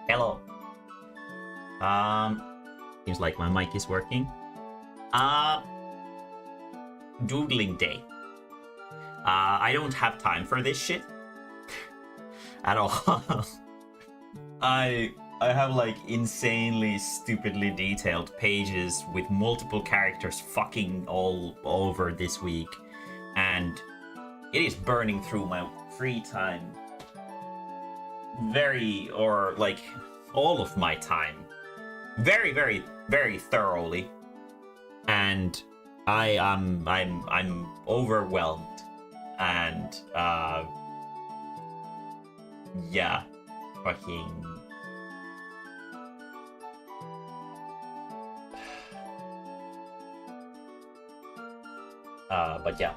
Hello. Um, Seems like my mic is working. Uh, Doodling day. I don't have time for this shit at all. I have like insanely stupidly detailed pages with multiple characters fucking all over this week, and it is burning through my free time all of my time very, very, very thoroughly, and I'm overwhelmed, and yeah, fucking but yeah,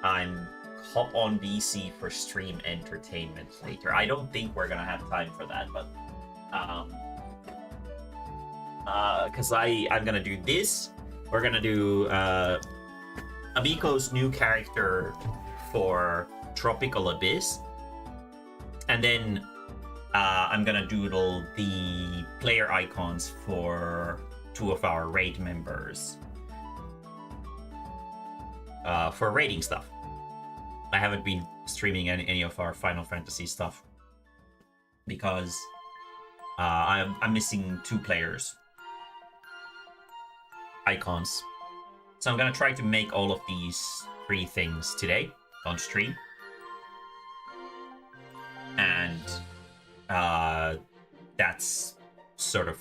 I'm hop on BC for stream entertainment later. I don't think we're gonna have time for that, but because I'm gonna do this. We're gonna do Amiko's new character for Tropical Abyss, and then I'm gonna doodle the player icons for two of our raid members for raiding stuff. I haven't been streaming any of our Final Fantasy stuff because I'm missing two players icons. So I'm gonna try to make all of these three things today on stream. And that's sort of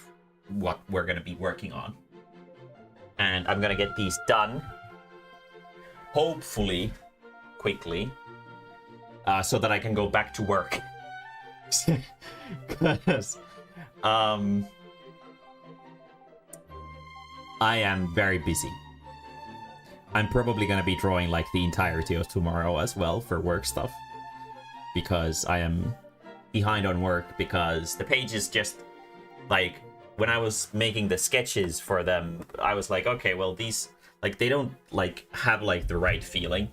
what we're gonna be working on. And I'm gonna get these done, hopefully quickly, so that I can go back to work. Because I am very busy. I'm probably gonna be drawing like the entirety of tomorrow as well for work stuff, because I am behind on work, because the pages just like, when I was making the sketches for them, I was like, okay, well, these like, they don't like have like the right feeling.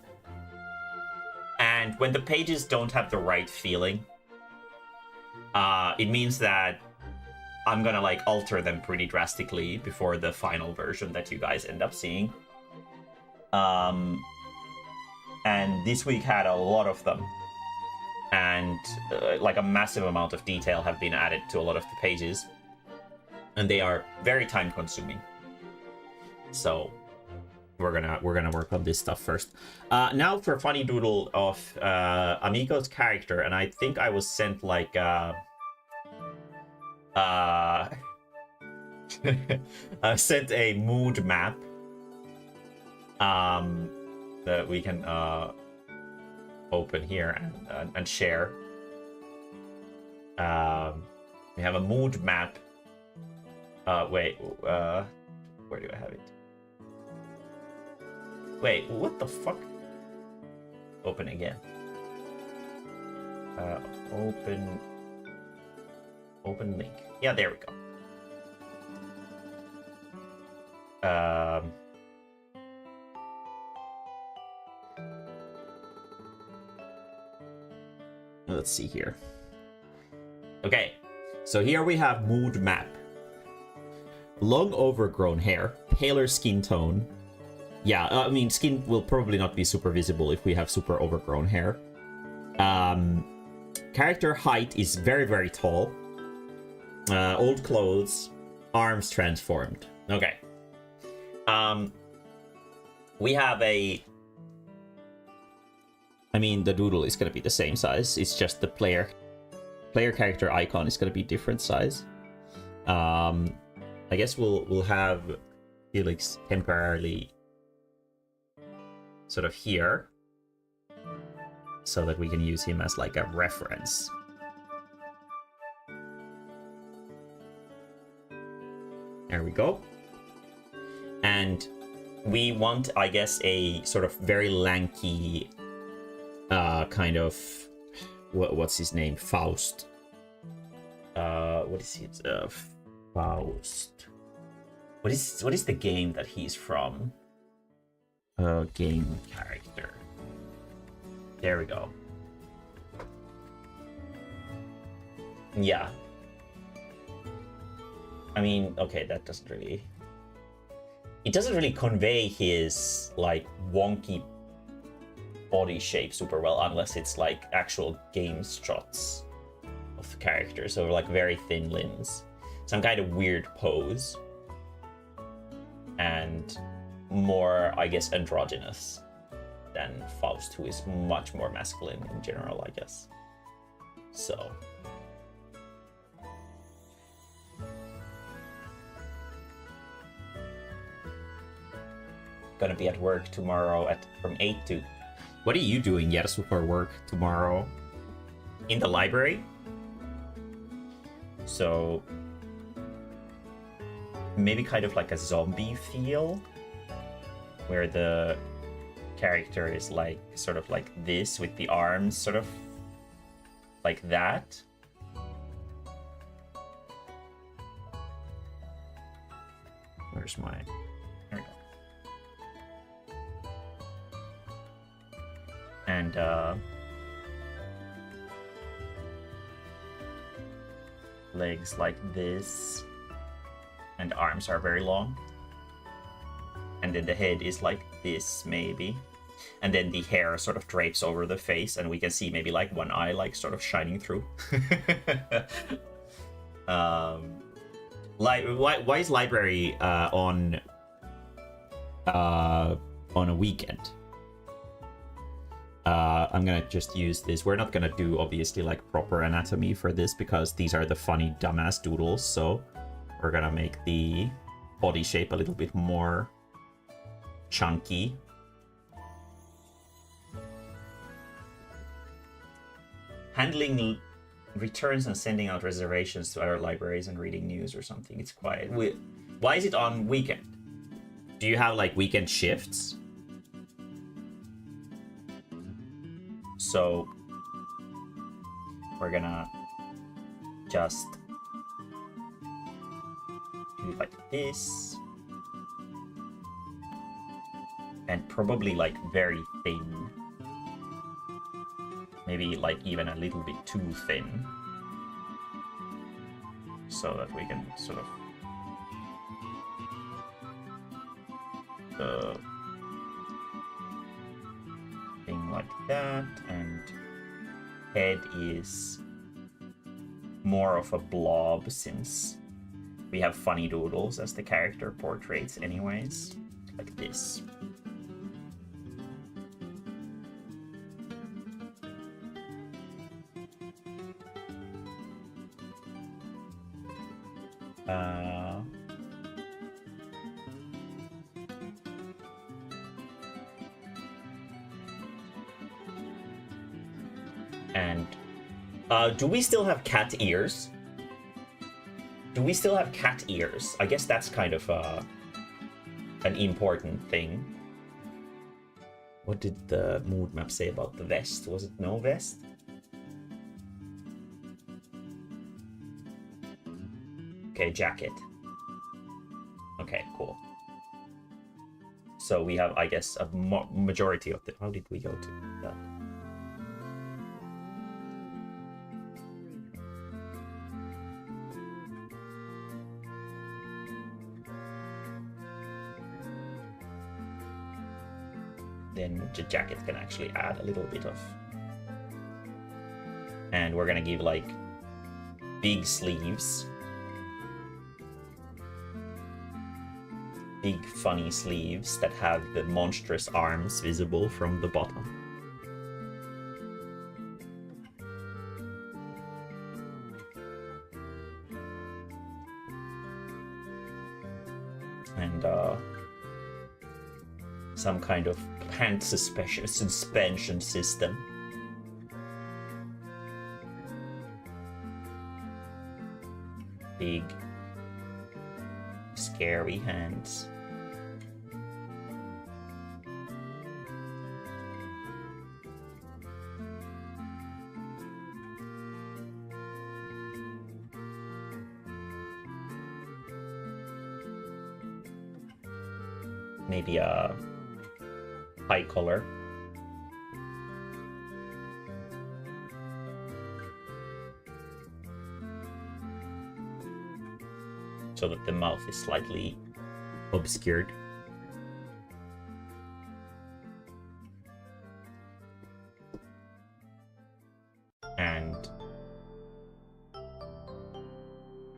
And when the pages don't have the right feeling, it means that I'm gonna like alter them pretty drastically before the final version that you guys end up seeing. And this week had a lot of them, and like a massive amount of detail have been added to a lot of the pages, and they are very time consuming. So we're gonna work on this stuff first. Now for funny doodle of Amigo's character, and I think I was sent like I sent a mood map that we can open here and share. We have a mood map. Wait, where do I have it? Wait, what the fuck? Open again. Open link. Yeah, there we go. Let's see here. Okay, so here we have mood map. Long overgrown hair, paler skin tone. Yeah, I mean, skin will probably not be super visible if we have super overgrown hair. Character height is very, very tall. Old clothes, arms transformed. Okay. We have a... I mean, the doodle is going to be the same size. It's just the player character icon is going to be different size. I guess we'll have Felix temporarily sort of here, so that we can use him as like a reference. There we go. And we want, I guess, a sort of very lanky kind of what's his name? Faust. What is it? Faust. What is the game that he's from? Game character. There we go. Yeah. I mean, okay, that doesn't really... It doesn't really convey his, like, wonky body shape super well, unless it's, like, actual game shots of the character. So, like, very thin limbs. Some kind of weird pose. And more, I guess, androgynous than Faust, who is much more masculine in general, I guess. So... Gonna be at work tomorrow from 8 to... What are you doing, Yersu, for work tomorrow? In the library? So... Maybe kind of like a zombie feel? Where the character is like, sort of like this, with the arms sort of like that. Where's my... There we go. And legs like this, and arms are very long, and then the head is like this maybe, and then the hair sort of drapes over the face, and we can see maybe like one eye like sort of shining through. Why is library on a weekend? I'm gonna just use this. We're not gonna do, obviously, like, proper anatomy for this, because these are the funny dumbass doodles, so we're gonna make the body shape a little bit more chunky. Handling returns and sending out reservations to other libraries and reading news or something. It's quiet. Why is it on weekend? Do you have, like, weekend shifts? So we're gonna just do it like this, and probably like very thin, maybe like even a little bit too thin, so that we can sort of thing like that, and head is more of a blob, since we have funny doodles as the character portraits anyways, like this. And do we still have cat ears? Do we still have cat ears? I guess that's kind of an important thing. What did the mood map say about the vest? Was it no vest? Okay, jacket. Okay, cool. So we have, I guess, a majority of the... How did we go to that? Then the jacket can actually add a little bit of... And we're gonna give, like, big sleeves. Big funny sleeves that have the monstrous arms visible from the bottom. And some kind of pant suspension system. Big scary hands. Maybe a high collar. so that the mouth is slightly obscured. And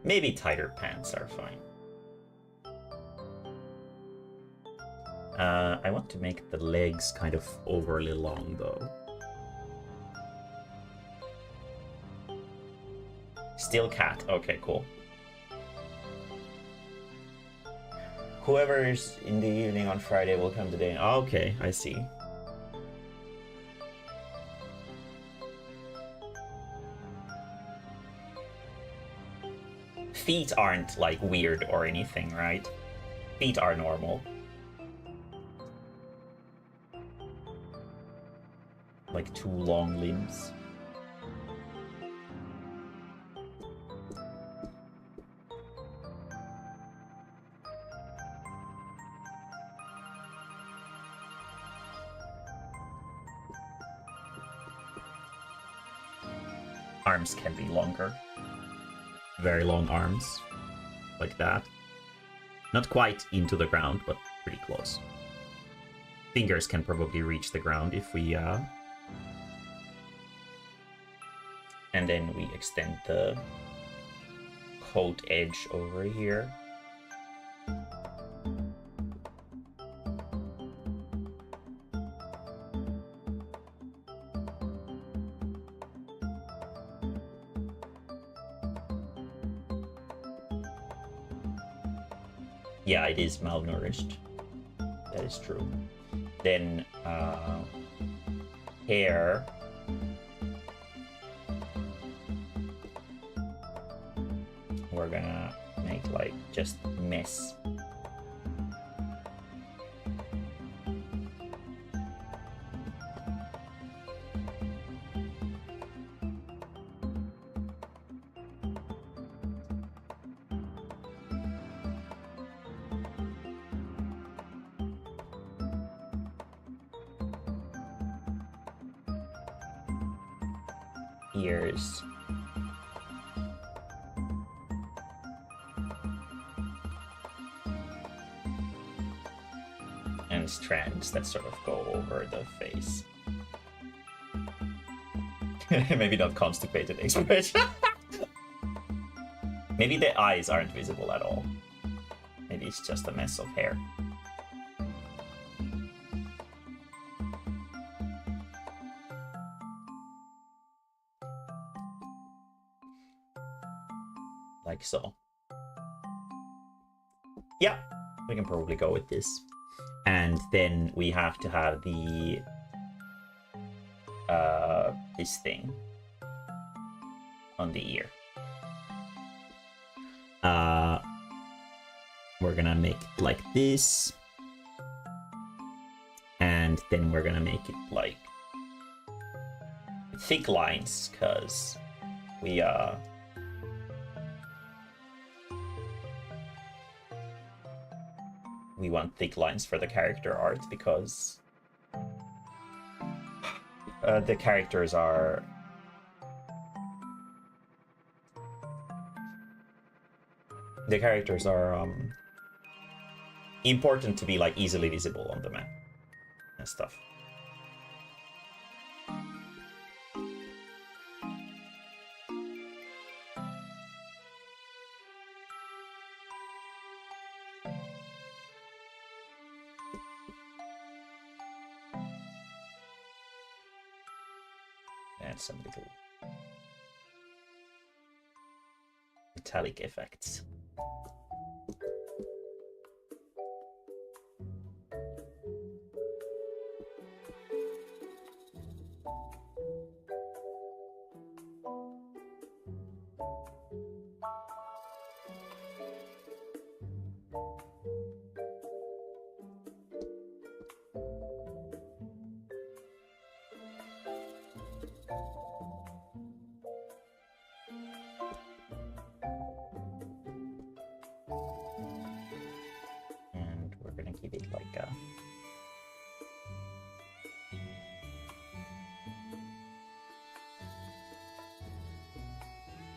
maybe tighter pants are fine. I want to make the legs kind of overly long though. Still cat. Okay, cool. Whoever is in the evening on Friday will come today. Okay, I see. Feet aren't like weird or anything, right? Feet are normal. Like 2 long limbs. Arms can be longer. Very long arms. Like that. Not quite into the ground, but pretty close. Fingers can probably reach the ground if we... And then we extend the coat edge over here. Yeah, it is malnourished. That is true. Then hair. We're gonna make like just mess. Ears. And strands that sort of go over the face. Maybe not constipated expression. Maybe the eyes aren't visible at all. Maybe it's just a mess of hair. Like so. Yeah, we can probably go with this. And then we have to have the this thing on the ear. We're gonna make it like this. And then we're gonna make it like thick lines, because we want thick lines for the character art, because the characters are important to be like easily visible on the map and stuff. And some little metallic effects. Keep it like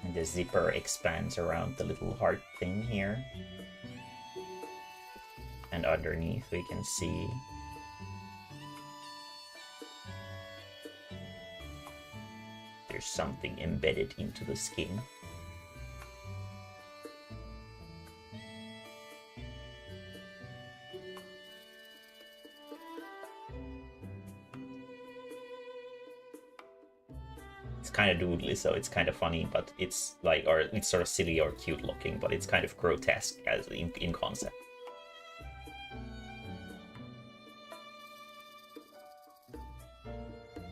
and the zipper expands around the little heart thing here. And underneath we can see there's something embedded into the skin. It's kind of doodly, so it's kind of funny, but it's like, or it's sort of silly or cute looking, but it's kind of grotesque as in concept.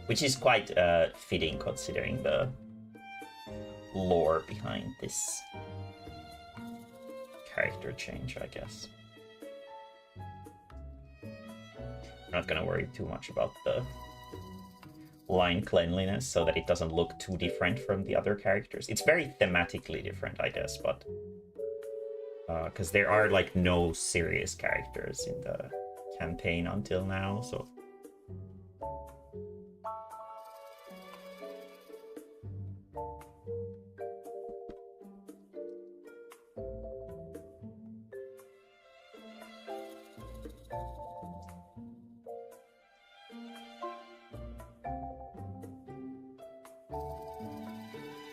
Which is quite fitting considering the lore behind this character change, I guess. I'm not gonna worry too much about the line cleanliness so that it doesn't look too different from the other characters. It's very thematically different, I guess, but because there are like no serious characters in the campaign until now, so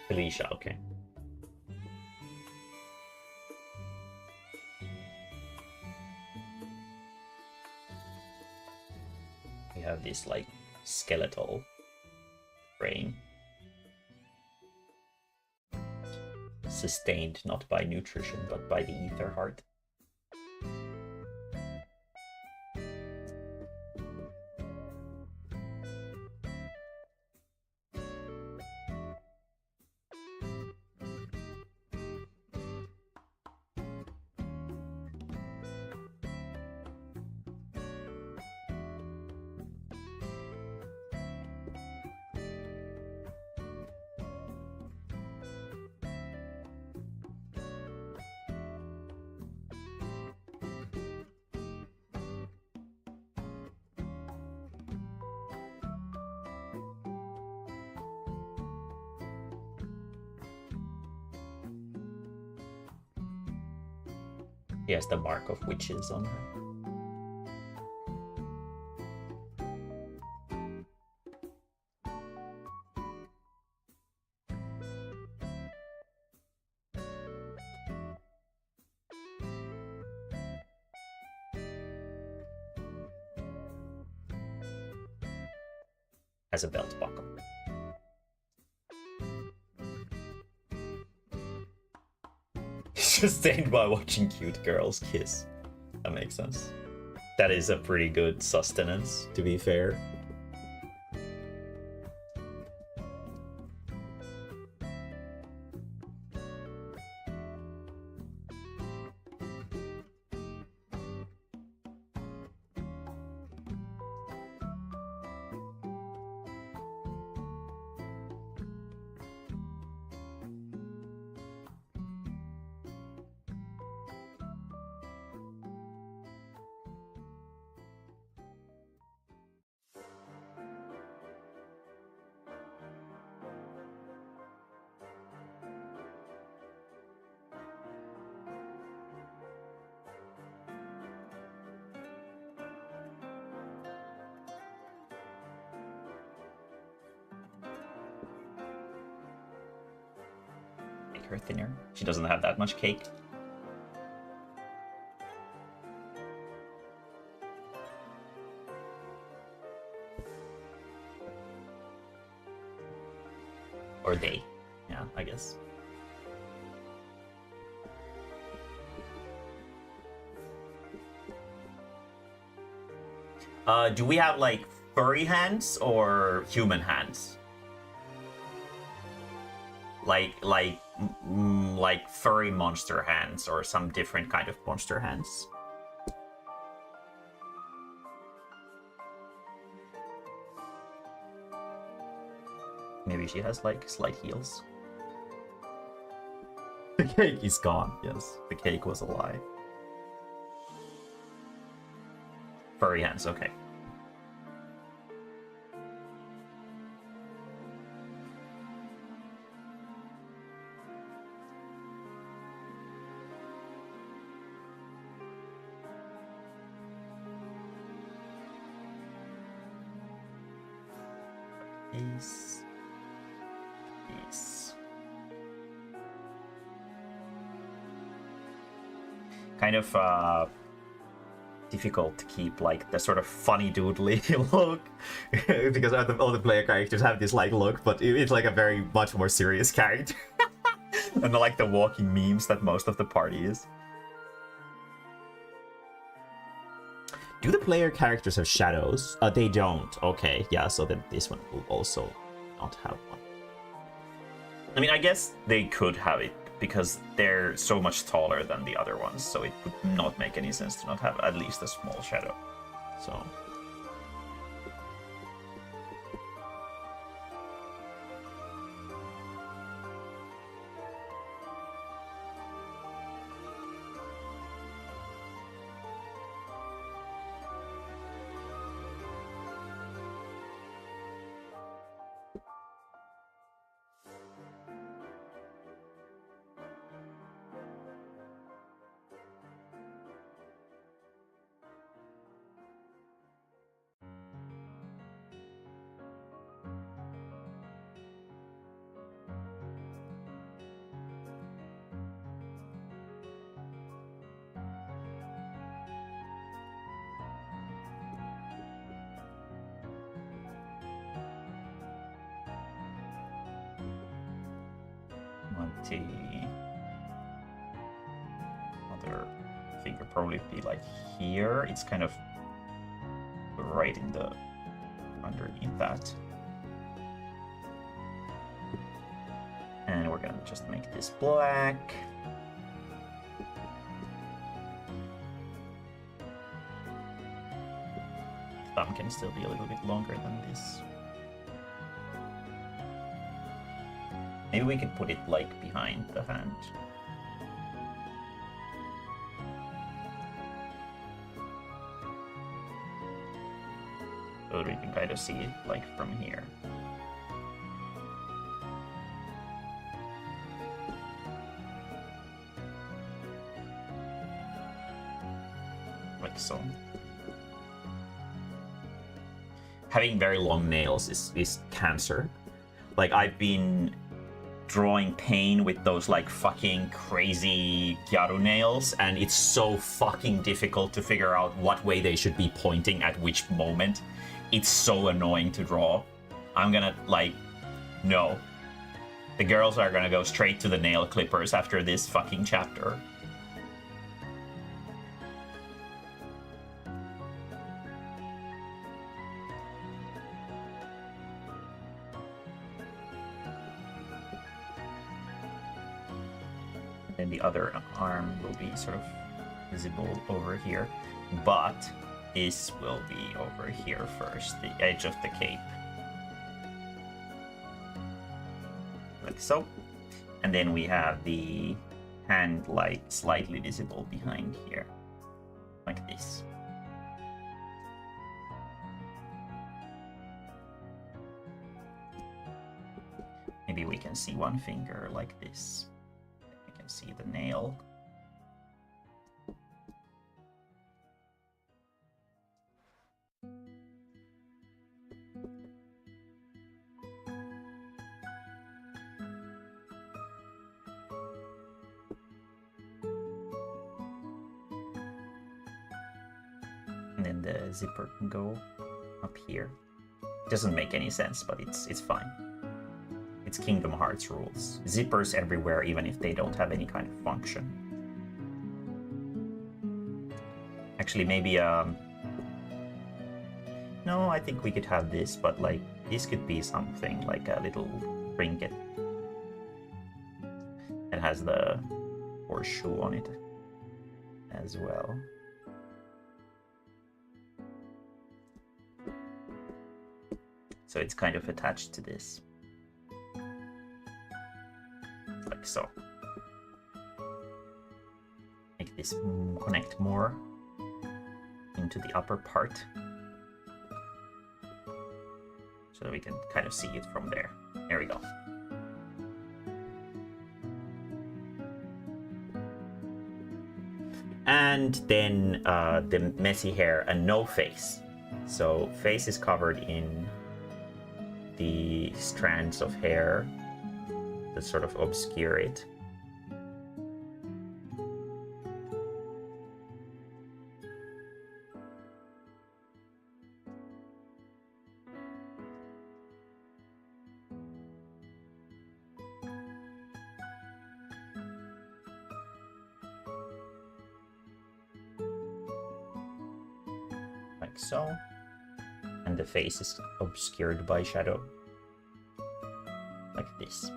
Felicia, okay. We have this like skeletal brain. Sustained not by nutrition, but by the ether heart. He has the mark of witches on her. Has a belt buckle. Sustained by watching cute girls kiss. That makes sense. That is a pretty good sustenance, to be fair. Make her thinner. She doesn't have that much cake. Or they. Yeah, I guess. Do we have like furry hands or human hands? Like furry monster hands or some different kind of monster hands? Maybe she has like slight heels. The cake is gone. Yes, the cake was a lie. Furry hands, okay. this. This. Kind of difficult to keep like the sort of funny doodly look because all the player characters have this like look, but it's like a very much more serious character and like the walking memes that most of the party is. Do the player characters have shadows? They don't. Okay, yeah, so then this one will also not have one. I mean, I guess they could have it because they're so much taller than the other ones, so it would not make any sense to not have at least a small shadow. So... the other thing would probably be like here. It's kind of right in the underneath that. And we're gonna just make this black. Thumb can still be a little bit longer than this. Maybe we could put it like behind the hand. So that we can kind of see it like from here. Like so. Having very long nails is cancer. Like, I've been drawing pain with those like fucking crazy Gyaru nails, and it's so fucking difficult to figure out what way they should be pointing at which moment. It's so annoying to draw. I'm gonna like, no. The girls are gonna go straight to the nail clippers after this fucking chapter. And the other arm will be sort of visible over here, but this will be over here first, the edge of the cape. Like so. And then we have the hand like slightly visible behind here, like this. Maybe we can see one finger like this. See the nail. And then the zipper can go up here. It doesn't make any sense, but it's fine. It's Kingdom Hearts rules. Zippers everywhere, even if they don't have any kind of function. Actually, maybe, no, I think we could have this, but, like, this could be something, like a little trinket. It has the horseshoe on it as well. So it's kind of attached to this. Like so. Make this connect more into the upper part, so that we can kind of see it from there. There we go. And then the messy hair and no face. So face is covered in the strands of hair that sort of obscure it. Like so. And the face is obscured by shadow. Like this.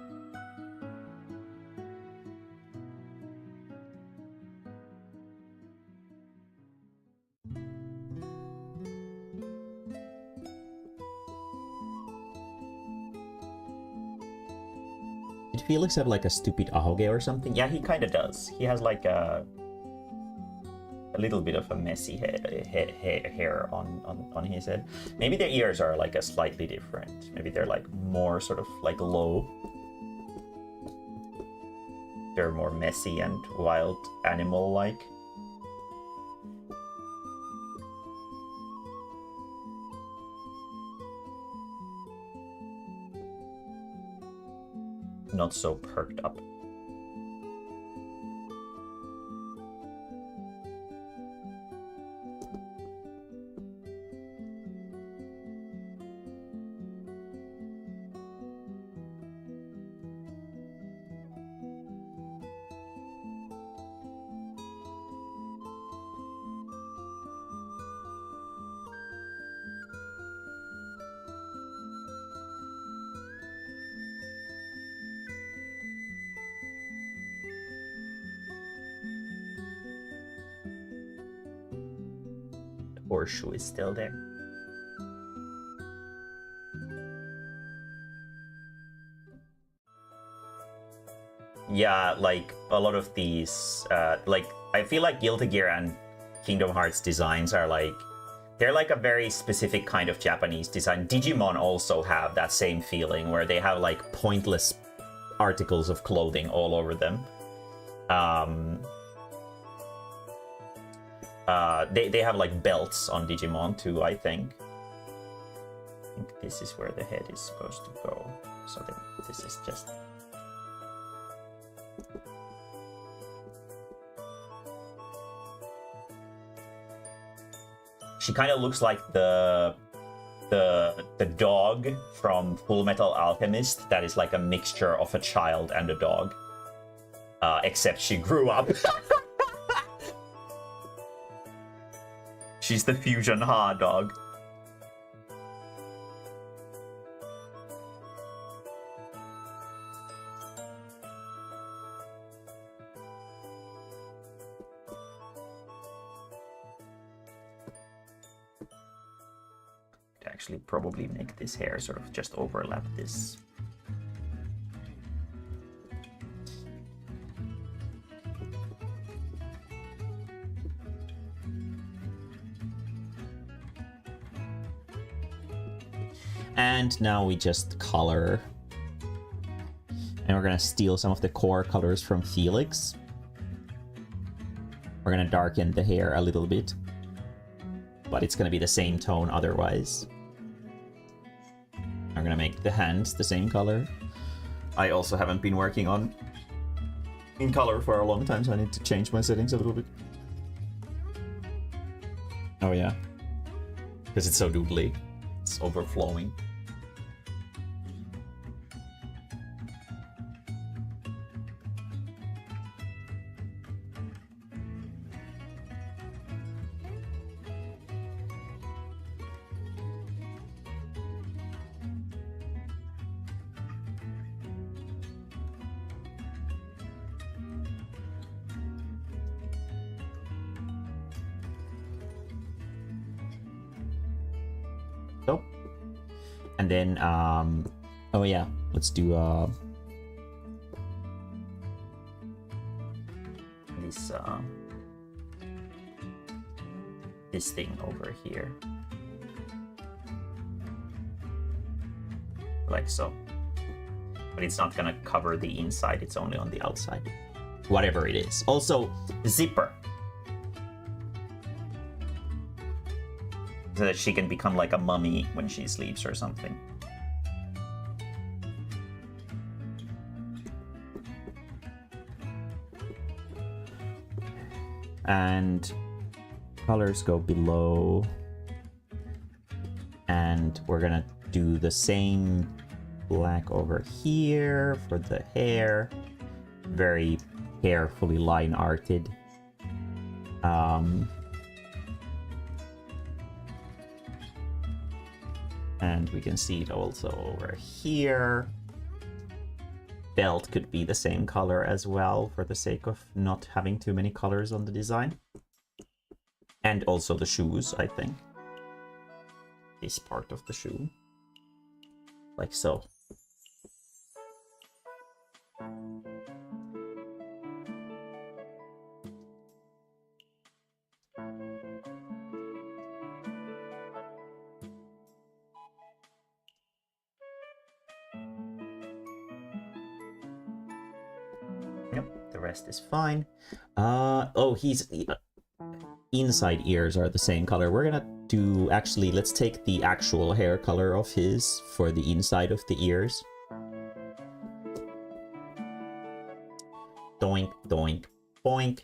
Did Felix have like a stupid ahoge or something? Yeah, he kind of does. He has like a little bit of a messy hair on his head. Maybe the ears are like a slightly different. Maybe they're like more sort of like low. They're more messy and wild animal-like. Not so perked up. Horseshoe is still there. Yeah, like a lot of these, like I feel like Guilty Gear and Kingdom Hearts designs are like, they're like a very specific kind of Japanese design. Digimon also have that same feeling where they have like pointless articles of clothing all over them. They have like belts on Digimon too, I think. I think this is where the head is supposed to go. So then this is just... She kind of looks like the dog from Full Metal Alchemist that is like a mixture of a child and a dog. Except she grew up. She's the fusion Ha dog. Could actually probably make this hair sort of just overlap this. And now we just color. And we're gonna steal some of the core colors from Felix. We're gonna darken the hair a little bit. But it's gonna be the same tone otherwise. I'm gonna make the hands the same color. I also haven't been working on in color for a long time, so I need to change my settings a little bit. Oh yeah. Because it's so doodly. It's overflowing. So, and then oh yeah, let's do this thing over here, like so. But it's not gonna cover the inside, it's only on the outside, whatever it is. Also, zipper, so that she can become like a mummy when she sleeps or something. and colors go below. And we're gonna do the same black over here for the hair. Very carefully line arted. And we can see it also over here. Belt could be the same color as well for the sake of not having too many colors on the design. And also the shoes, I think. This part of the shoe. Like so. Yep, the rest is fine. Oh, he's... inside ears are the same color. We're gonna do... Actually, let's take the actual hair color of his for the inside of the ears. Doink, doink, boink.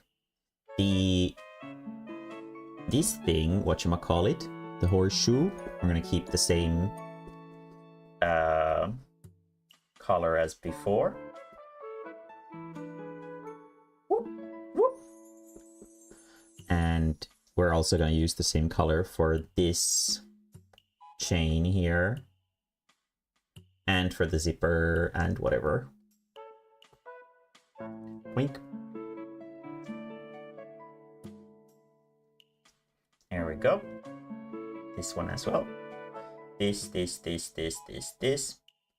This thing, whatchamacallit, the horseshoe, we're gonna keep the same color as before. Whoop, whoop. And we're also gonna use the same color for this chain here. And for the zipper and whatever. Wink. There we go. This one as well. This.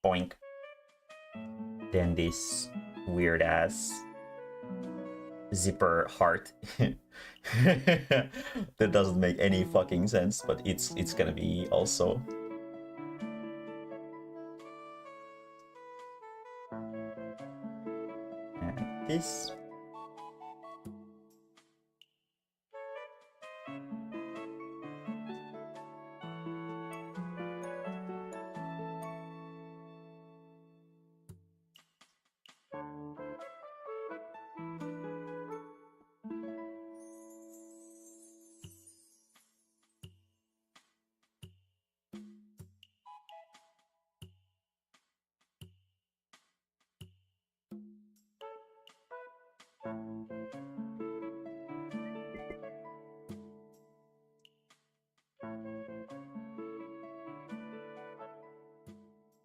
Boink. Then this weird ass zipper heart. That doesn't make any fucking sense, but it's gonna be also. And this.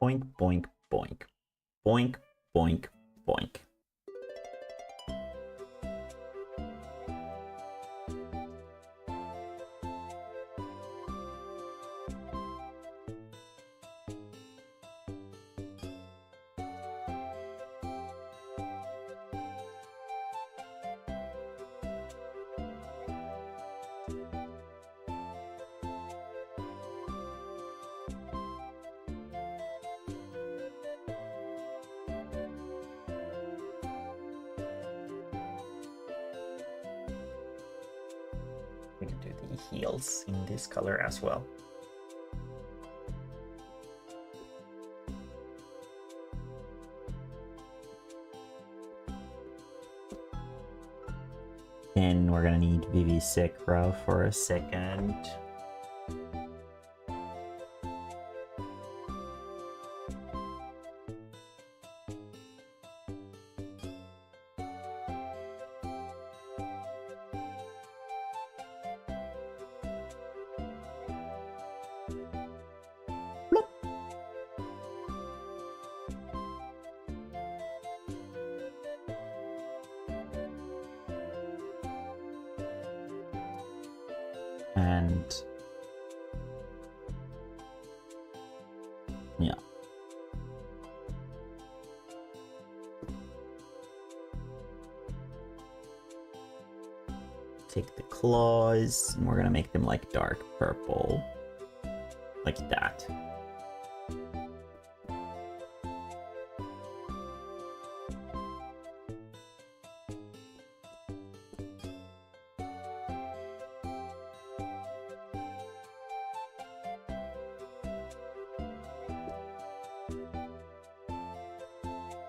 Boink, boink, boink. Boink, boink, boink. We can do the heels in this color as well. And we're gonna need Vivisecra for a second. And yeah. Take the claws, and we're gonna make them like dark purple. Like that.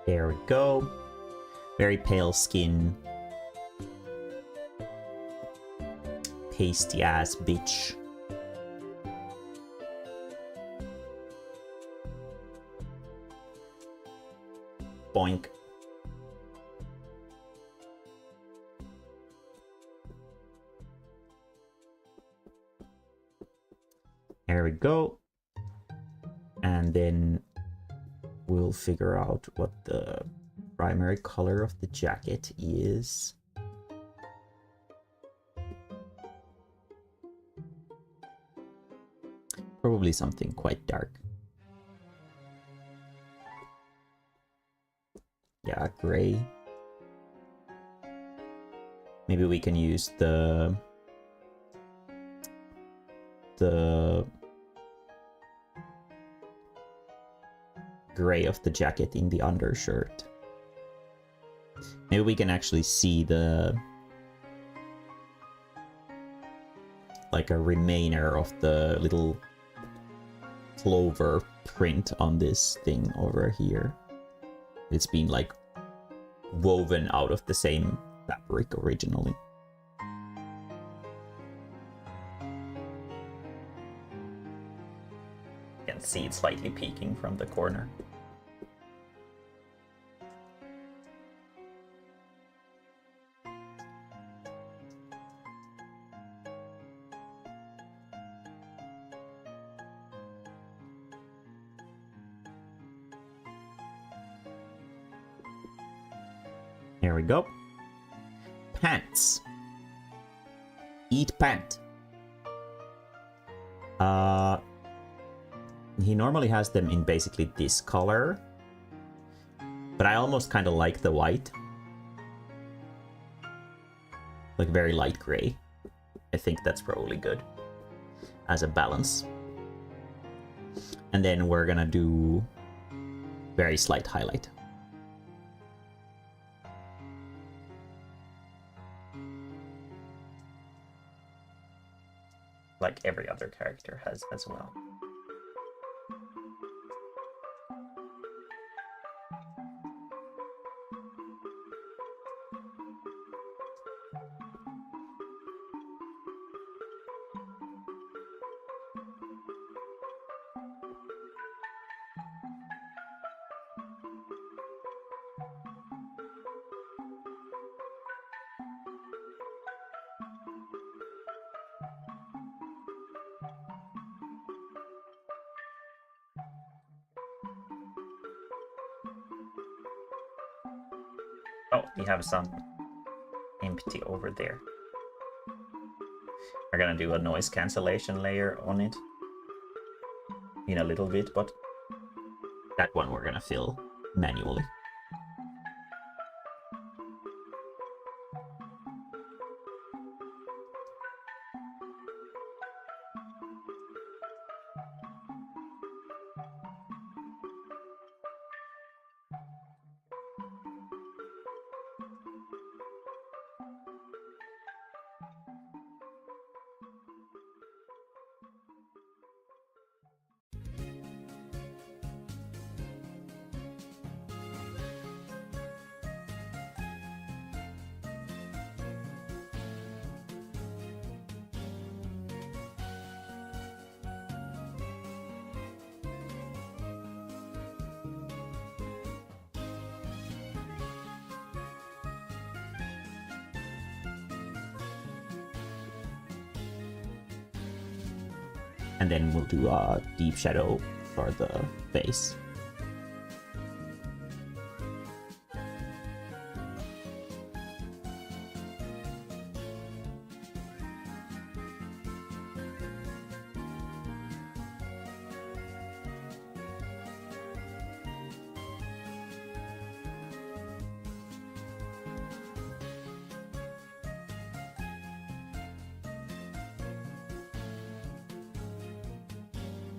There we go. Very pale skin. hasty ass bitch. Boink. There we go. And then we'll figure out what the primary color of the jacket is. Probably something quite dark. Yeah, gray. Maybe we can use the gray of the jacket in the undershirt. Maybe we can actually see the like a remainder of the little clover print on this thing over here. It's been like woven out of the same fabric originally. You can see it slightly peeking from the corner. There we go. Pants. Eat pant. He normally has them in basically this color, but I almost kind of like the white. Like very light gray. I think that's probably good as a balance. And then we're gonna do very slight highlight. Like every other character has as well. Oh, we have some empty over there. We're gonna do a noise cancellation layer on it in a little bit, but that one we're gonna fill manually. And then we'll do a deep shadow for the face.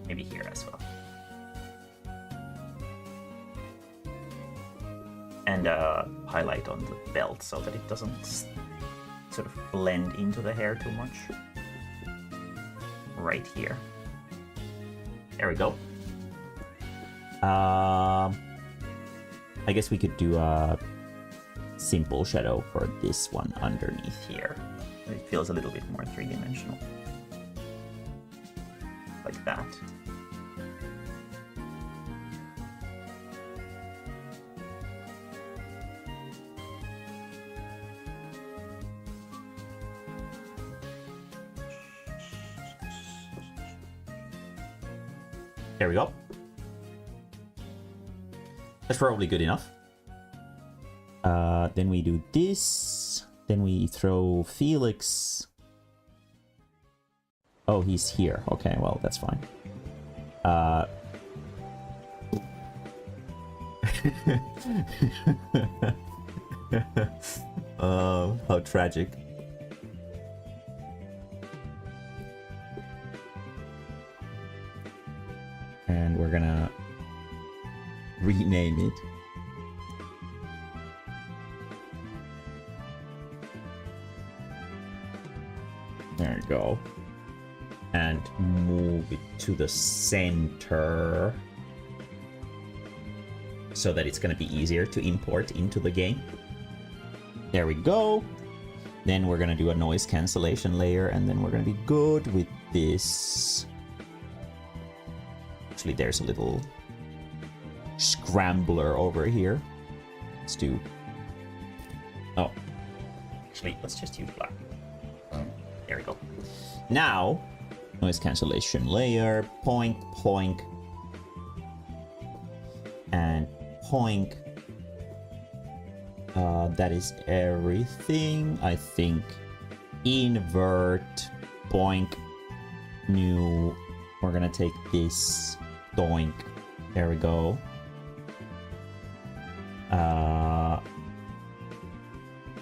Maybe here as well. And highlight on the belt so that it doesn't sort of blend into the hair too much. Right here. There we go. I guess we could do a simple shadow for this one underneath here. It feels a little bit more three-dimensional. Like that. There we go. That's probably good enough. Then we do this. Then we throw Felix. Oh, he's here. Okay, well, that's fine. How tragic. And we're gonna rename it. There you go. And move it to the center so that it's gonna be easier to import into the game. There we go. Then we're gonna do a noise cancellation layer, and then we're gonna be good with this. Actually, there's a little scrambler over here. Let's do... Oh. Actually, let's just use black. There we go. Now, noise cancellation layer, poink, poink, and poink. That is everything. I think invert, poink, new. We're gonna take this, doink. There we go.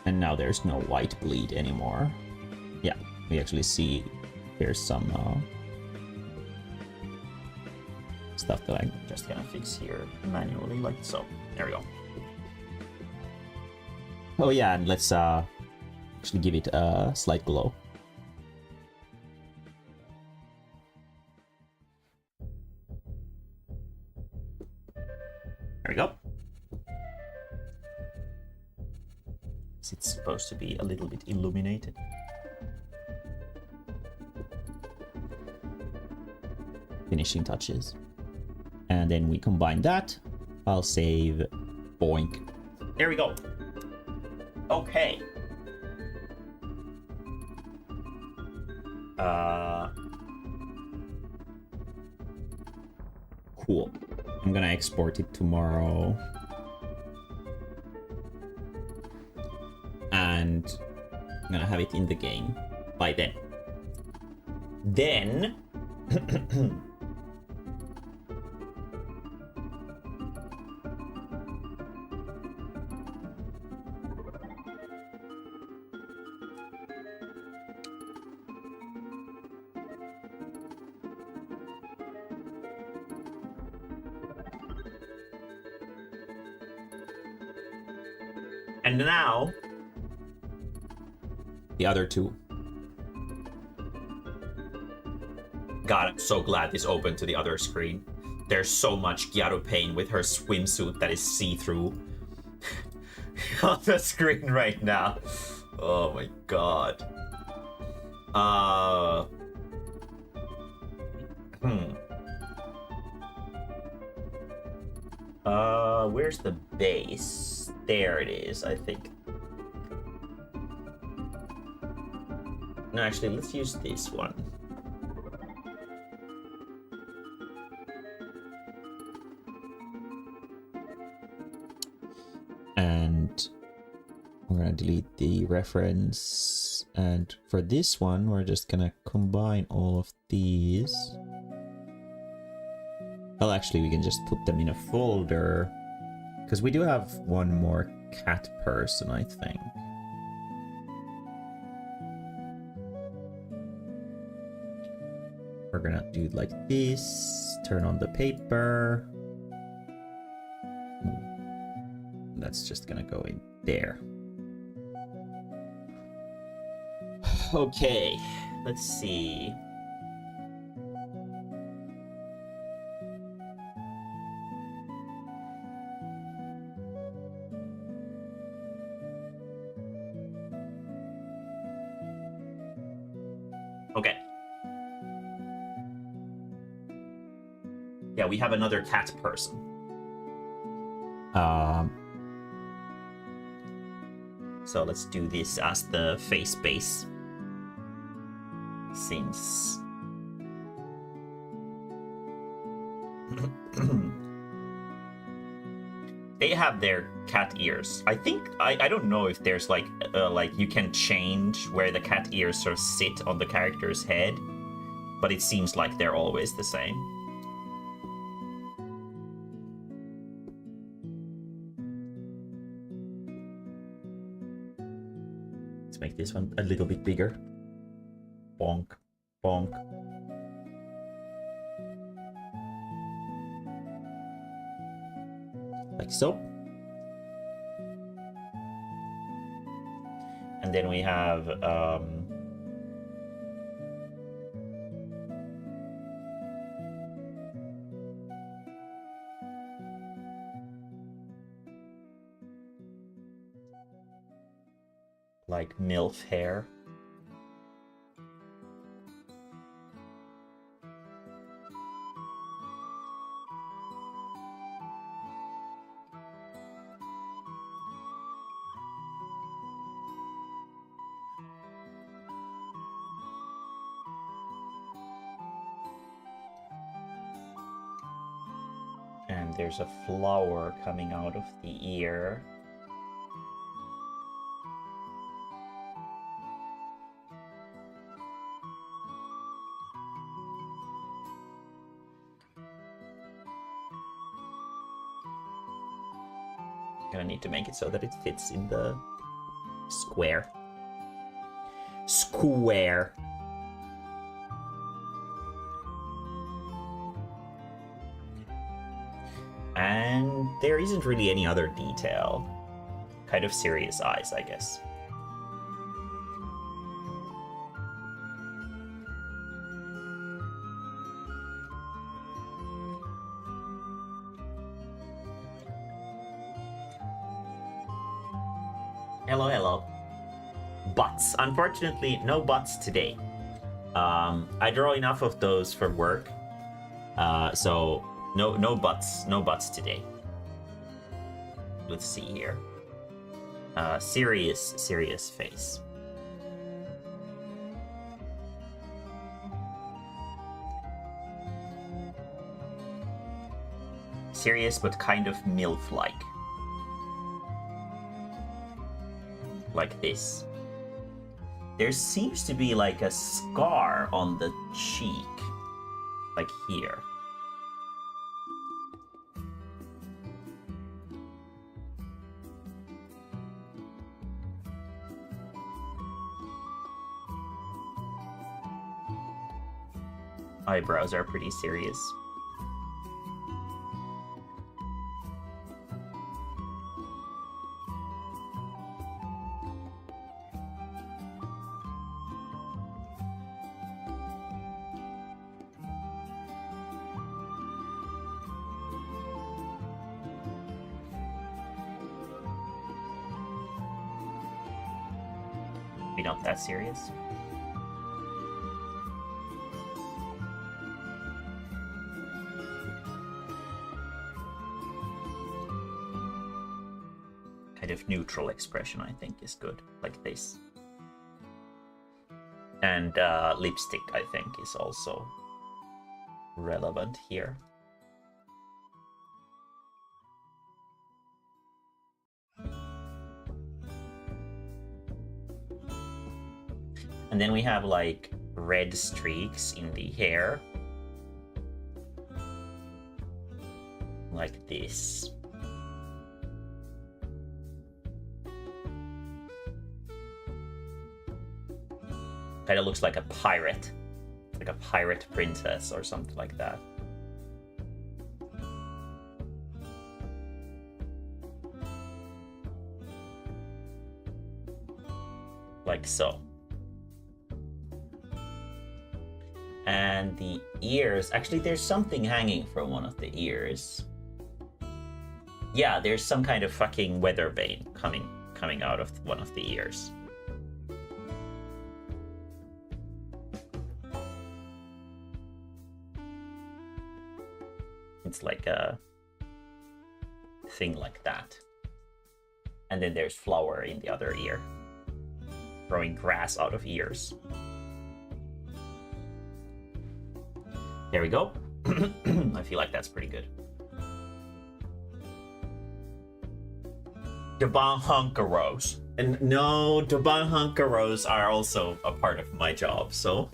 And now there's no white bleed anymore. Yeah, we actually see there's some stuff that I'm just gonna fix here manually, like so. There we go. Oh yeah, and let's actually give it a slight glow. There we go. It's supposed to be a little bit illuminated. Finishing touches. And then we combine that. I'll save. Boink. There we go. Okay. Cool. I'm gonna export it tomorrow. And I'm gonna have it in the game by then. Then... And now, the other two. God, I'm so glad this opened to the other screen. There's so much Gyaru Pain with her swimsuit that is see-through on the screen right now. Oh my god. Where's the base? There it is, I think. No, actually, let's use this one. And we're gonna delete the reference. And for this one, we're just gonna combine all of these. Well, actually, we can just put them in a folder. Because we do have one more cat person, I think. We're gonna do it like this. Turn on the paper. That's just gonna go in there. Okay, let's see. Okay. Yeah, we have another cat person. So let's do this as the face base. Since they have their cat ears. I think I don't know if there's like you can change where the cat ears sort of sit on the character's head, but it seems like they're always the same. Let's make this one a little bit bigger. Bonk, bonk. Like so. And then we have like MILF hair. And there's a flower coming out of the ear. Gonna need to make it so that it fits in the square. Square. And there isn't really any other detail. Kind of serious eyes, I guess. Hello, hello. Butts. Unfortunately, no butts today. I draw enough of those for work. So no butts today. Let's see here. Serious face. Serious but kind of MILF-like. Like this. There seems to be like a scar on the cheek. Like here. Eyebrows are pretty serious. Maybe not that serious. Kind of neutral expression, I think, is good, like this. And lipstick, I think, is also relevant here. And then we have like red streaks in the hair. Like this. Kind of looks like a pirate. Like a pirate princess or something like that. Like so. And the ears, actually there's something hanging from one of the ears. Yeah, there's some kind of fucking weather vane coming out of one of the ears. It's like a thing like that. And then there's flower in the other ear. Growing grass out of ears. There we go. I feel like that's pretty good. Dabanhunkaros. And no, Dabanhunkaros are also a part of my job, so...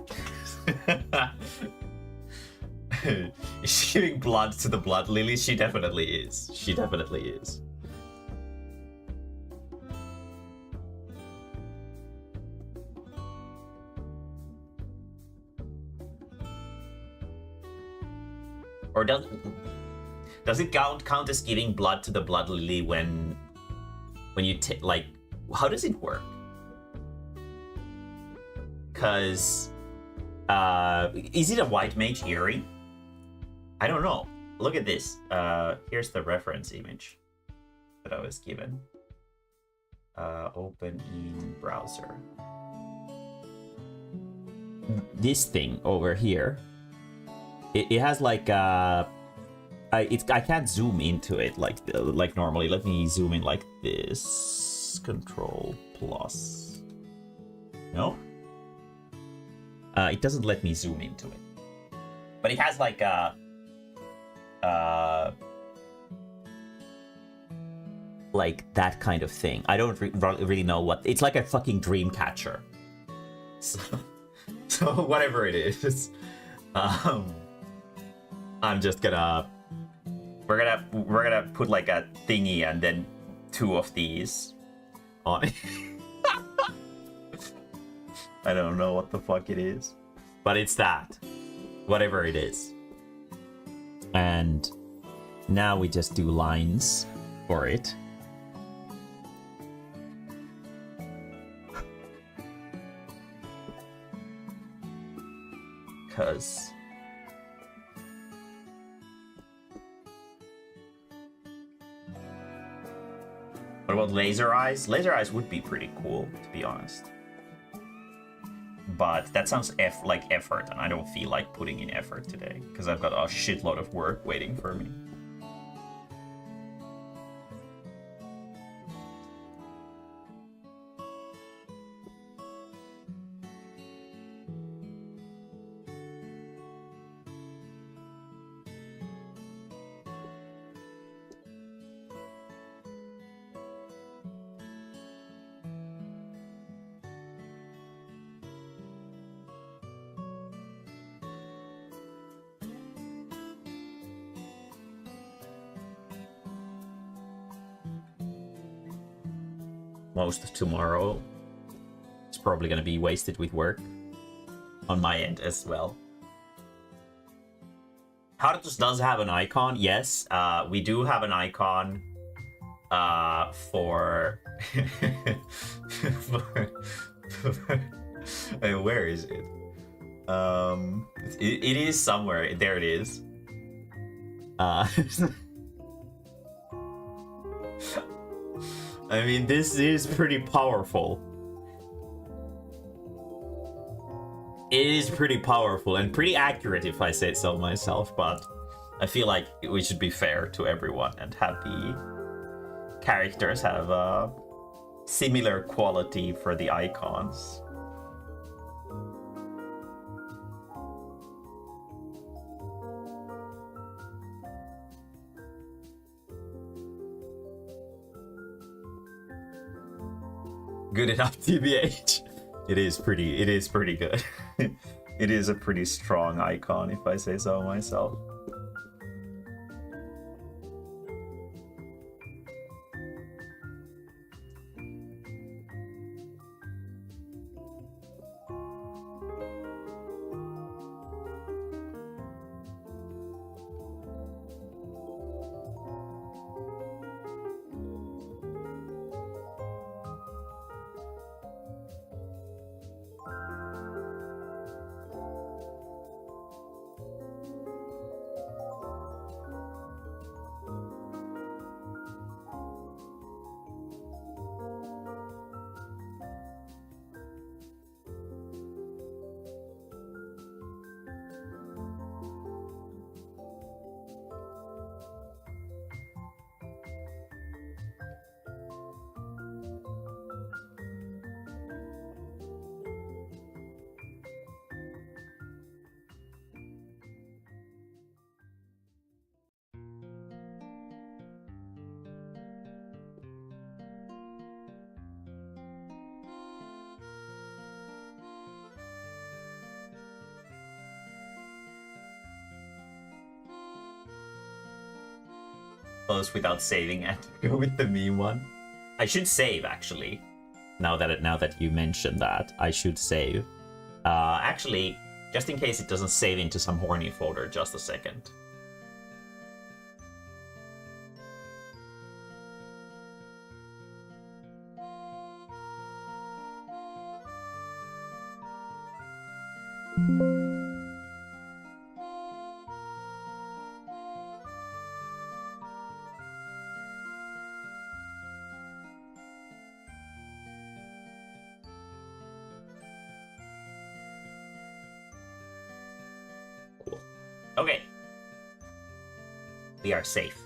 Is she giving blood to the blood lily? She definitely is. She definitely is. Or does it count as giving blood to the blood lily when you like, how does it work? Cause is it a white mage earring? I don't know. Look at this. Here's the reference image that I was given. Open in browser. This thing over here. It has like I can't zoom into it like normally. Let me zoom in like this. Control plus. No. It doesn't let me zoom into it. But it has like a like that kind of thing. I don't really know what it's like. A fucking dream catcher. So whatever it is. I'm just gonna we're gonna put like a thingy and then 2 of these on it. I don't know what the fuck it is, but it's that, whatever it is. And now we just do lines for it. Cause what about laser eyes? Laser eyes would be pretty cool, to be honest. But that sounds like effort, and I don't feel like putting in effort today, because I've got a shitload of work waiting for me. Most of tomorrow is probably going to be wasted with work on my end as well. Hardus does have an icon, yes. We do have an icon for... where is it? It is somewhere. There it is. I mean, this is pretty powerful. It is pretty powerful and pretty accurate, if I say so myself, but I feel like we should be fair to everyone and have the characters have a similar quality for the icons. Good enough, TBH. It is pretty good. It is a pretty strong icon, if I say so myself. close without saving and go with the meme one. I should save, actually. Now that you mentioned that, I should save. Actually, just in case it doesn't save into some horny folder, just a second. Cool. Okay. We are safe.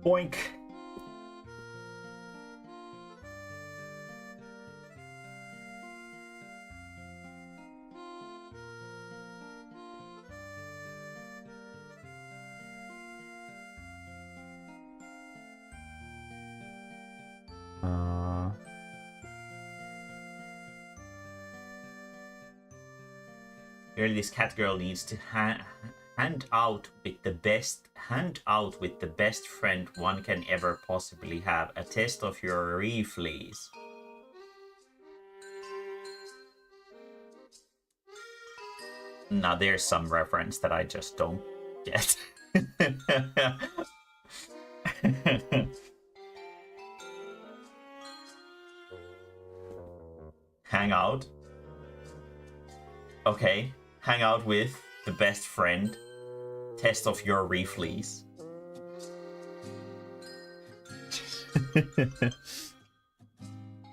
Boink. Really, this cat girl needs to hand out with the best friend one can ever possibly have. A test of your reflees. Now there's some reference that I just don't get. Hang out. Okay. Hang out with the best friend. Test of your reflees.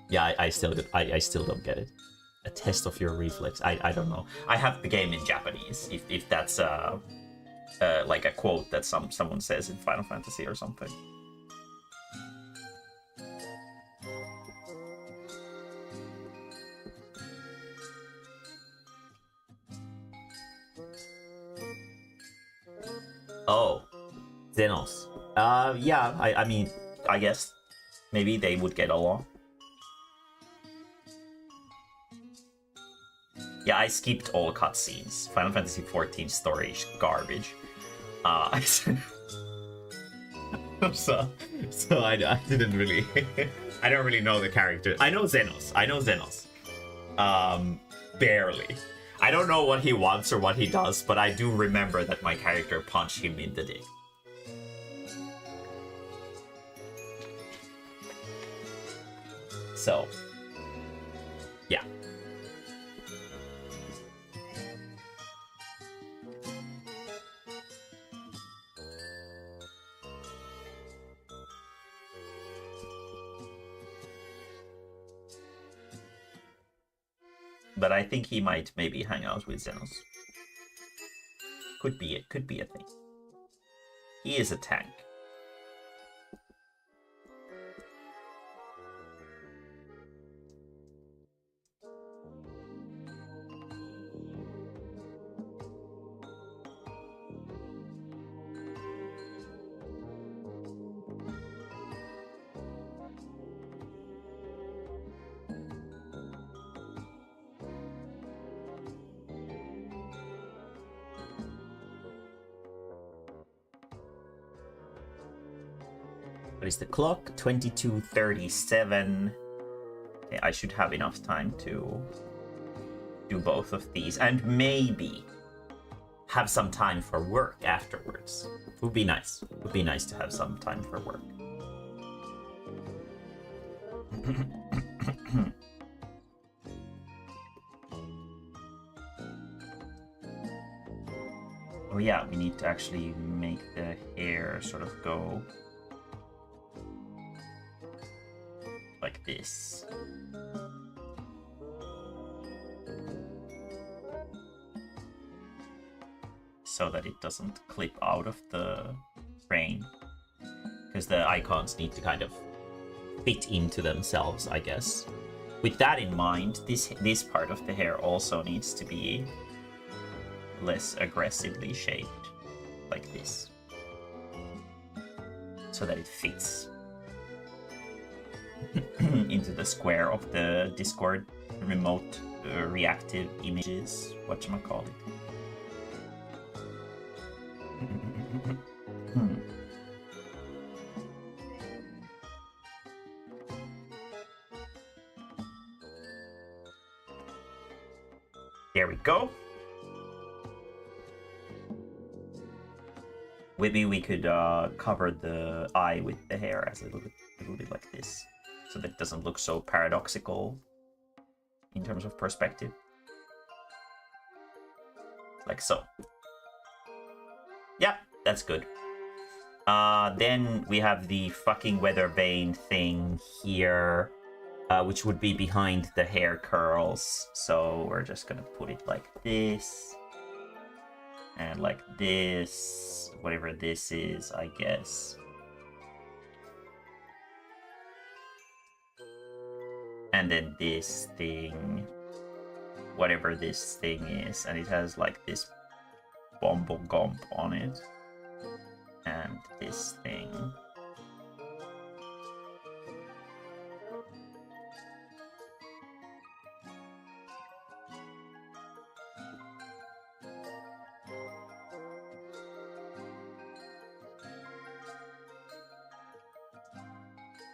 Yeah, I still don't get it. A test of your reflex. I don't know. I have the game in Japanese. If that's like a quote that someone says in Final Fantasy or something. Oh, Xenos. Yeah, I mean, I guess maybe they would get along. Yeah, I skipped all cutscenes. Final Fantasy XIV story is garbage. So I didn't really... I don't really know the character. I know Xenos. Barely. I don't know what he wants or what he does, but I do remember that my character punched him in the dick. So, yeah. But I think he might maybe hang out with Xenos. Could be a thing. He is a tank. What is the clock? 22:37. Okay, I should have enough time to do both of these and maybe have some time for work afterwards. Would be nice. Would be nice to have some time for work. Oh yeah, we need to actually make the hair sort of go like this. so that it doesn't clip out of the frame. Because the icons need to kind of fit into themselves, I guess. With that in mind, this part of the hair also needs to be less aggressively shaped, like this, so that it fits into the square of the Discord remote reactive images, whatchamacallit. There we go. Maybe we could cover the eye with the hair as a little bit like this, so that it doesn't look so paradoxical in terms of perspective. Like so. Yeah, that's good. Then we have the fucking weather vane thing here, which would be behind the hair curls. So we're just gonna put it like this. And like this, whatever this is, I guess. And then this thing, whatever this thing is, and it has like this bumble gump on it. And this thing.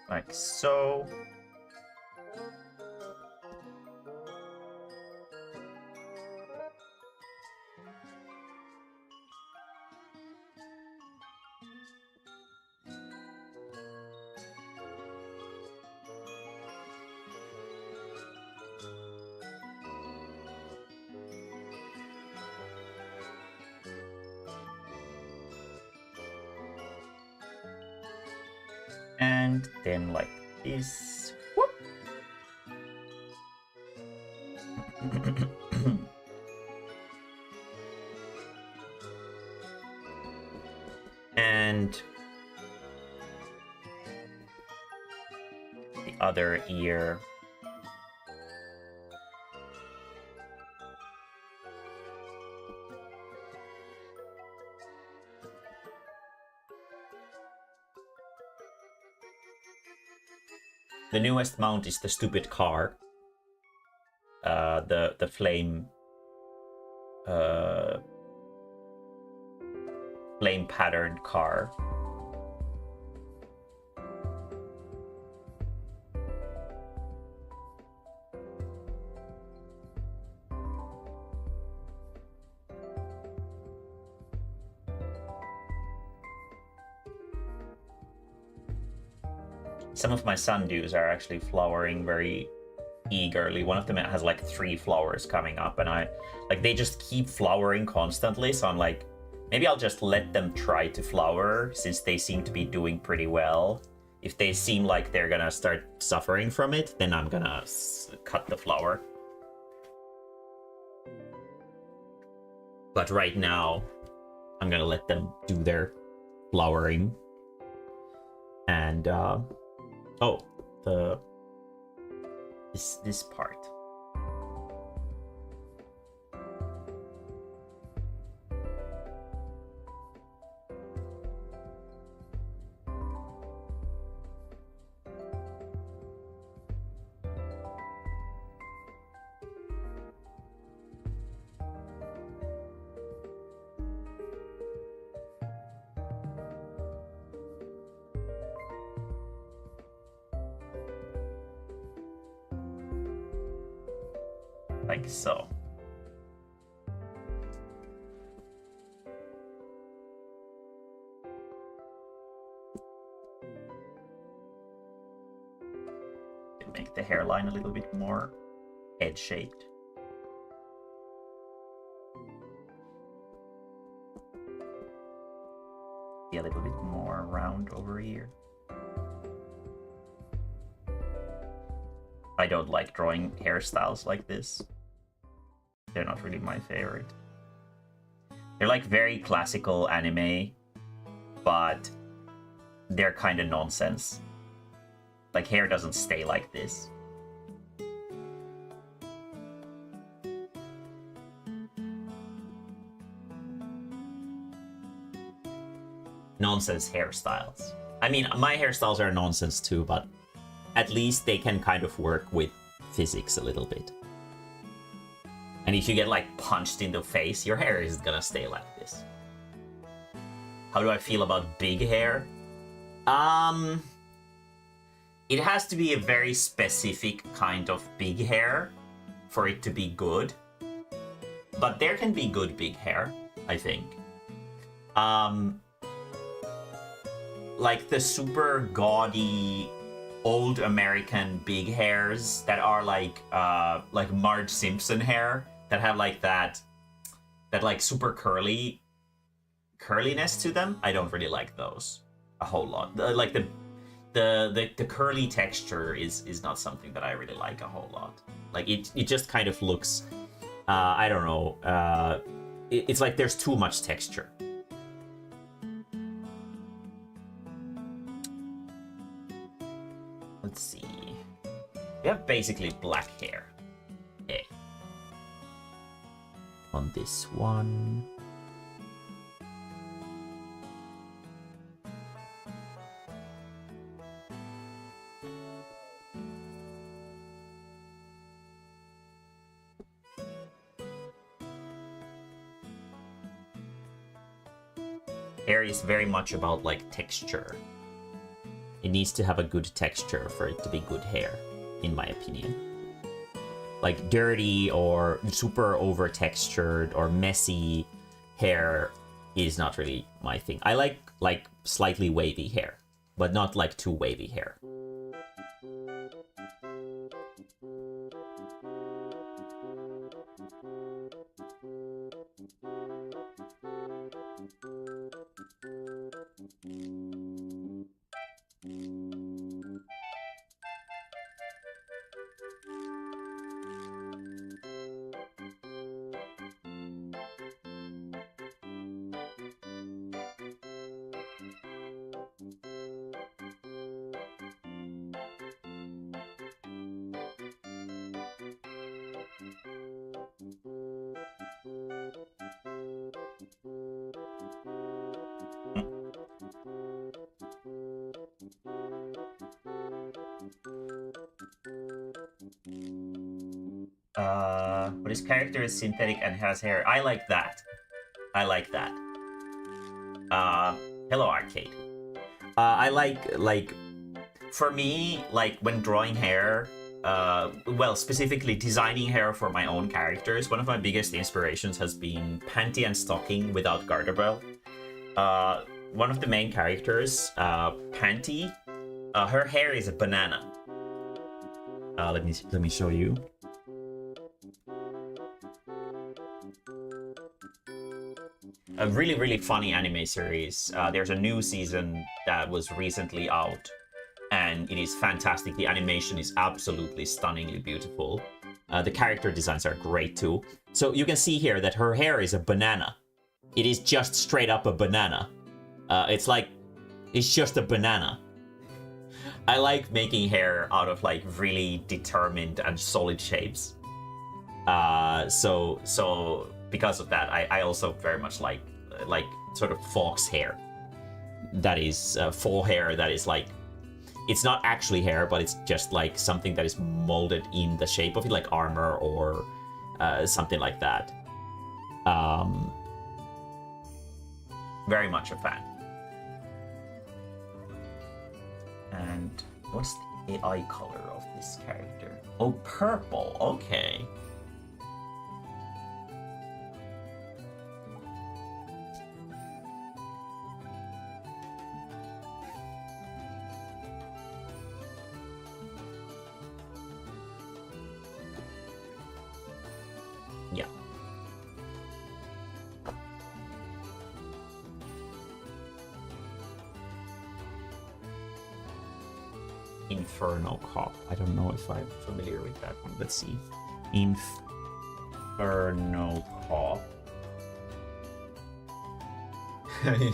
Like so. And then like this. Whoop. And the other ear. The newest mount is the stupid car. The flame flame patterned car. Some of my sundews are actually flowering very eagerly. One of them has like 3 flowers coming up, and they just keep flowering constantly. So I'm like, maybe I'll just let them try to flower, since they seem to be doing pretty well. If they seem like they're gonna start suffering from it, then I'm gonna cut the flower. But right now, I'm gonna let them do their flowering. And oh, this part. Like so. To make the hairline a little bit more head-shaped. Be a little bit more round over here. I don't like drawing hairstyles like this. They're not really my favorite. They're like very classical anime, but they're kind of nonsense. Like, hair doesn't stay like this. Nonsense hairstyles. I mean, my hairstyles are nonsense too, but at least they can kind of work with physics a little bit. And if you get like punched in the face, your hair is gonna stay like this. How do I feel about big hair? It has to be a very specific kind of big hair for it to be good. But there can be good big hair, I think. Like the super gaudy old American big hairs that are like Marge Simpson hair that have like that like super curliness to them. I don't really like those a whole lot. Like the curly texture is not something that I really like a whole lot. Like it just kind of looks I don't know. It's like there's too much texture. Let's see. We have basically black hair. Okay. On this one. Hair is very much about like texture. It needs to have a good texture for it to be good hair, in my opinion. Like dirty or super over textured or messy hair is not really my thing. I like slightly wavy hair, but not like too wavy hair. But his character is synthetic and has hair. I like that. I like that. Hello, Arcade. I like, for me, like when drawing hair, well, specifically designing hair for my own characters, one of my biggest inspirations has been Panty and Stocking without garter belt. One of the main characters, Panty, her hair is a banana. Let me show you. A really, really funny anime series. There's a new season that was recently out, and it is fantastic. The animation is absolutely stunningly beautiful. The character designs are great too. So you can see here that her hair is a banana. It is just straight up a banana. It's just a banana. I like making hair out of like really determined and solid shapes. So because of that, I also very much like sort of fox hair. That is faux hair that is like, it's not actually hair, but it's just like something that is molded in the shape of it, like armor or something like that. Very much a fan. And what's the AI color of this character? Oh, purple. Okay. Yeah. Inferno Cop. I don't know if I'm familiar with that one. Let's see. Inferno Cop. I mean,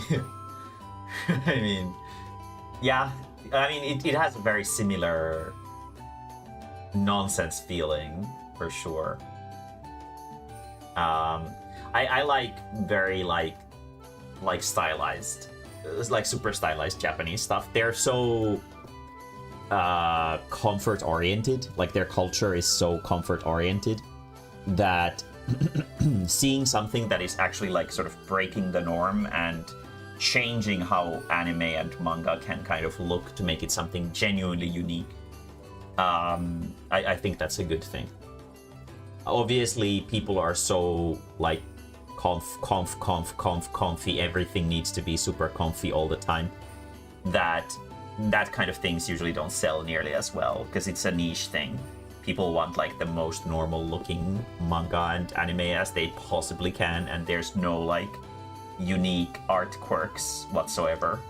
I mean, yeah. I mean, it has a very similar nonsense feeling for sure. I like very like stylized, like super stylized Japanese stuff. They're so comfort oriented. Like their culture is so comfort oriented that seeing something that is actually like sort of breaking the norm and changing how anime and manga can kind of look to make it something genuinely unique, I think that's a good thing. Obviously, people are so like comfy, everything needs to be super comfy all the time, that kind of things usually don't sell nearly as well, because it's a niche thing. People want like the most normal looking manga and anime as they possibly can, and there's no like unique art quirks whatsoever.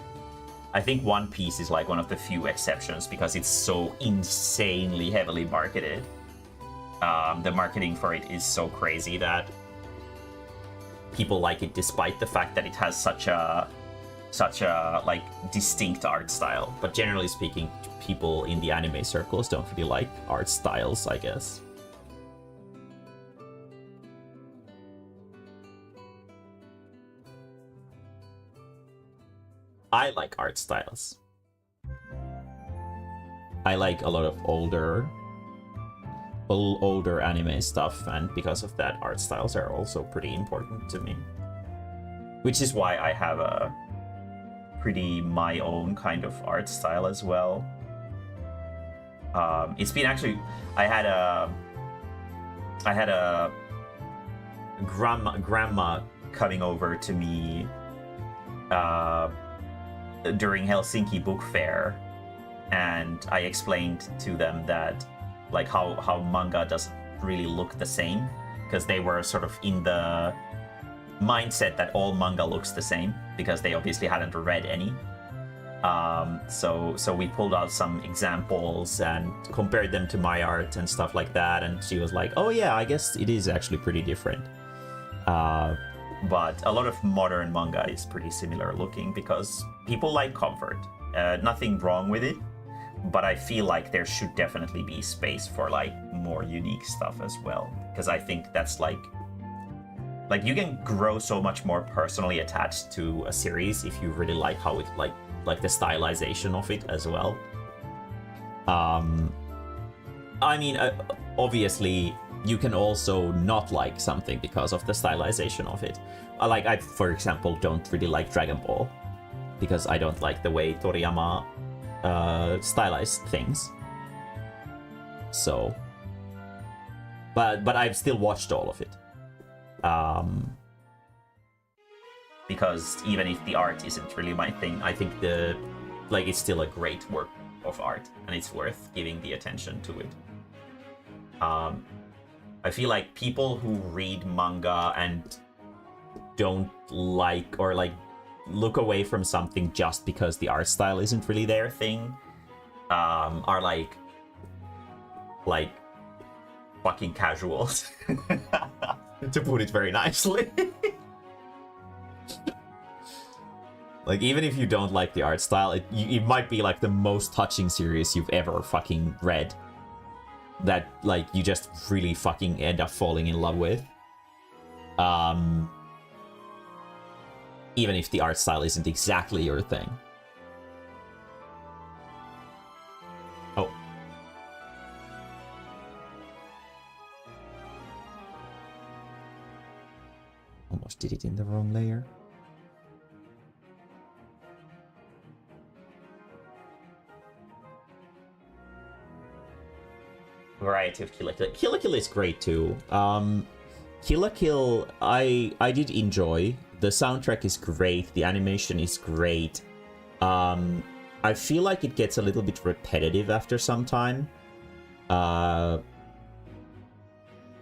I think One Piece is like one of the few exceptions because it's so insanely heavily marketed. The marketing for it is so crazy that people like it despite the fact that it has such a like distinct art style. But generally speaking, people in the anime circles don't really like art styles, I guess. I like art styles. I like a lot of older anime stuff, and because of that, art styles are also pretty important to me. Which is why I have a pretty my own kind of art style as well. It's been actually, I had a grandma coming over to me during Helsinki Book Fair, and I explained to them that like how manga doesn't really look the same, because they were sort of in the mindset that all manga looks the same because they obviously hadn't read any. So we pulled out some examples and compared them to my art and stuff like that, and she was like, oh yeah, I guess it is actually pretty different. But a lot of modern manga is pretty similar looking because people like comfort. Nothing wrong with it, but I feel like there should definitely be space for like more unique stuff as well, because I think that's like you can grow so much more personally attached to a series if you really like how it like the stylization of it as well. I mean, obviously you can also not like something because of the stylization of it. I, for example, don't really like Dragon Ball because I don't like the way Toriyama stylized things. So, but I've still watched all of it. Because even if the art isn't really my thing, I think it's still a great work of art, and it's worth giving the attention to it. I feel like people who read manga and don't like or like look away from something just because the art style isn't really their thing, are like fucking casuals, to put it very nicely. Like, even if you don't like the art style, it might be like the most touching series you've ever fucking read, that like you just really fucking end up falling in love with. Even if the art style isn't exactly your thing. Oh. Almost did it in the wrong layer. Variety of Kill la Kill. Kill la Kill is great too. Kill la Kill, I did enjoy. The soundtrack is great. The animation is great. I feel like it gets a little bit repetitive after some time.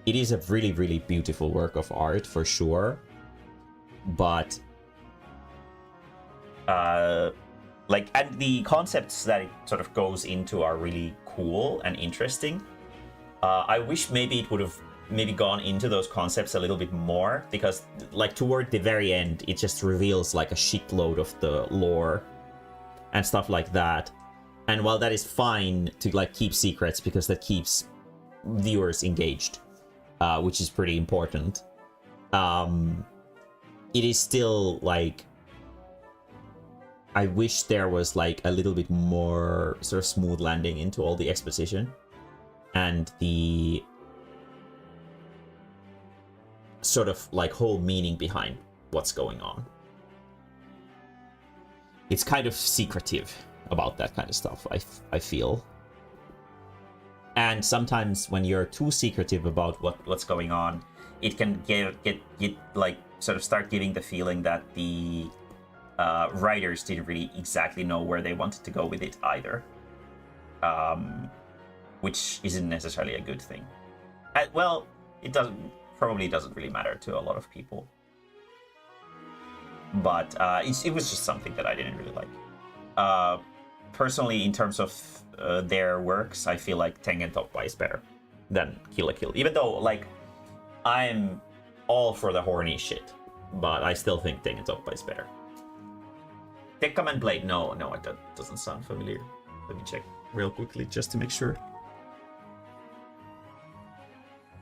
It is a really, really beautiful work of art for sure. But and the concepts that it sort of goes into are really cool and interesting. I wish maybe it would have maybe gone into those concepts a little bit more, because like toward the very end it just reveals like a shitload of the lore and stuff like that. And while that is fine to like keep secrets because that keeps viewers engaged, which is pretty important, it is still like, I wish there was like a little bit more sort of smooth landing into all the exposition and the sort of like whole meaning behind what's going on. It's kind of secretive about that kind of stuff, I feel. And sometimes when you're too secretive about what's going on, it can get like sort of start giving the feeling that the writers didn't really exactly know where they wanted to go with it either, which isn't necessarily a good thing. Well, it probably doesn't really matter to a lot of people, but it was just something that I didn't really like. Personally, in terms of their works, I feel like Tengen Toppa is better than Kill la Kill, even though like I'm all for the horny shit, but I still think Tengen Toppa is better. Tekkaman Blade, no, it doesn't sound familiar. Let me check real quickly just to make sure.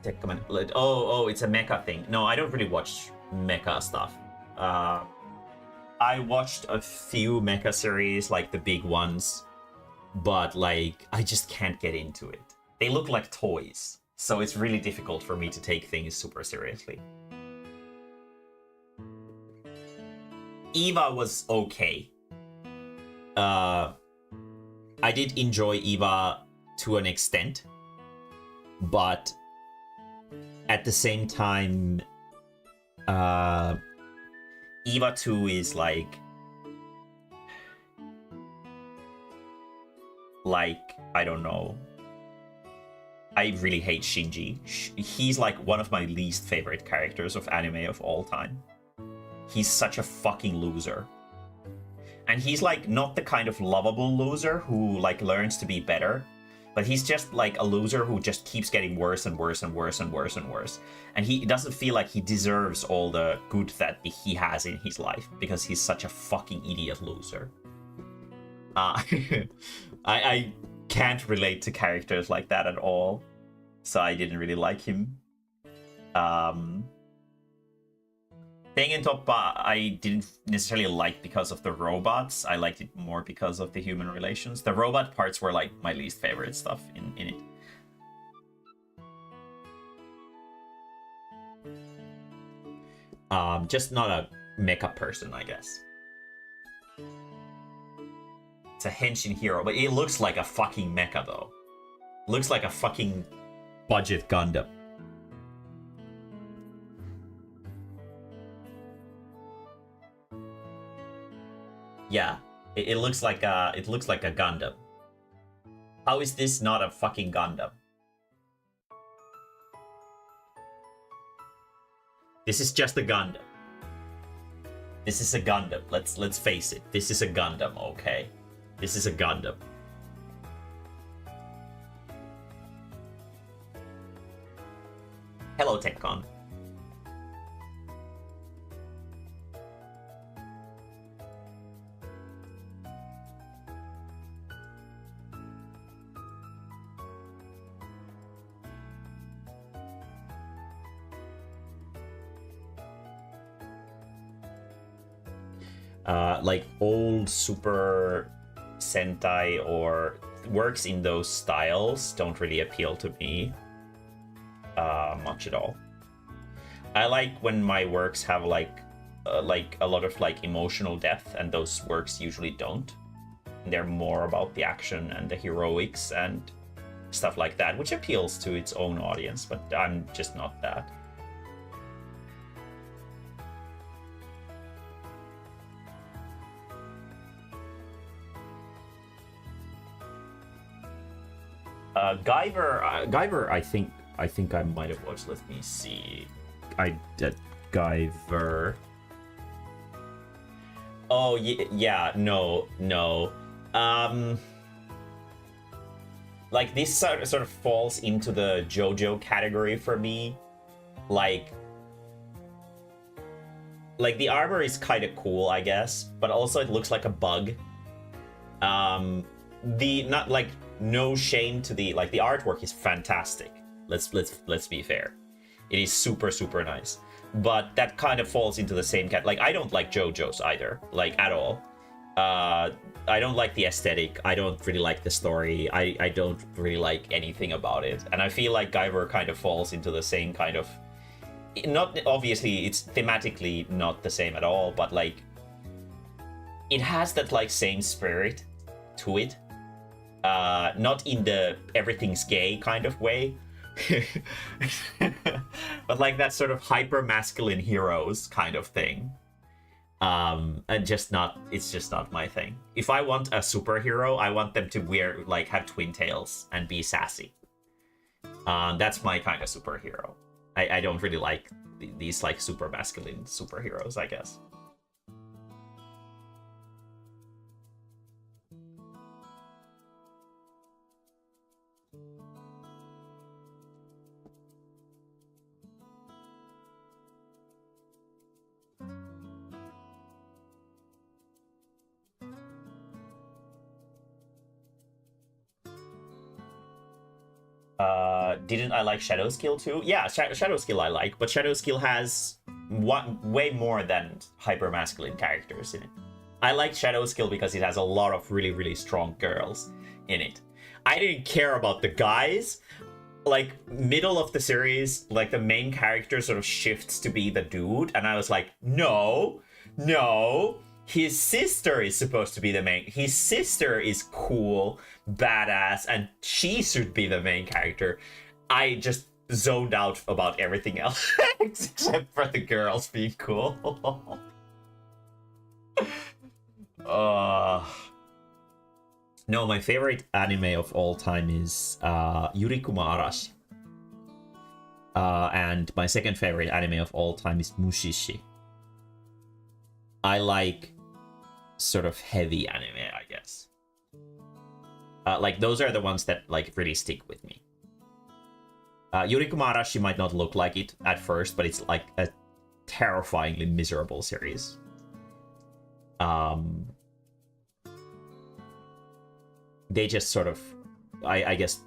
Tekkaman Blade, oh, it's a mecha thing. No, I don't really watch mecha stuff. I watched a few mecha series, like the big ones, but like I just can't get into it. They look like toys, so it's really difficult for me to take things super seriously. Eva was okay. I did enjoy Eva to an extent, but at the same time, Eva 2 is like I don't know. I really hate Shinji. He's like one of my least favorite characters of anime of all time. He's such a fucking loser. And he's like not the kind of lovable loser who like learns to be better, but he's just like a loser who just keeps getting worse and worse and worse and worse and worse. And he doesn't feel like he deserves all the good that he has in his life because he's such a fucking idiot loser. I can't relate to characters like that at all, so I didn't really like him. Tengen Toppa I didn't necessarily like because of the robots. I liked it more because of the human relations. The robot parts were like my least favorite stuff in it. Just not a mecha person, I guess. It's a henshin hero, but it looks like a fucking mecha though. Looks like a fucking budget Gundam. Yeah, it looks like a Gundam. How is this not a fucking Gundam? This is just a Gundam. This is a Gundam. Let's face it. This is a Gundam, okay? This is a Gundam. Hello, TechCon. Like old Super Sentai or works in those styles don't really appeal to me much at all. I like when my works have like a lot of like emotional depth, and those works usually don't. They're more about the action and the heroics and stuff like that, which appeals to its own audience, but I'm just not that. Guyver, I think I might have watched. Let me see. I did Guyver. Oh yeah, no. like this sort of falls into the JoJo category for me. Like the armor is kind of cool, I guess, but also it looks like a bug. Not like no shame to the artwork is fantastic. Let's be fair. It is super nice. But that kind of falls into the same cat. Like, I don't like JoJo's either, like, at all. I don't like the aesthetic. I don't really like the story. I don't really like anything about it. And I feel like Guyver kind of falls into the same kind of... Not obviously, it's thematically not the same at all, but like it has that like same spirit to it. Not in the everything's gay kind of way. But like that sort of hyper masculine heroes kind of thing. And it's just not my thing. If I want a superhero, I want them to have twin tails and be sassy. That's my kind of superhero. I don't really like these like super masculine superheroes, I guess. Didn't I like Shadow Skill too? Yeah, Shadow Skill I like, but Shadow Skill has way more than hyper masculine characters in it. I like Shadow Skill because it has a lot of really strong girls in it. I didn't care about the guys. Like, middle of the series, like the main character sort of shifts to be the dude, and I was like, no, his sister is supposed to be the main. His sister is cool, badass, and she should be the main character. I just zoned out about everything else except for the girls being cool. No, my favorite anime of all time is Yurikuma Arashi. And my second favorite anime of all time is Mushishi. I like sort of heavy anime, I guess. Like, those are the ones that like really stick with me. Yurikuma Arashi might not look like it at first, but it's like a terrifyingly miserable series. They just sort of, I guess,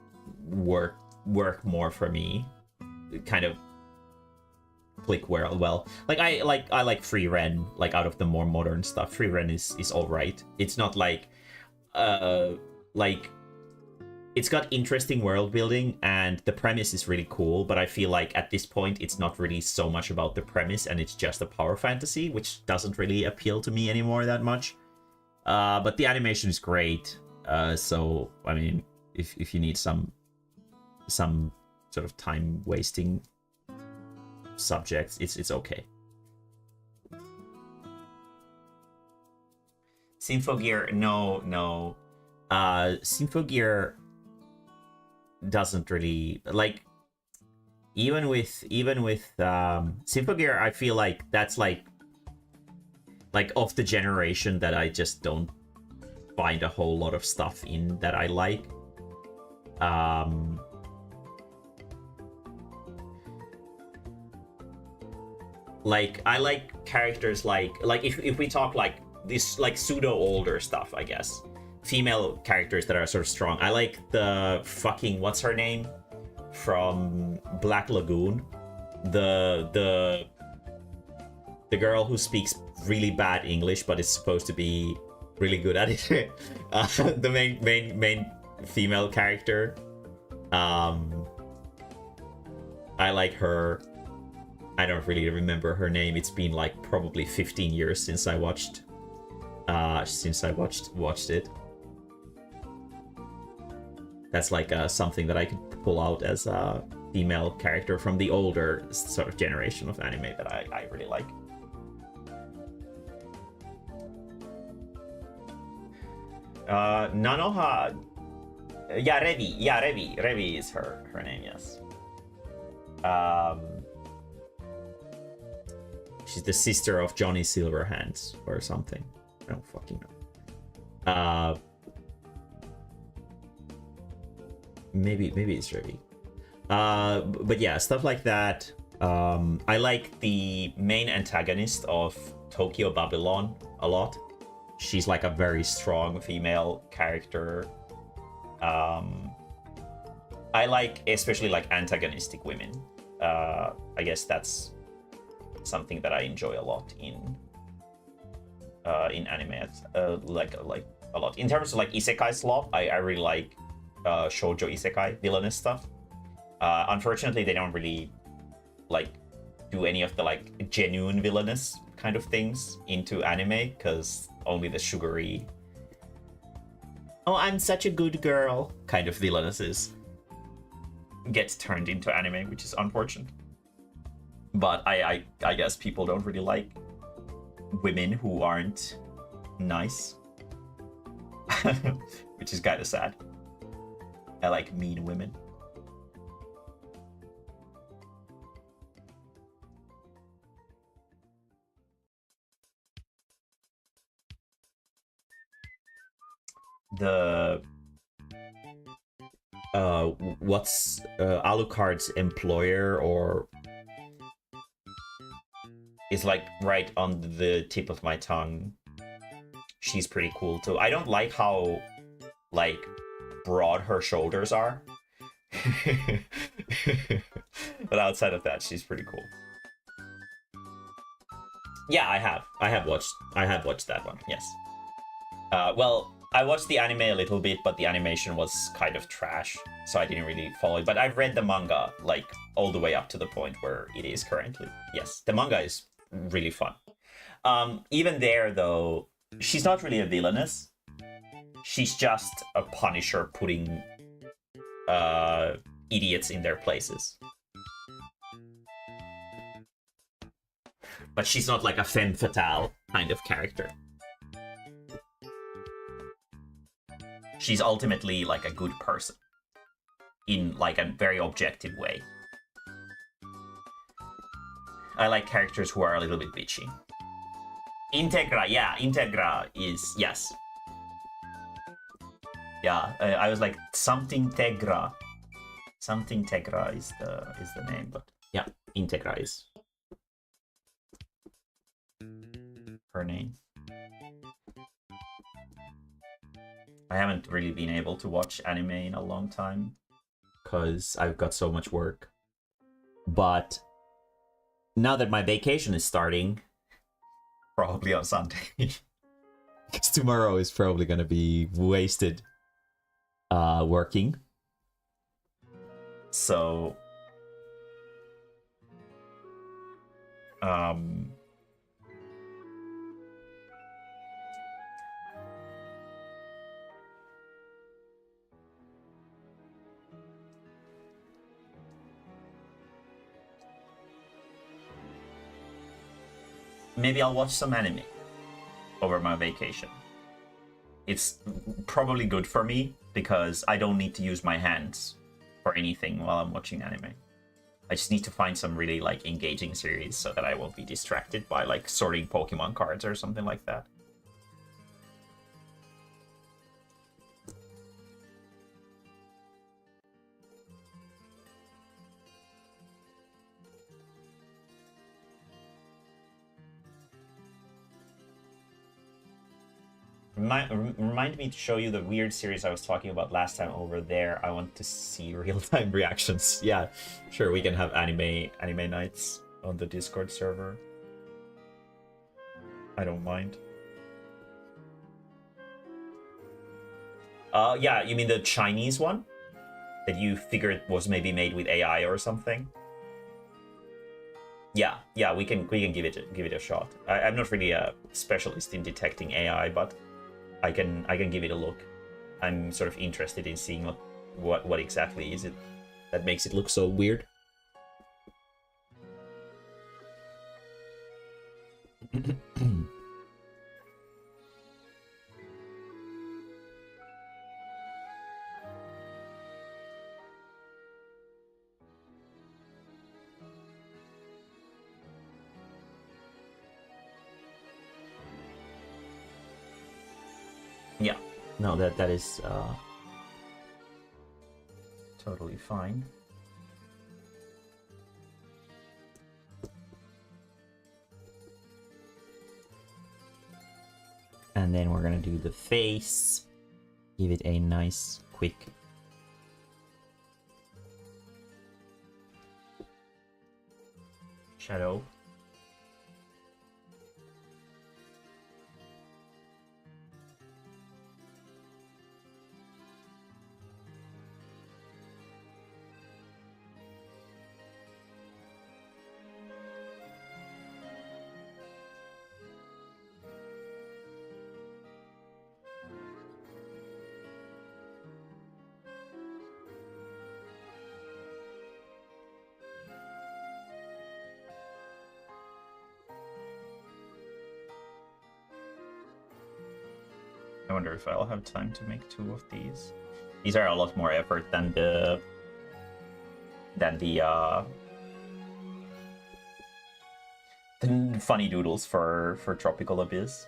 work more for me. Kind of click well. Like I like Free Ren, like out of the more modern stuff. Free Ren is all right. It's not like it's got interesting world building and the premise is really cool, but I feel like at this point it's not really so much about the premise and it's just a power fantasy, which doesn't really appeal to me anymore that much. But the animation is great. So I mean, if you need some sort of time wasting subjects, it's okay. Symphogear, no. Symphogear doesn't really like, even with Symphogear, I feel like that's like of the generation that I just don't find a whole lot of stuff in that I like. Like I like characters like if we talk like this like pseudo older stuff, I guess. Female characters that are sort of strong. I like the fucking, what's her name from Black Lagoon, the girl who speaks really bad English but is supposed to be really good at it. The main female character. I like her. I don't really remember her name. It's been like probably 15 years since I watched it. That's like something that I could pull out as a female character from the older sort of generation of anime that I really like. Nanoha... Yeah, Revi is her name, yes. She's the sister of Johnny Silverhands or something. I don't fucking know. maybe it's Ruby. But yeah, stuff like that. I like the main antagonist of Tokyo Babylon a lot. She's like a very strong female character. I like especially like antagonistic women. I guess that's something that I enjoy a lot in anime. Like a lot. In terms of like isekai slot, I really like shoujo isekai villainous stuff. Unfortunately, they don't really like do any of the like genuine villainous kind of things into anime, because only the sugary, oh, I'm such a good girl kind of villainesses gets turned into anime, which is unfortunate. But I guess people don't really like women who aren't nice, which is kind of sad. I like mean women. The what's Alucard's employer, or is like right on the tip of my tongue. She's pretty cool too. I don't like how like broad her shoulders are. But outside of that, she's pretty cool. Yeah, I have watched that one. Yes. Well, I watched the anime a little bit, but the animation was kind of trash, so I didn't really follow it. But I've read the manga, like, all the way up to the point where it is currently. Yes, the manga is really fun. Even there, though, she's not really a villainess. She's just a punisher putting idiots in their places. But she's not like a femme fatale kind of character. She's ultimately like a good person in like a very objective way. I like characters who are a little bit bitchy. Integra, yeah, Integra is, yes. Yeah, I was like, something Tegra. Something Tegra is the name, but yeah, Integra is her name. I haven't really been able to watch anime in a long time because I've got so much work. But now that my vacation is starting, probably on Sunday, because tomorrow is probably going to be wasted working. So, maybe I'll watch some anime over my vacation. It's probably good for me because I don't need to use my hands for anything while I'm watching anime. I just need to find some really like engaging series so that I won't be distracted by like sorting Pokemon cards or something like that. Remind me to show you the weird series I was talking about last time over there. I want to see real-time reactions. Yeah, sure, we can have anime nights on the Discord server. I don't mind. Yeah, you mean the Chinese one? That you figured was maybe made with AI or something? Yeah, we can give it a shot. I'm not really a specialist in detecting AI, but I can give it a look. I'm sort of interested in seeing what exactly is it that makes it look so weird. Yeah, no, that is totally fine. And then we're gonna do the face. Give it a nice, quick shadow. I wonder if I'll have time to make 2 of these. These are a lot more effort than the funny doodles for Tropical Abyss.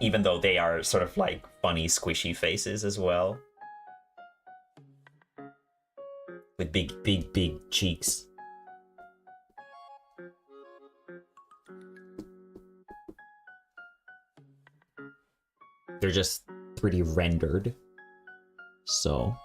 Even though they are sort of like funny, squishy faces as well. With big cheeks. They're just pretty rendered. So...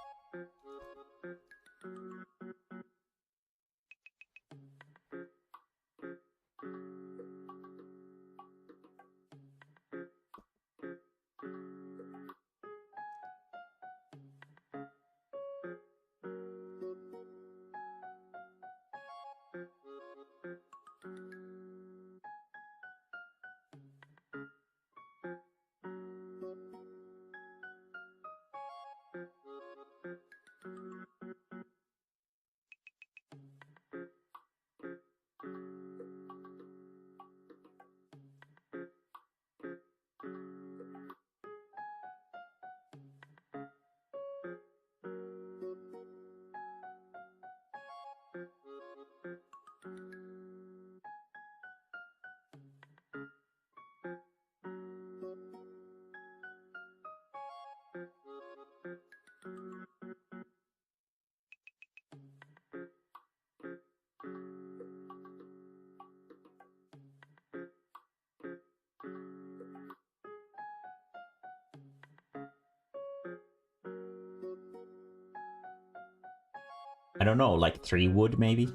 I don't know, like 3 wood maybe?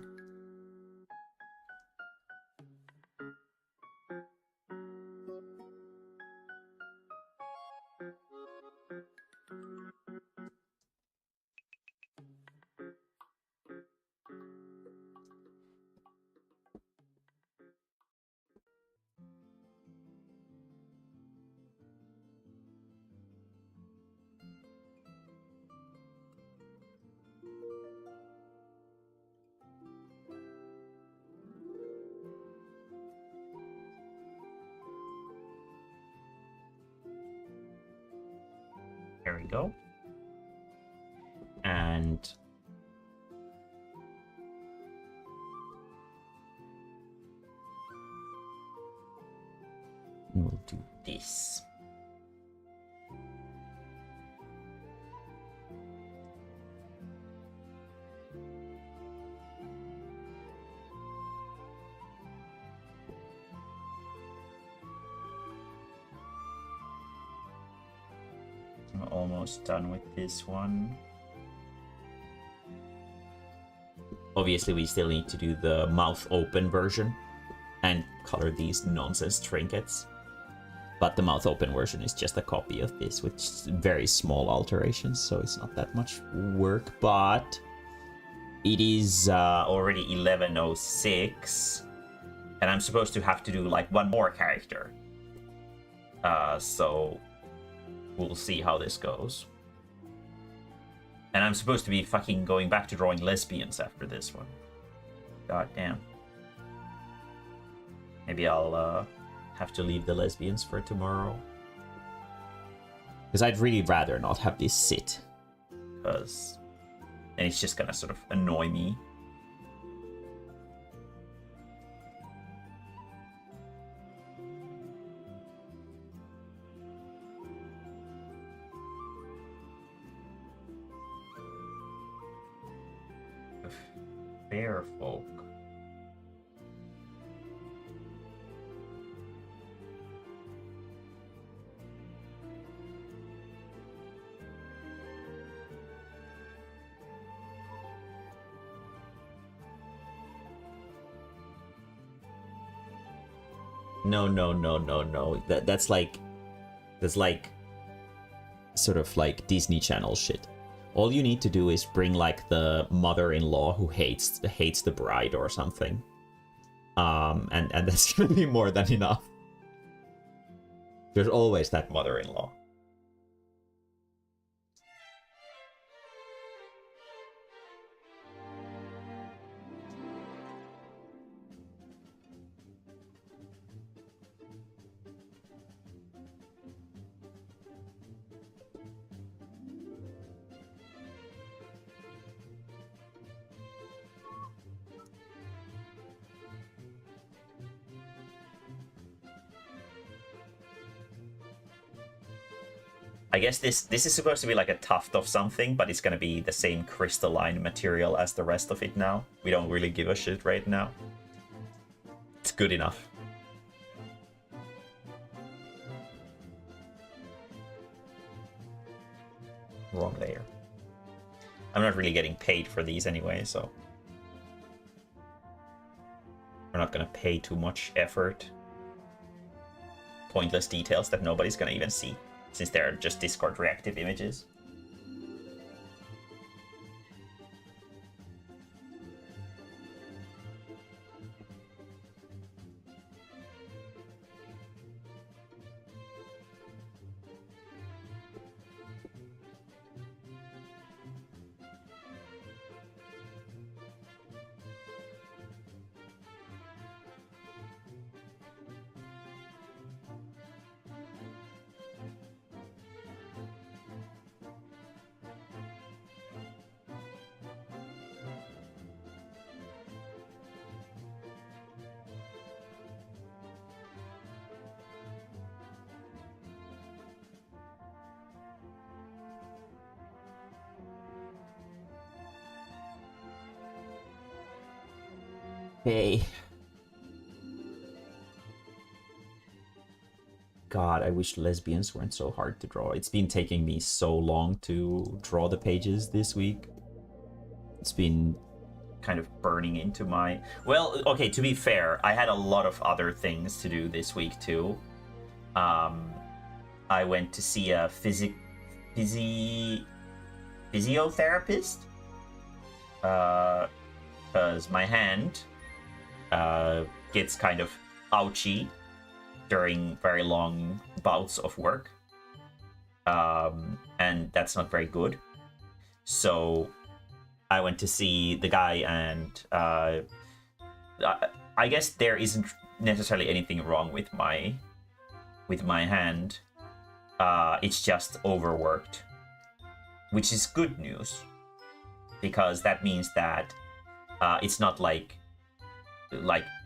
There we go. And we'll do this. I'm almost done with this one. Obviously, we still need to do the mouth open version and color these nonsense trinkets. But the mouth open version is just a copy of this with very small alterations, so it's not that much work. But it is already 11:06, and I'm supposed to have to do like 1 more character. So we'll see how this goes. And I'm supposed to be fucking going back to drawing lesbians after this one. God damn. Maybe I'll have to leave the lesbians for tomorrow. Because I'd really rather not have this sit. Because then it's just gonna sort of annoy me. Bear folk. No. That's like sort of like Disney Channel shit. All you need to do is bring like the mother-in-law who hates the bride or something. And that's gonna be more than enough. There's always that mother-in-law. I guess this is supposed to be like a tuft of something, but it's gonna be the same crystalline material as the rest of it now. We don't really give a shit right now. It's good enough. Wrong layer. I'm not really getting paid for these anyway, so we're not gonna pay too much effort. Pointless details that nobody's gonna even see, since they're just Discord reactive images. Hey. God, I wish lesbians weren't so hard to draw. It's been taking me so long to draw the pages this week. It's been kind of burning into my... Well, okay, to be fair, I had a lot of other things to do this week too. I went to see a physiotherapist. Because my hand gets kind of ouchy during very long bouts of work. And that's not very good. So I went to see the guy, and I guess there isn't necessarily anything wrong with my hand. It's just overworked, which is good news, because that means that it's not like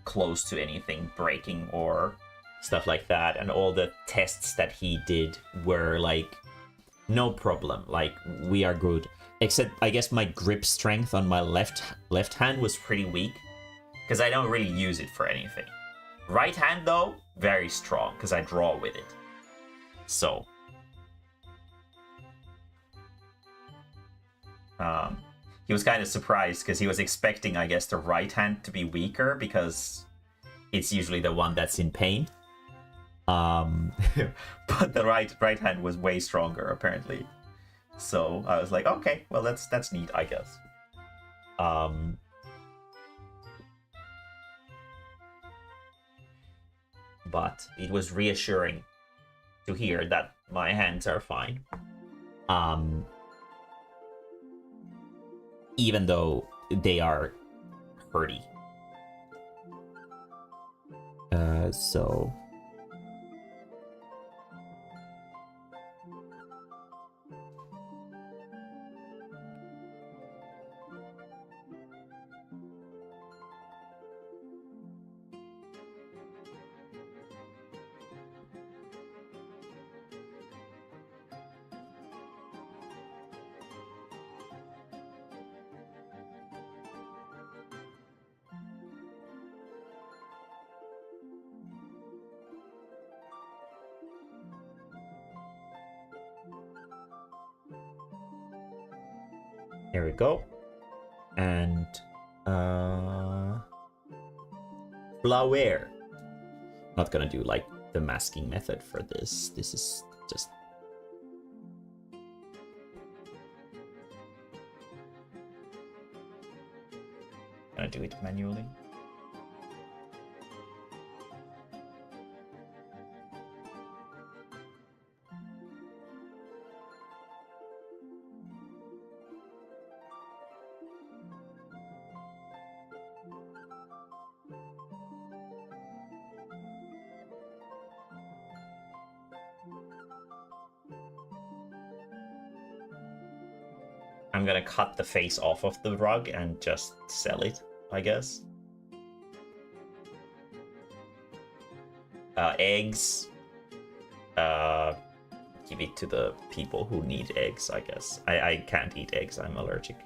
close to anything breaking or stuff like that. And all the tests that he did were like, no problem, like we are good. Except I guess my grip strength on my left hand was pretty weak, because I don't really use it for anything. Right hand though, very strong, because I draw with it. So he was kind of surprised, because he was expecting, I guess, the right hand to be weaker, because it's usually the one that's in pain. But the right hand was way stronger, apparently. So I was like, okay, well, that's neat, I guess. But it was reassuring to hear that my hands are fine. Even though they are hurty. So... Here we go. And flower. Not gonna do like the masking method for this. This is just gonna do it manually. I'm gonna cut the face off of the rug and just sell it, I guess. Eggs. Give it to the people who need eggs, I guess. I can't eat eggs, I'm allergic.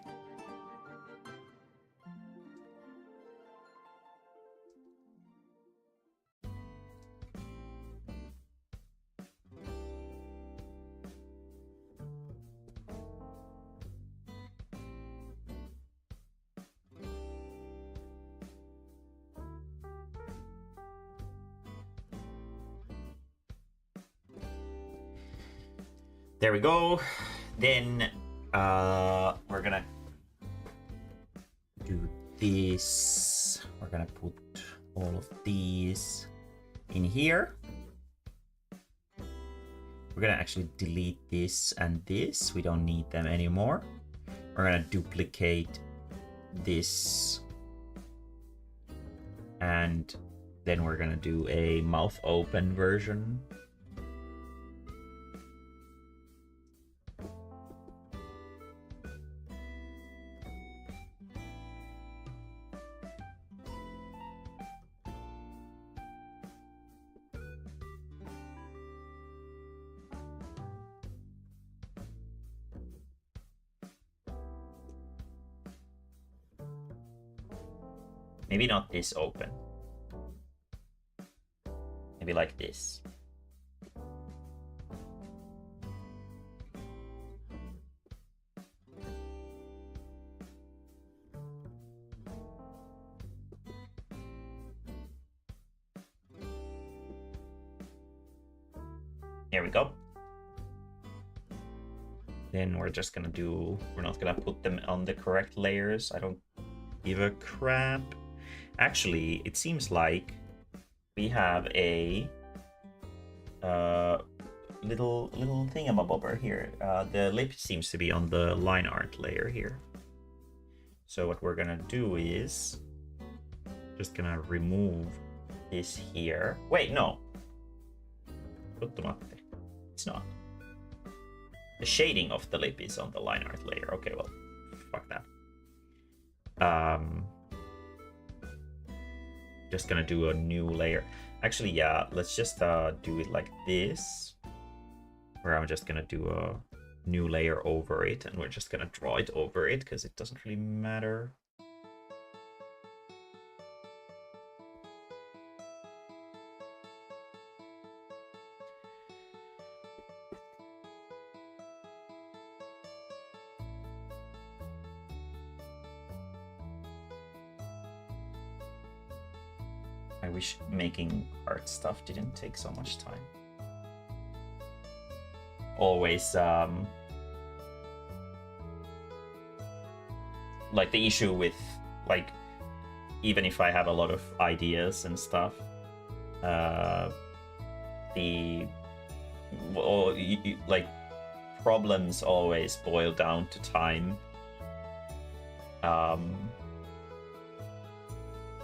There we go. Then we're gonna do this. We're gonna put all of these in here. We're gonna actually delete this and this. We don't need them anymore. We're gonna duplicate this. And then we're gonna do a mouth open version. Maybe not this open. Maybe like this. Here we go. Then we're just gonna do, we're not gonna put them on the correct layers. I don't give a crap. Actually, it seems like we have a little thingamabobber here. The lip seems to be on the line art layer here. So what we're gonna do is just gonna remove this here. Wait, no. It's not. The shading of the lip is on the line art layer. Okay, well, fuck that. Just gonna do a new layer. Actually, yeah, let's just do it like this, where I'm just gonna do a new layer over it, and we're just gonna draw it over it because it doesn't really matter. I wish making art stuff didn't take so much time. Always, like the issue with, like, even if I have a lot of ideas and stuff, like, problems always boil down to time.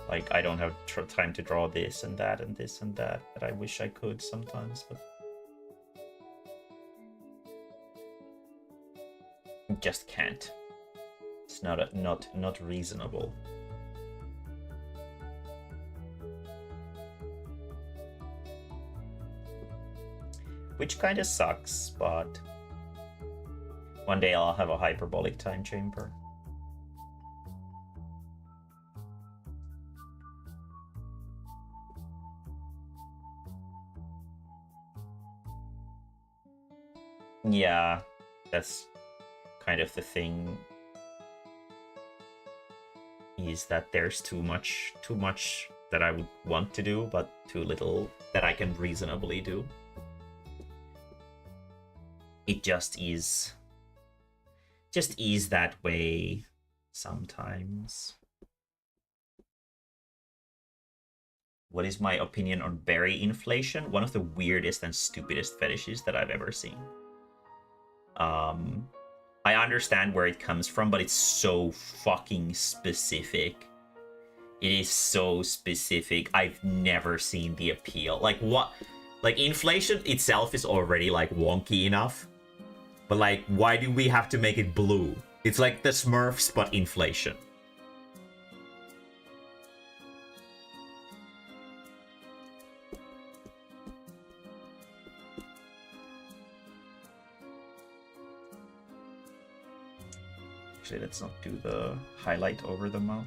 Like, I don't have time to draw this and that and this and that I wish I could sometimes, but just can't. It's not reasonable. Which kind of sucks, but one day I'll have a hyperbolic time chamber. Yeah, that's kind of the thing. is that there's too much that I would want to do, but too little that I can reasonably do. It just is that way sometimes. What is my opinion on berry inflation? One of the weirdest and stupidest fetishes that I've ever seen. I understand where it comes from, but it's so fucking specific. It is so specific. I've never seen the appeal. Like, what? Like, inflation itself is already, like, wonky enough. But, like, why do we have to make it blue? It's like the Smurfs, but inflation. Actually, let's not do the highlight over the mouth.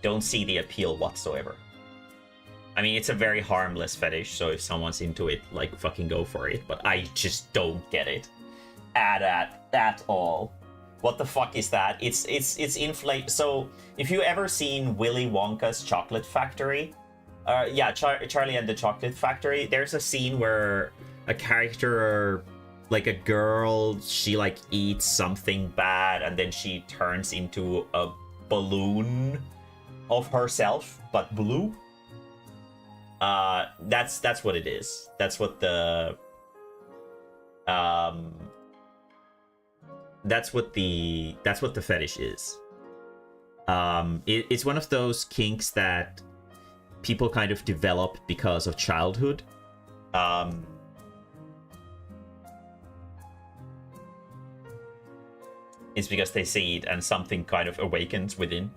Don't see the appeal whatsoever. I mean, it's a very harmless fetish, so if someone's into it, like, fucking go for it. But I just don't get it at all. What the fuck is that? It's inflate. So if you ever seen Willy Wonka's Chocolate Factory, yeah, Charlie and the Chocolate Factory, there's a scene where a character, like a girl, she like eats something bad and then she turns into a balloon of herself, but blue. That's what it is. That's what the fetish is. It's one of those kinks that people kind of develop because of childhood. It's because they see it and something kind of awakens within.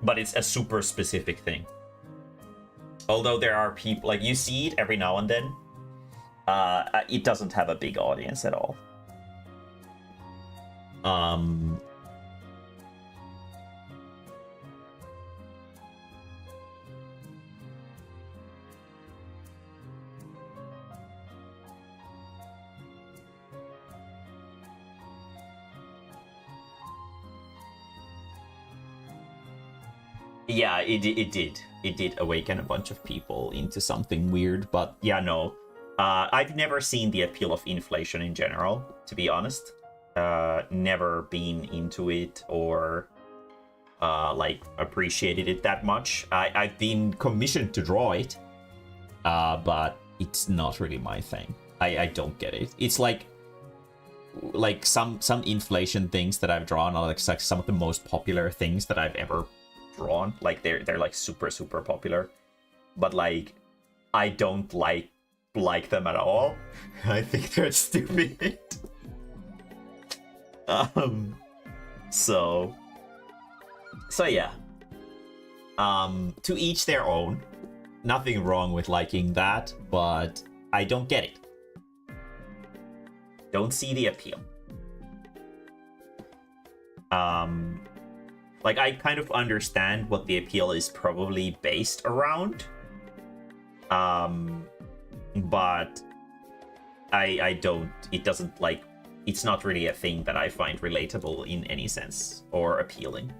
But it's a super specific thing. Although there are people, like, you see it every now and then, it doesn't have a big audience at all. Yeah, it did. It did awaken a bunch of people into something weird, but yeah, no. I've never seen the appeal of inflation in general, to be honest. Never been into it or like appreciated it that much. I've been commissioned to draw it, but it's not really my thing. I don't get it. It's like some inflation things that I've drawn are like some of the most popular things that I've ever drawn. Like they're like super popular, but like I don't like them at all. I think they're stupid. So yeah. To each their own. Nothing wrong with liking that, but I don't get it. Don't see the appeal. Like, I kind of understand what the appeal is probably based around. But I don't, it doesn't, like, it's not really a thing that I find relatable in any sense or appealing.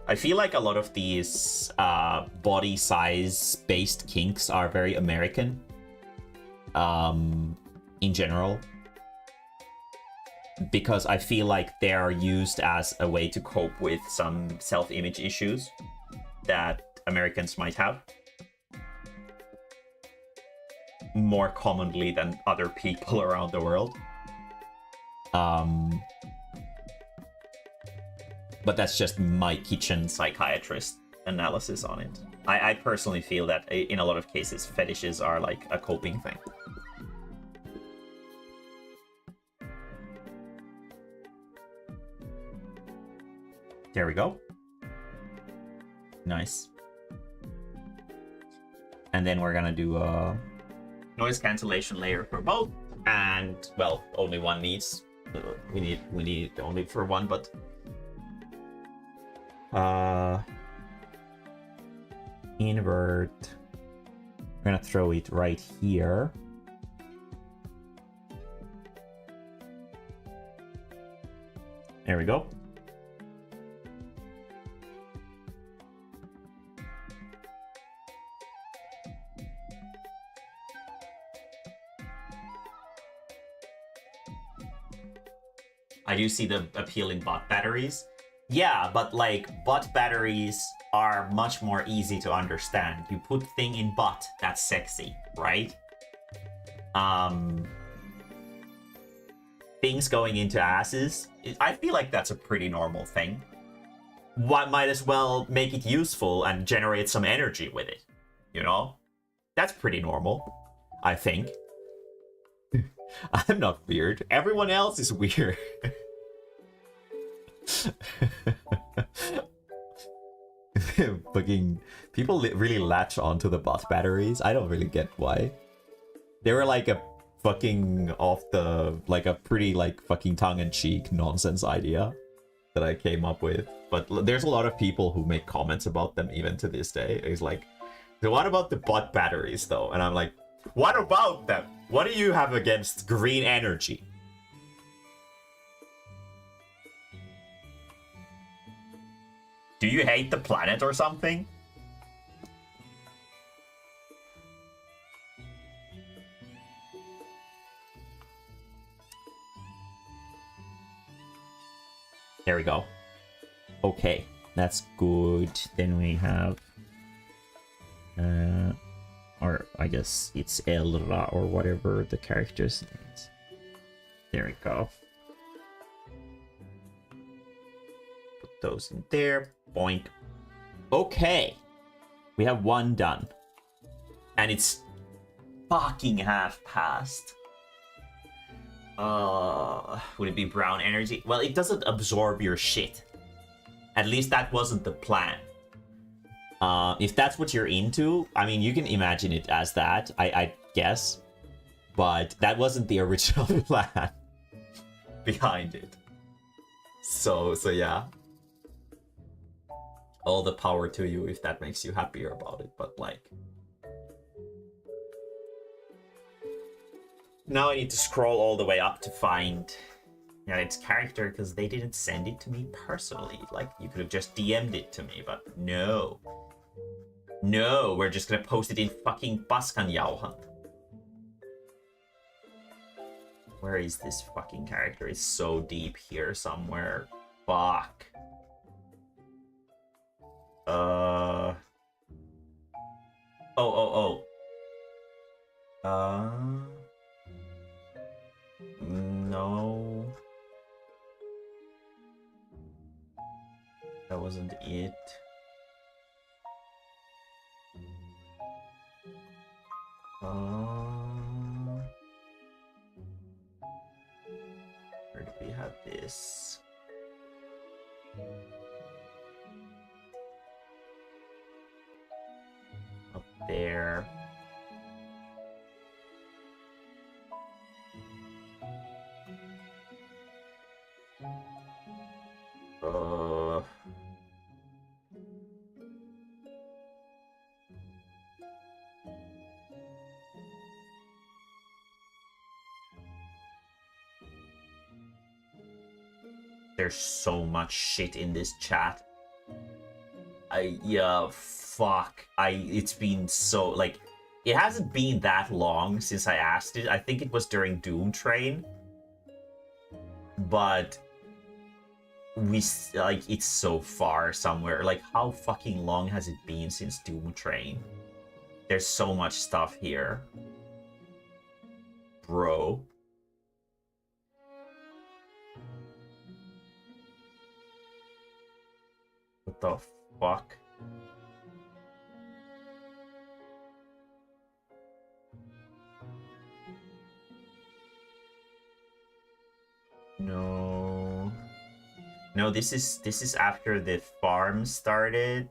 I feel like a lot of these body size based kinks are very American in general, because I feel like they are used as a way to cope with some self-image issues that Americans might have more commonly than other people around the world. But that's just my kitchen psychiatrist analysis on it. I personally feel that in a lot of cases, fetishes are like a coping thing. There we go. Nice. And then we're gonna do a noise cancellation layer for both. And, well, only one needs. We need only for one, but invert We're gonna throw it right here. There we go. I do see the appealing bot batteries. Yeah, but like bot batteries are much more easy to understand. You put thing in bot, that's sexy, right? Things going into asses, I feel like that's a pretty normal thing. Why might as well make it useful and generate some energy with it, you know? That's pretty normal, I think. I'm not weird. Everyone else is weird. Fucking people really latch onto the bot batteries. I don't really get why. They were like a fucking like a pretty like fucking tongue-in-cheek nonsense idea that I came up with. But there's a lot of people who make comments about them even to this day. It's like, so what about the bot batteries though? And I'm like, what about them? What do you have against green energy? Do you hate the planet or something? There we go. Okay, that's good. Then we have... or I guess it's Elra or whatever the character's name is. There we go. Put those in there. Boink. Okay. We have one done. And it's fucking half past. Would it be brown energy? Well, it doesn't absorb your shit. At least that wasn't the plan. If that's what you're into, I mean, you can imagine it as that, I guess. But that wasn't the original plan behind it. So yeah. All the power to you if that makes you happier about it, but like... Now I need to scroll all the way up to find its character, because they didn't send it to me personally. Like, you could have just DM'd it to me, but no. No, we're just gonna post it in fucking Paskanjauhan. Where is this fucking character? It's so deep here somewhere. Fuck. No. That wasn't it. Where do we have this? Up there. There's so much shit in this chat. Fuck. It's been so, like, it hasn't been that long since I asked it. I think it was during Doom Train. But it's so far somewhere. Like, how fucking long has it been since Doom Train? There's so much stuff here. Bro. What the fuck? No. No, this is after the farm started.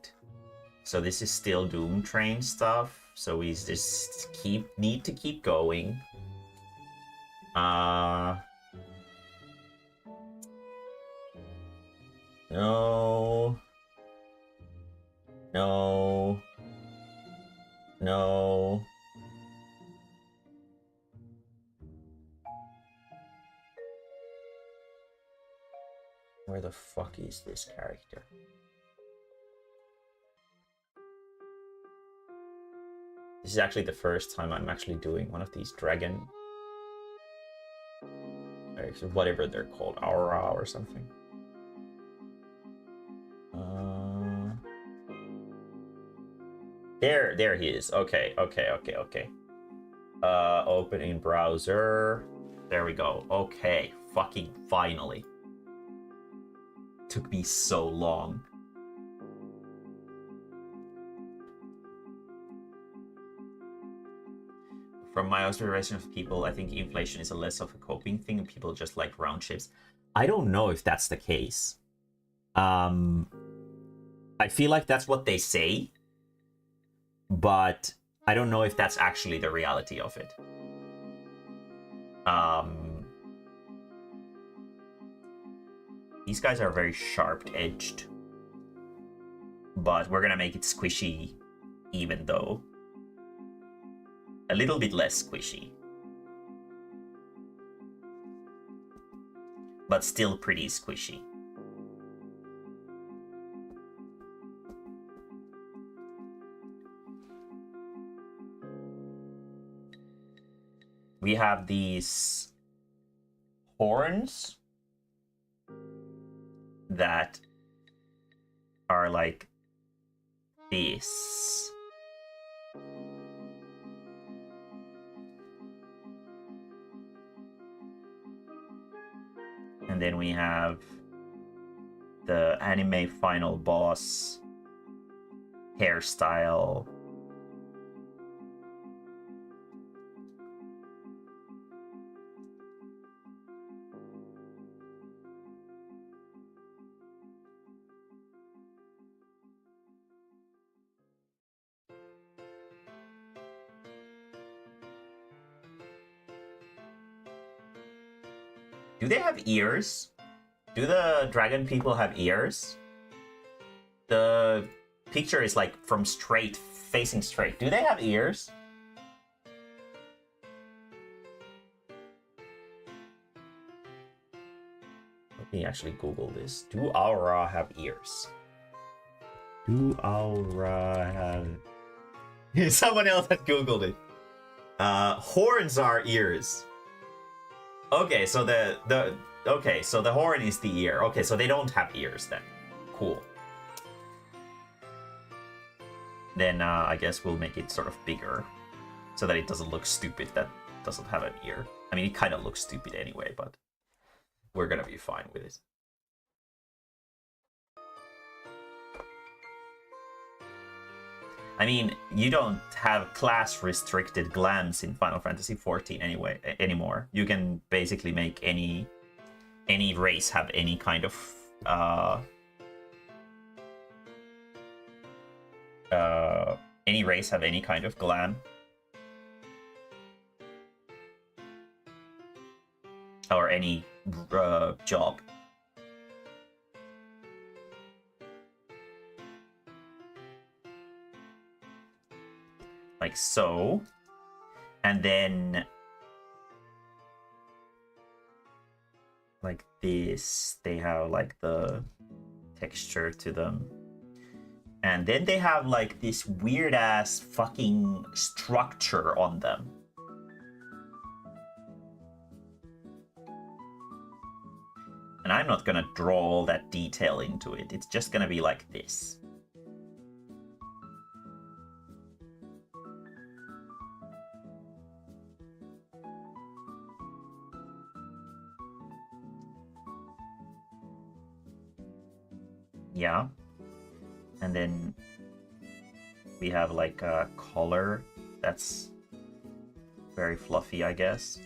So this is still Doom Train stuff. So we just need to keep going. No. No. No. Where the fuck is this character? This is actually the first time I'm actually doing one of these dragon... whatever they're called, aura or something. There he is. Okay. Open in browser. There we go. Okay, fucking finally. Took me so long. From my observation of people, I think inflation is a less of a coping thing and people just like round shapes. I don't know if that's the case. I feel like that's what they say, but I don't know if that's actually the reality of it. These guys are very sharp-edged, but we're gonna make it squishy, even though a little bit less squishy, but still pretty squishy. We have these horns that are like this. And then we have the anime final boss hairstyle. Do they have ears? Do the dragon people have ears? The picture is like from straight, facing straight. Do they have ears? Let me actually Google this. Do aura have ears? Do aura have... Someone else had Googled it. Horns are ears. Okay, so okay, so the horn is the ear. Okay, so they don't have ears then. Cool. Then I guess we'll make it sort of bigger so that it doesn't look stupid that doesn't have an ear. I mean, it kind of looks stupid anyway, but we're gonna be fine with it. I mean, you don't have class-restricted glands in Final Fantasy XIV anymore. You can basically make any race have any kind of any race have any kind of gland. Or any job. Like so. And then like this, they have like the texture to them. And then they have like this weird ass fucking structure on them. And I'm not gonna draw all that detail into it. It's just gonna be like this. Yeah. And then we have like a collar that's very fluffy, I guess.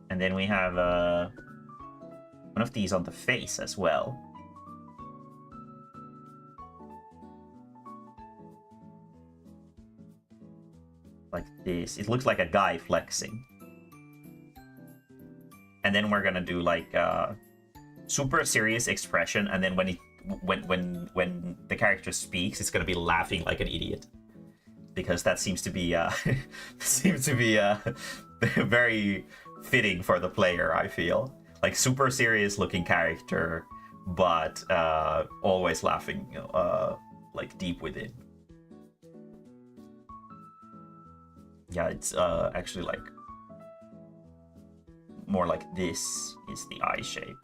And then we have one of these on the face as well. Like this. It looks like a guy flexing. And then we're gonna do like super serious expression, and then when the character speaks, it's gonna be laughing like an idiot. because that seems to be very fitting for the player, I feel. Like, super serious looking character, but always laughing, like, deep within. Yeah, it's actually like more like this is the eye shape.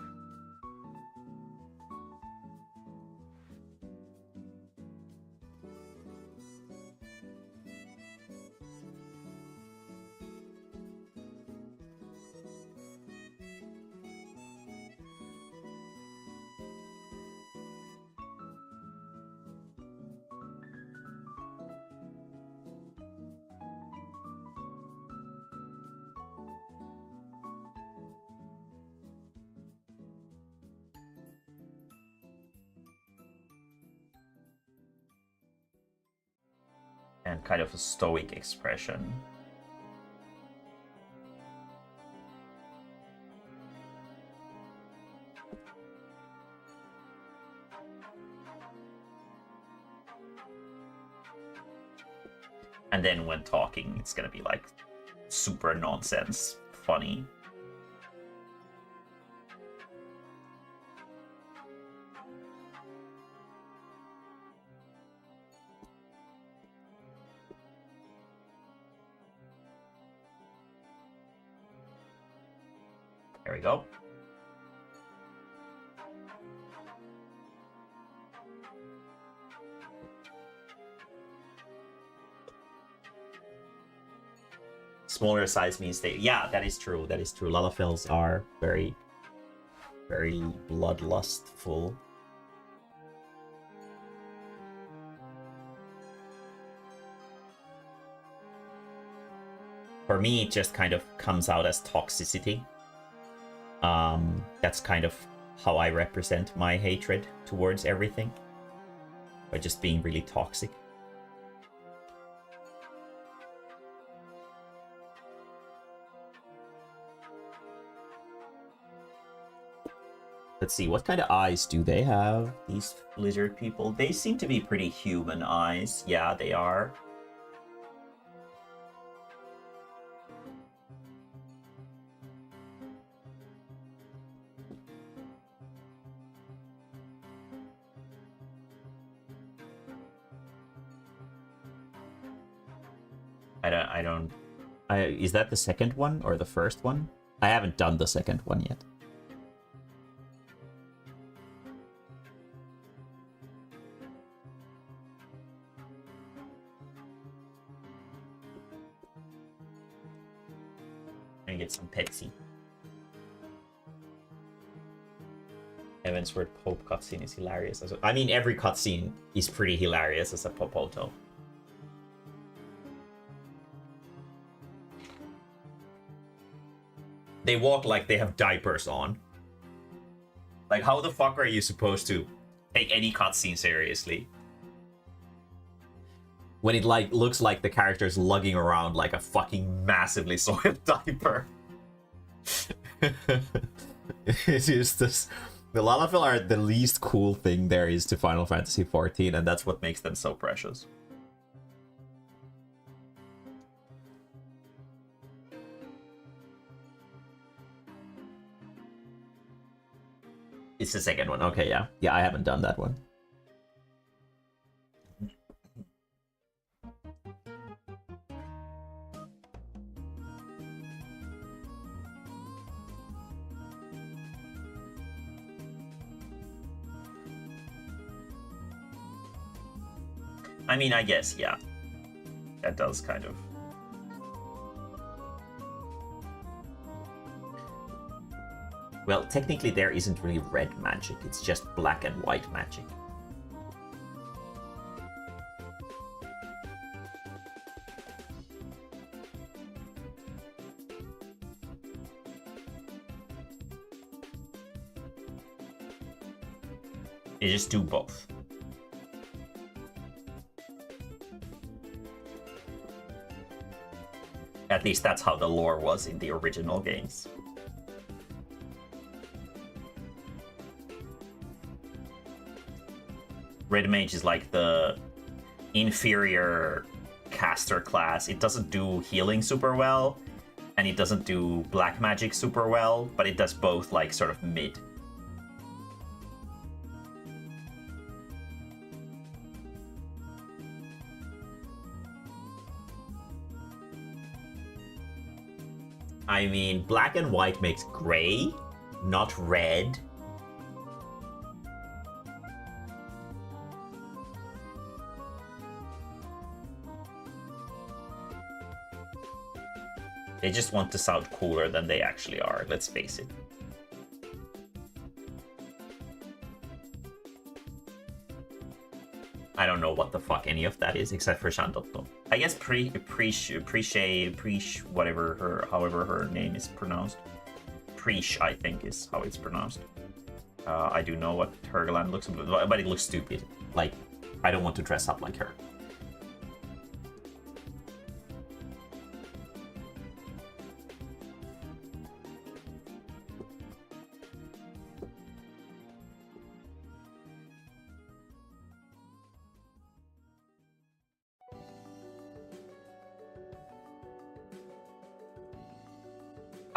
And kind of a stoic expression. And then when talking, it's gonna be like super nonsense, funny. There we go. Smaller size means they... Yeah, that is true. That is true. Lalafels are very, very bloodlustful. For me, it just kind of comes out as toxicity. That's kind of how I represent my hatred towards everything. By just being really toxic. Let's see, what kind of eyes do they have, these lizard people? They seem to be pretty human eyes. Yeah, they are. Is that the second one or the first one? I haven't done the second one yet. And get some Pepsi. Evan's word Pope cutscene is hilarious. I mean, every cutscene is pretty hilarious as a Popoto. They walk like they have diapers on. Like, how the fuck are you supposed to take any cutscene seriously? When it like looks like the character's lugging around like a fucking massively soiled diaper. It's just this. The Lalafell are the least cool thing there is to Final Fantasy XIV, and that's what makes them so precious. It's the second one. Okay, yeah. Yeah, I haven't done that one. I mean, I guess, yeah. That does kind of... Well, technically there isn't really red magic, it's just black and white magic. You just do both. At least that's how the lore was in the original games. Red Mage is like the inferior caster class. It doesn't do healing super well, and it doesn't do black magic super well, but it does both like sort of mid. I mean, black and white makes gray, not red. They just want to sound cooler than they actually are, let's face it. I don't know what the fuck any of that is, except for Shandotto. I guess however her name is pronounced. Preesh, I think, is how it's pronounced. I do know what Hergaland looks like, but it looks stupid. Like, I don't want to dress up like her.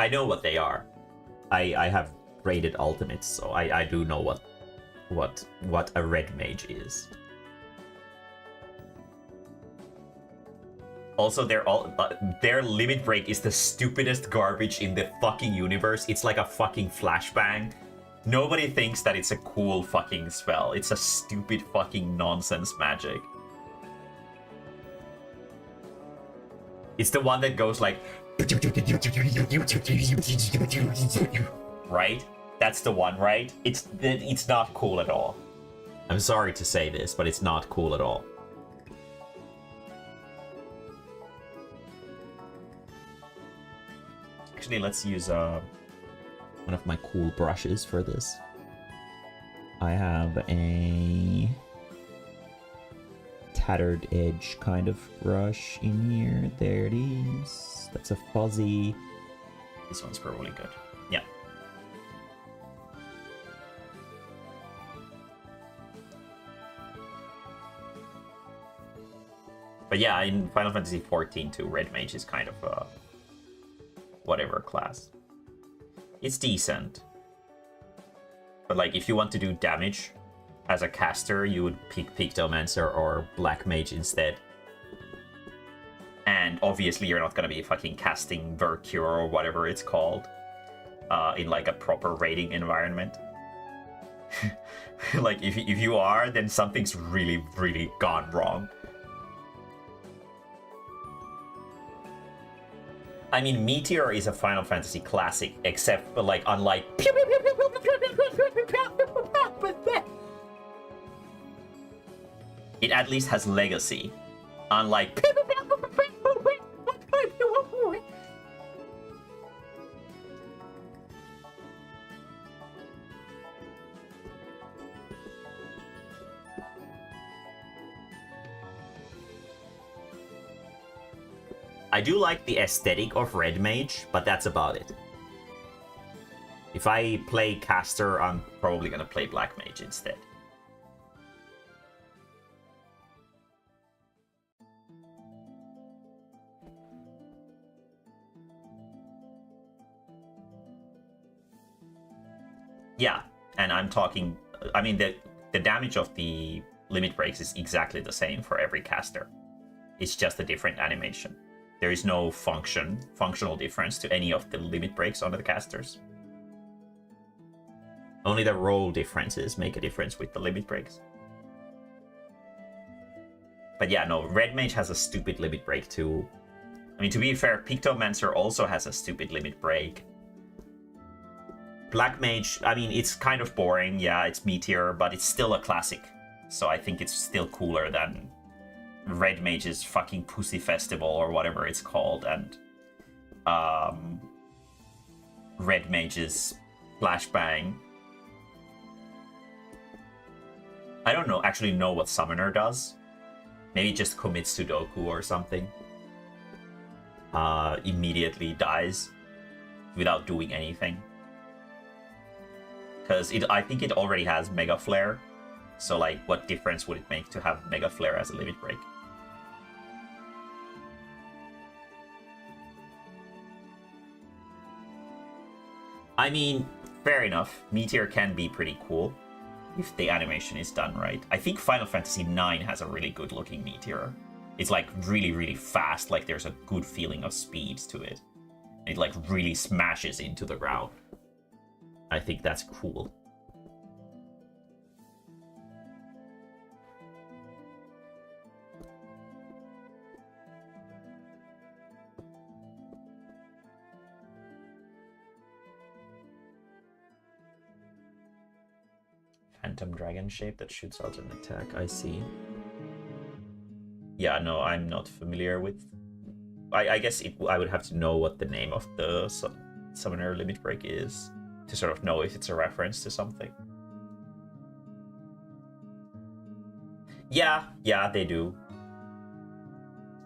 I know what they are. I have rated ultimates, so I do know what a red mage is. Also, their limit break is the stupidest garbage in the fucking universe. It's like a fucking flashbang. Nobody thinks that it's a cool fucking spell. It's a stupid fucking nonsense magic. It's the one that goes like... Right? That's the one, right? It's not cool at all. I'm sorry to say this, but it's not cool at all. Actually, let's use one of my cool brushes for this. I have a tattered edge kind of brush in here. There it is. That's a fuzzy. This one's probably good. Yeah. But yeah, in Final Fantasy XIV too, Red Mage is kind of a whatever class. It's decent. But like, if you want to do damage as a caster, you would pick Pictomancer or Black Mage instead. And obviously you're not gonna be fucking casting Vercure or whatever it's called in like a proper raiding environment. Like, if you are, then something's really, really gone wrong. I mean, Meteor is a Final Fantasy classic, except for like, unlike... It at least has legacy. Unlike... I do like the aesthetic of Red Mage, but that's about it. If I play caster, I'm probably gonna play Black Mage instead. Yeah, and I'm talking... I mean, the damage of the limit breaks is exactly the same for every caster. It's just a different animation. There is no functional difference to any of the limit breaks on the casters. Only the roll differences make a difference with the limit breaks. But yeah, no, Red Mage has a stupid limit break too. I mean, to be fair, Pictomancer also has a stupid limit break. Black Mage, I mean, it's kind of boring. Yeah, it's Meteor, but it's still a classic. So I think it's still cooler than Red Mage's fucking Pussy Festival or whatever it's called, and Red Mage's Flashbang. I don't actually know what Summoner does. Maybe just commits Sudoku or something. Immediately dies without doing anything. Because I think it already has Mega Flare. So like, what difference would it make to have Mega Flare as a limit break? I mean, fair enough. Meteor can be pretty cool if the animation is done right. I think Final Fantasy IX has a really good looking Meteor. It's like really, really fast. Like there's a good feeling of speed to it. It like really smashes into the ground. I think that's cool. Phantom dragon shape that shoots out an attack. I see. Yeah, no, I'm not familiar with. I guess I would have to know what the name of the summoner limit break is to sort of know if it's a reference to something. Yeah, they do.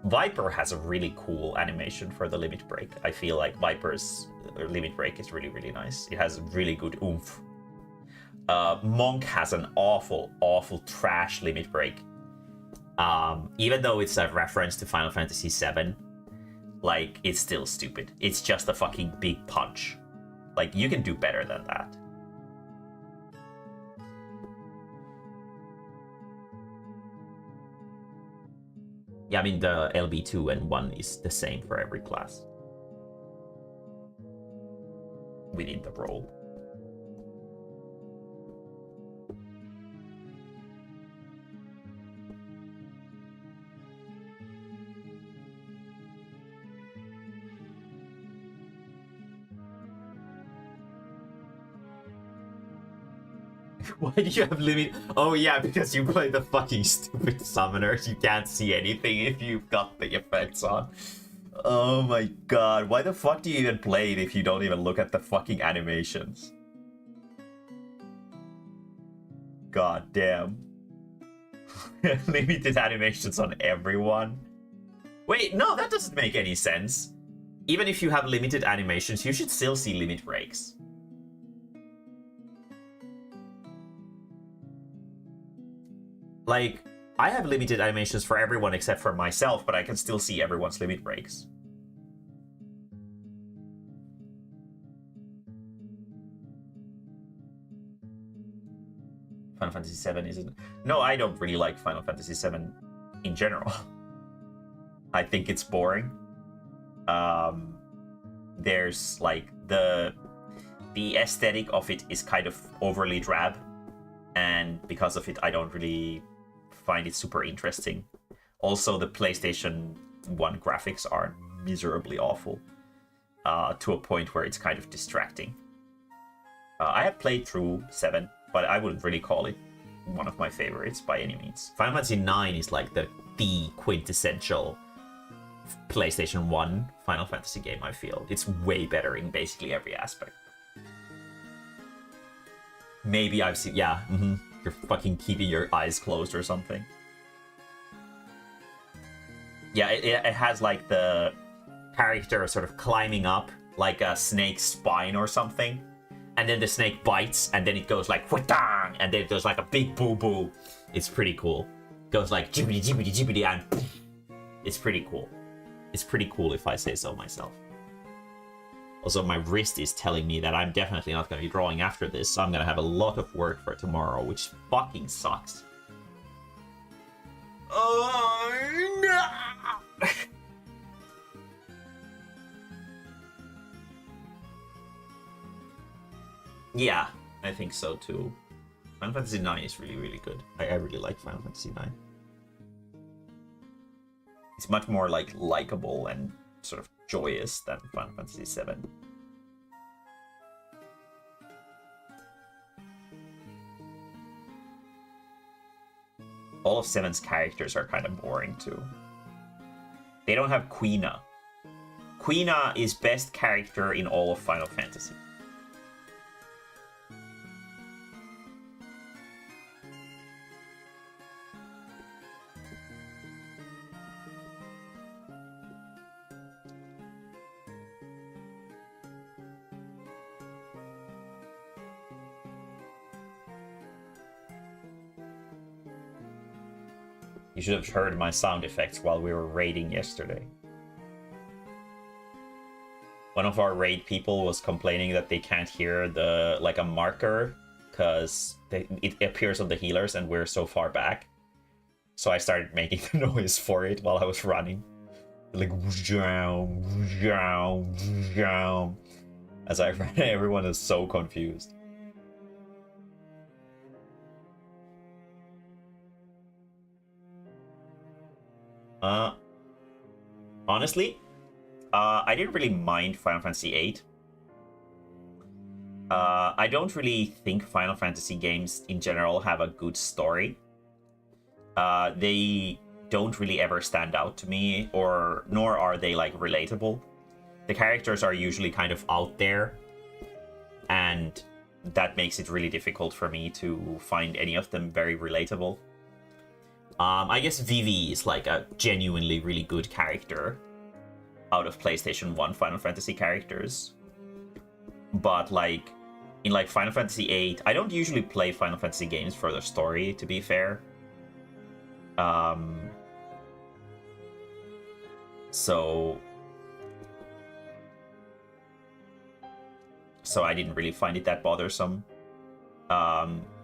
Viper has a really cool animation for the limit break. I feel like Viper's limit break is really, really nice. It has really good oomph. Monk has an awful, awful trash limit break. Even though it's a reference to Final Fantasy VII, like, it's still stupid. It's just a fucking big punch. Like, you can do better than that. Yeah, I mean, the LB2 and 1 is the same for every class within the role. Why do you have limit? Oh yeah, because you play the fucking stupid summoners. You can't see anything if you've got the effects on. Oh my god, why the fuck do you even play it if you don't even look at the fucking animations? God damn. Limited animations on everyone. Wait, no, that doesn't make any sense. Even if you have limited animations, you should still see limit breaks. Like, I have limited animations for everyone except for myself, but I can still see everyone's limit breaks. Final Fantasy VII isn't... No, I don't really like Final Fantasy VII in general. I think it's boring. There's, like, the aesthetic of it is kind of overly drab. And because of it, I don't really find it super interesting. Also, the PlayStation 1 graphics are miserably awful, to a point where it's kind of distracting. I have played through 7, but I wouldn't really call it one of my favorites by any means. Final Fantasy 9 is like the quintessential PlayStation 1 Final Fantasy game, I feel. It's way better in basically every aspect. Maybe I've seen... Yeah, You're fucking keeping your eyes closed or something. Yeah, it has like the character sort of climbing up like a snake's spine or something. And then the snake bites, and then it goes like whatang, and then there's like a big boo-boo. It's pretty cool. It goes like jibbity jibbity jibbity, and poof. It's pretty cool. It's pretty cool if I say so myself. Also, my wrist is telling me that I'm definitely not going to be drawing after this, so I'm going to have a lot of work for tomorrow, which fucking sucks. Oh, no! Yeah, I think so too. Final Fantasy IX is really, really good. I really like Final Fantasy IX. It's much more like likable and sort of joyous than Final Fantasy VII. All of 7's characters are kind of boring too. They don't have Quina. Quina is best character in all of Final Fantasy. You should have heard my sound effects while we were raiding yesterday. One of our raid people was complaining that they can't hear the like a marker because it appears on the healers and we're so far back. So I started making the noise for it while I was running. Like as I ran, everyone is so confused. Honestly, I didn't really mind Final Fantasy VIII. I don't really think Final Fantasy games in general have a good story. They don't really ever stand out to me, nor are they like relatable. The characters are usually kind of out there, and that makes it really difficult for me to find any of them very relatable. I guess Vivi is like a genuinely really good character out of PlayStation 1 Final Fantasy characters. But like in like Final Fantasy VIII, I don't usually play Final Fantasy games for the story, to be fair. So I didn't really find it that bothersome.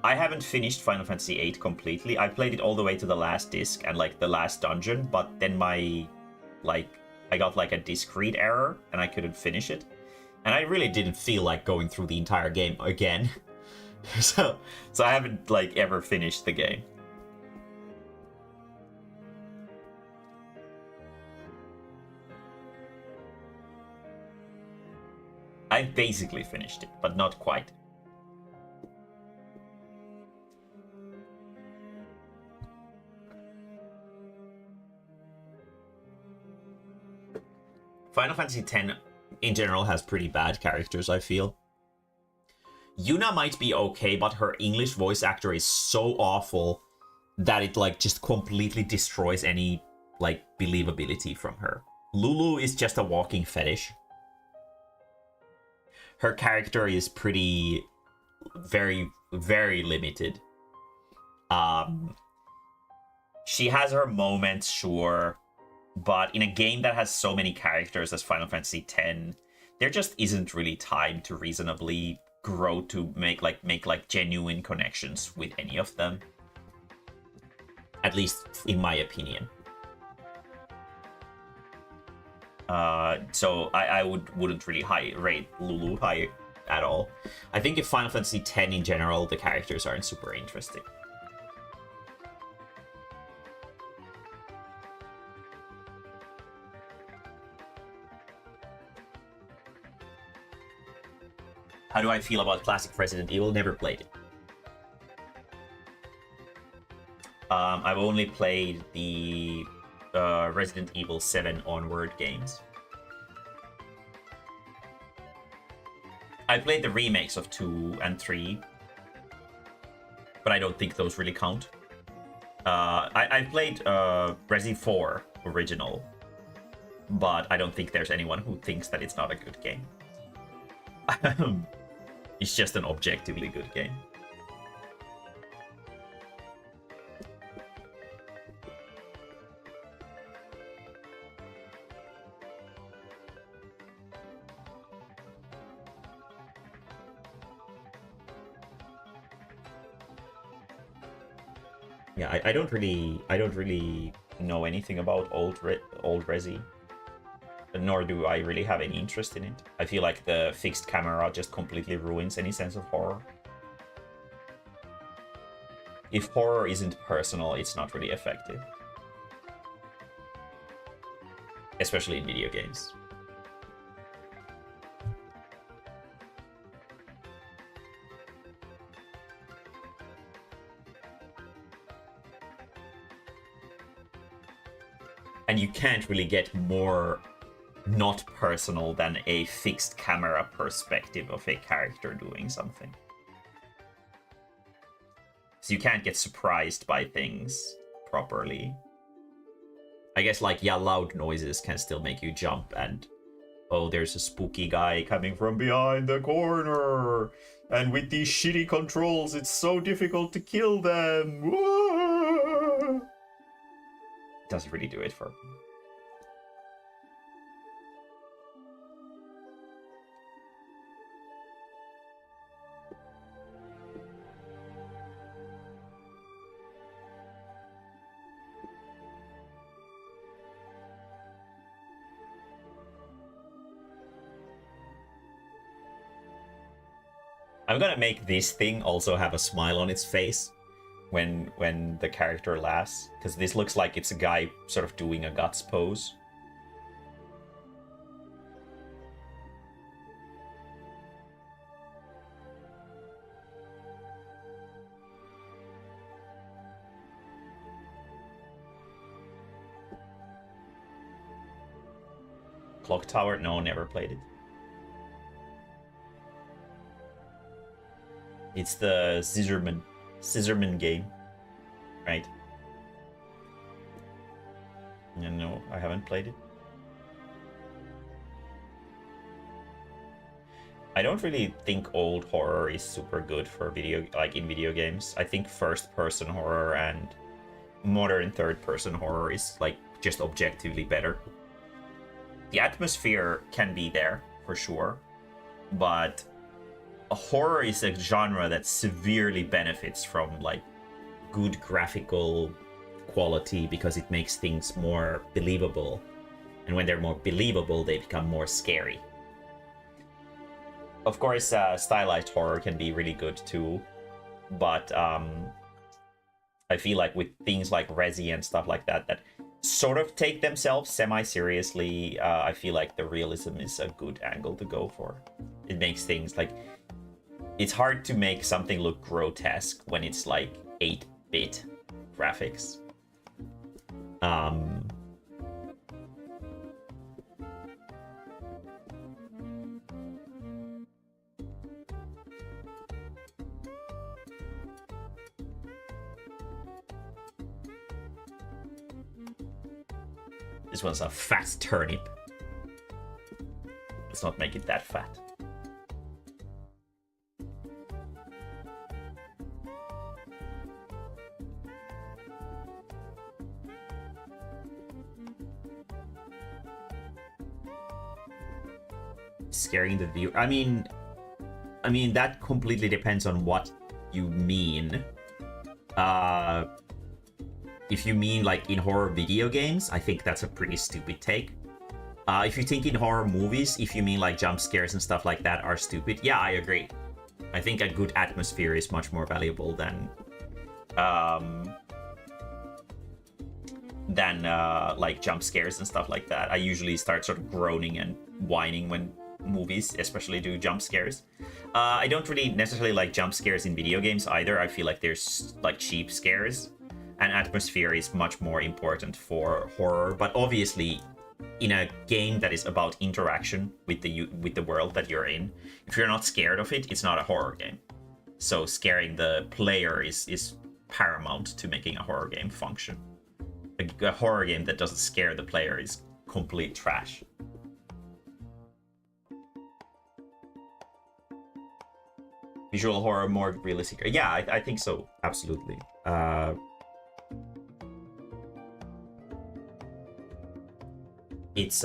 I haven't finished Final Fantasy VIII completely. I played it all the way to the last disc and like the last dungeon, but then I got like a disc read error and I couldn't finish it. And I really didn't feel like going through the entire game again. so I haven't like ever finished the game. I basically finished it, but not quite. Final Fantasy X in general has pretty bad characters, I feel. Yuna might be okay, but her English voice actor is so awful that it like just completely destroys any like believability from her. Lulu is just a walking fetish. Her character is pretty very, very limited. She has her moments, sure, but in a game that has so many characters as Final Fantasy X, there just isn't really time to reasonably grow to make genuine connections with any of them. At least in my opinion. So I wouldn't really rate Lulu high at all. I think if Final Fantasy X in general, the characters aren't super interesting. How do I feel about classic Resident Evil? Never played it. I've only played the Resident Evil 7 onward games. I played the remakes of 2 and 3, but I don't think those really count. I played Resi 4 original, but I don't think there's anyone who thinks that it's not a good game. It's just an objectively good game. Yeah, I don't really know anything about old Resi, nor do I really have any interest in it. I feel like the fixed camera just completely ruins any sense of horror. If horror isn't personal, it's not really effective. Especially in video games. And you can't really get more not personal than a fixed camera perspective of a character doing something. So you can't get surprised by things properly. I guess like, yeah, loud noises can still make you jump and, oh, there's a spooky guy coming from behind the corner. And with these shitty controls, it's so difficult to kill them. Whoa! Doesn't really do it for me. I'm gonna make this thing also have a smile on its face when the character laughs, because this looks like it's a guy sort of doing a guts pose. Clock Tower? No, never played it. It's the Scissorman game, right? No, I haven't played it. I don't really think old horror is super good for in video games. I think first-person horror and modern third-person horror is like just objectively better. The atmosphere can be there for sure, but horror is a genre that severely benefits from like good graphical quality because it makes things more believable, and when they're more believable they become more scary. Of course, stylized horror can be really good too, but I feel like with things like Resi and stuff like that that sort of take themselves semi-seriously, I feel like the realism is a good angle to go for. It makes things like, it's hard to make something look grotesque when it's like 8-bit graphics. This one's a fat turnip. Let's not make it that fat. Scaring the viewer. I mean that completely depends on what you mean. If you mean like in horror video games, I think that's a pretty stupid take. If you think in horror movies, if you mean like jump scares and stuff like that are stupid, yeah, I agree. I think a good atmosphere is much more valuable than like jump scares and stuff like that. I usually start sort of groaning and whining when movies especially do jump scares. I don't really necessarily like jump scares in video games either. I feel like there's like cheap scares, and atmosphere is much more important for horror. But obviously, in a game that is about interaction with the world that you're in, if you're not scared of it, it's not a horror game. So scaring the player is paramount to making a horror game function. A horror game that doesn't scare the player is complete trash. Visual horror more realistic. Yeah, I think so. Absolutely. It's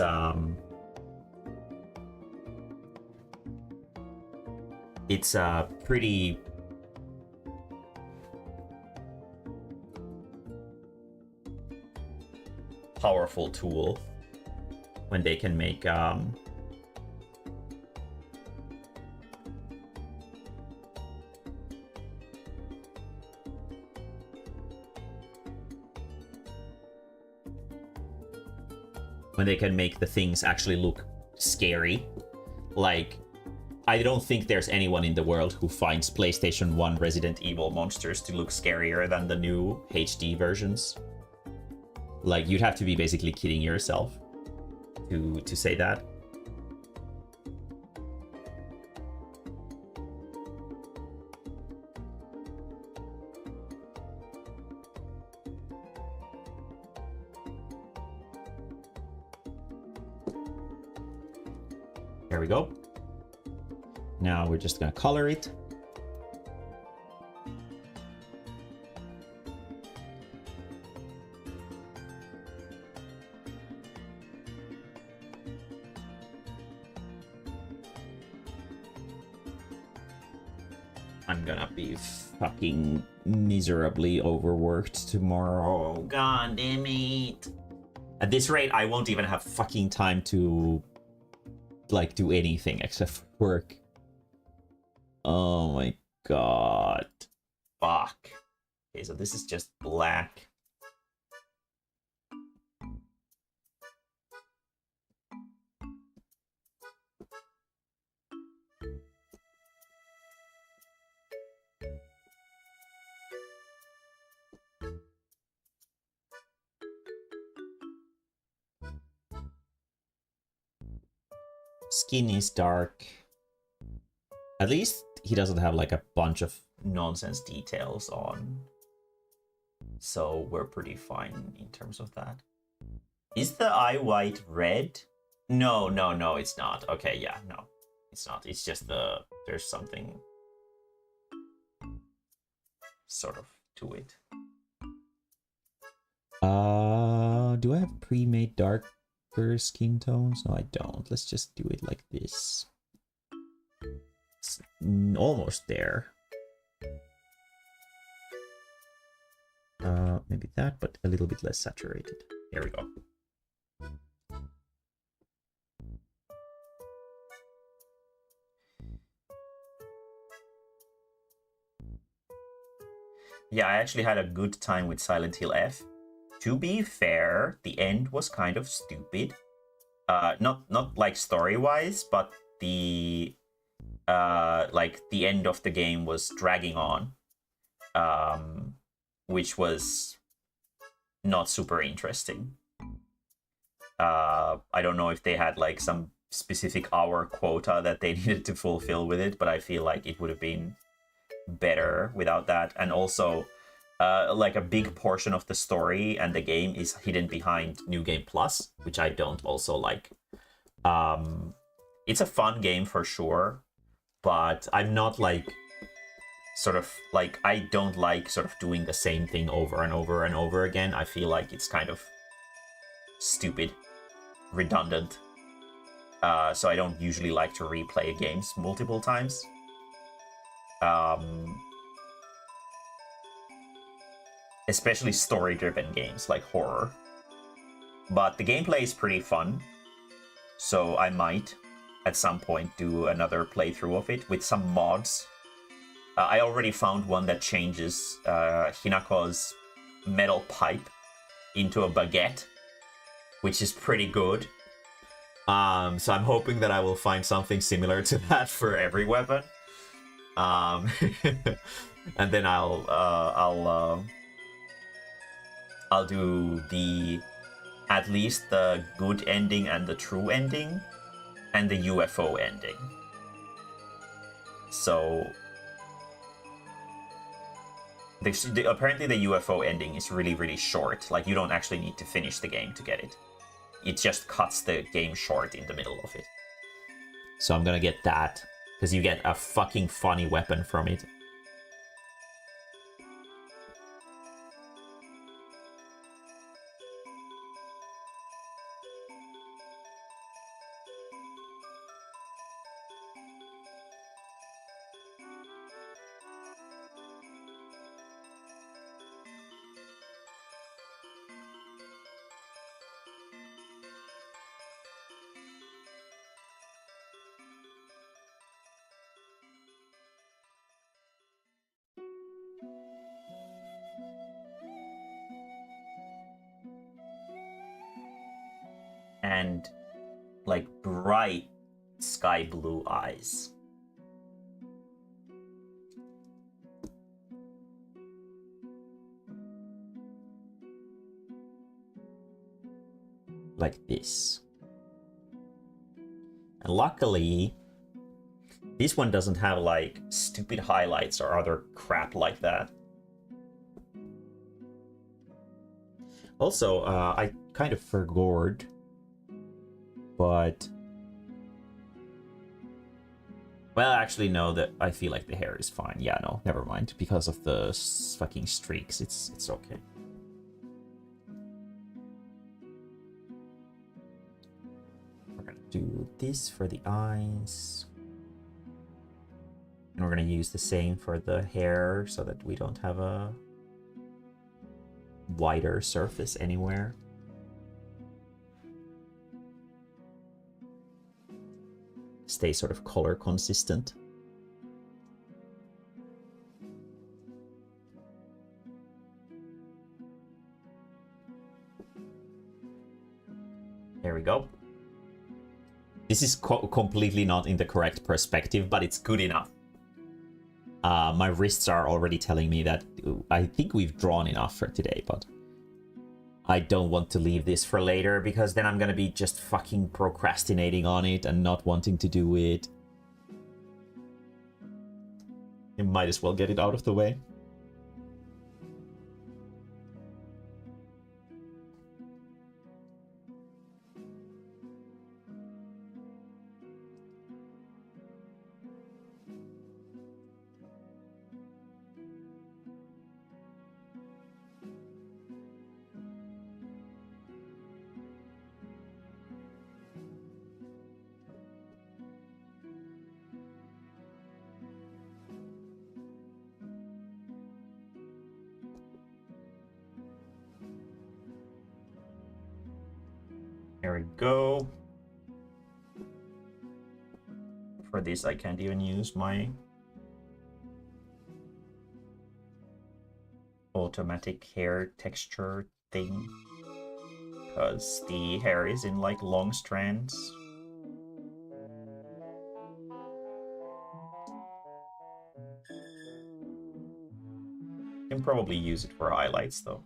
a pretty powerful tool when they can make the things actually look scary. Like, I don't think there's anyone in the world who finds PlayStation 1 Resident Evil monsters to look scarier than the new HD versions. Like, you'd have to be basically kidding yourself to say that. There we go. Now we're just gonna color it. I'm gonna be fucking miserably overworked tomorrow. God damn it. At this rate, I won't even have fucking time to like do anything except for work. Oh my god. Fuck. Okay, so this is just black. Skin is dark. At least he doesn't have like a bunch of nonsense details on. So we're pretty fine in terms of that. Is the eye white red? No, it's not. Okay, yeah, no. It's not. It's just there's something sort of to it. Do I have pre-made darker skin tones? No, I don't. Let's just do it like this. It's almost there. Maybe that, but a little bit less saturated. There we go. Yeah, I actually had a good time with Silent Hill F. To be fair, the end was kind of stupid. Not like story-wise, but the like the end of the game was dragging on. Which was not super interesting. I don't know if they had like some specific hour quota that they needed to fulfill with it, but I feel like it would have been better without that. And also, like a big portion of the story and the game is hidden behind New Game Plus, which I don't also like. It's a fun game for sure, but I'm not like sort of like, I don't like sort of doing the same thing over and over and over again. I feel like it's kind of stupid, redundant. So I don't usually like to replay games multiple times. Especially story-driven games like horror. But the gameplay is pretty fun, so I might at some point do another playthrough of it with some mods. I already found one that changes Hinako's metal pipe into a baguette, which is pretty good. So I'm hoping that I will find something similar to that for every weapon. And then I'll do at least the good ending and the true ending and the UFO ending. So apparently the UFO ending is really, really short. Like, you don't actually need to finish the game to get it. It just cuts the game short in the middle of it. So I'm gonna get that, because you get a fucking funny weapon from it. And like bright sky blue eyes. Like this. And luckily, this one doesn't have like stupid highlights or other crap like that. Also, I kind of forgot, but well, actually, no. That I feel like the hair is fine. Yeah, no, never mind. Because of the fucking streaks, it's okay. We're gonna do this for the eyes, and we're gonna use the same for the hair so that we don't have a wider surface anywhere. Stay sort of color consistent. This is completely not in the correct perspective, but it's good enough. My wrists are already telling me that I think we've drawn enough for today, but I don't want to leave this for later, because then I'm gonna be just fucking procrastinating on it and not wanting to do it. You might as well get it out of the way. There we go. For this, I can't even use my automatic hair texture thing, because the hair is in like long strands. Can probably use it for highlights though.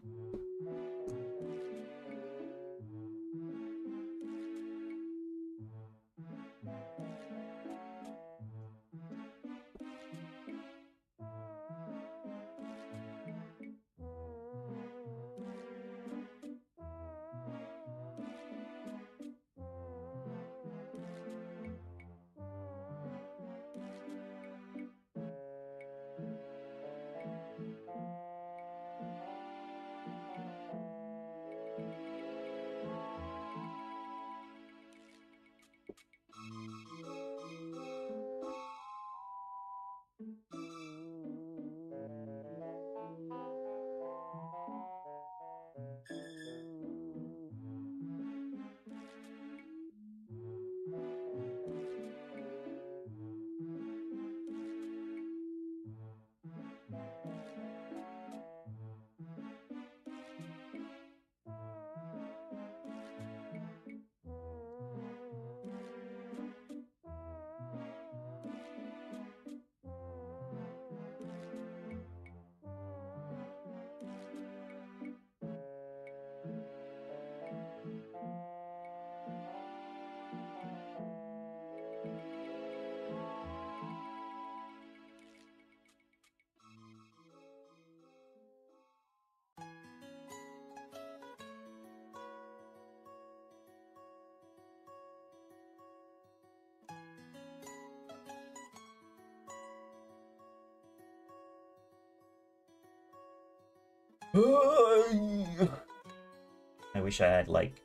I wish I had like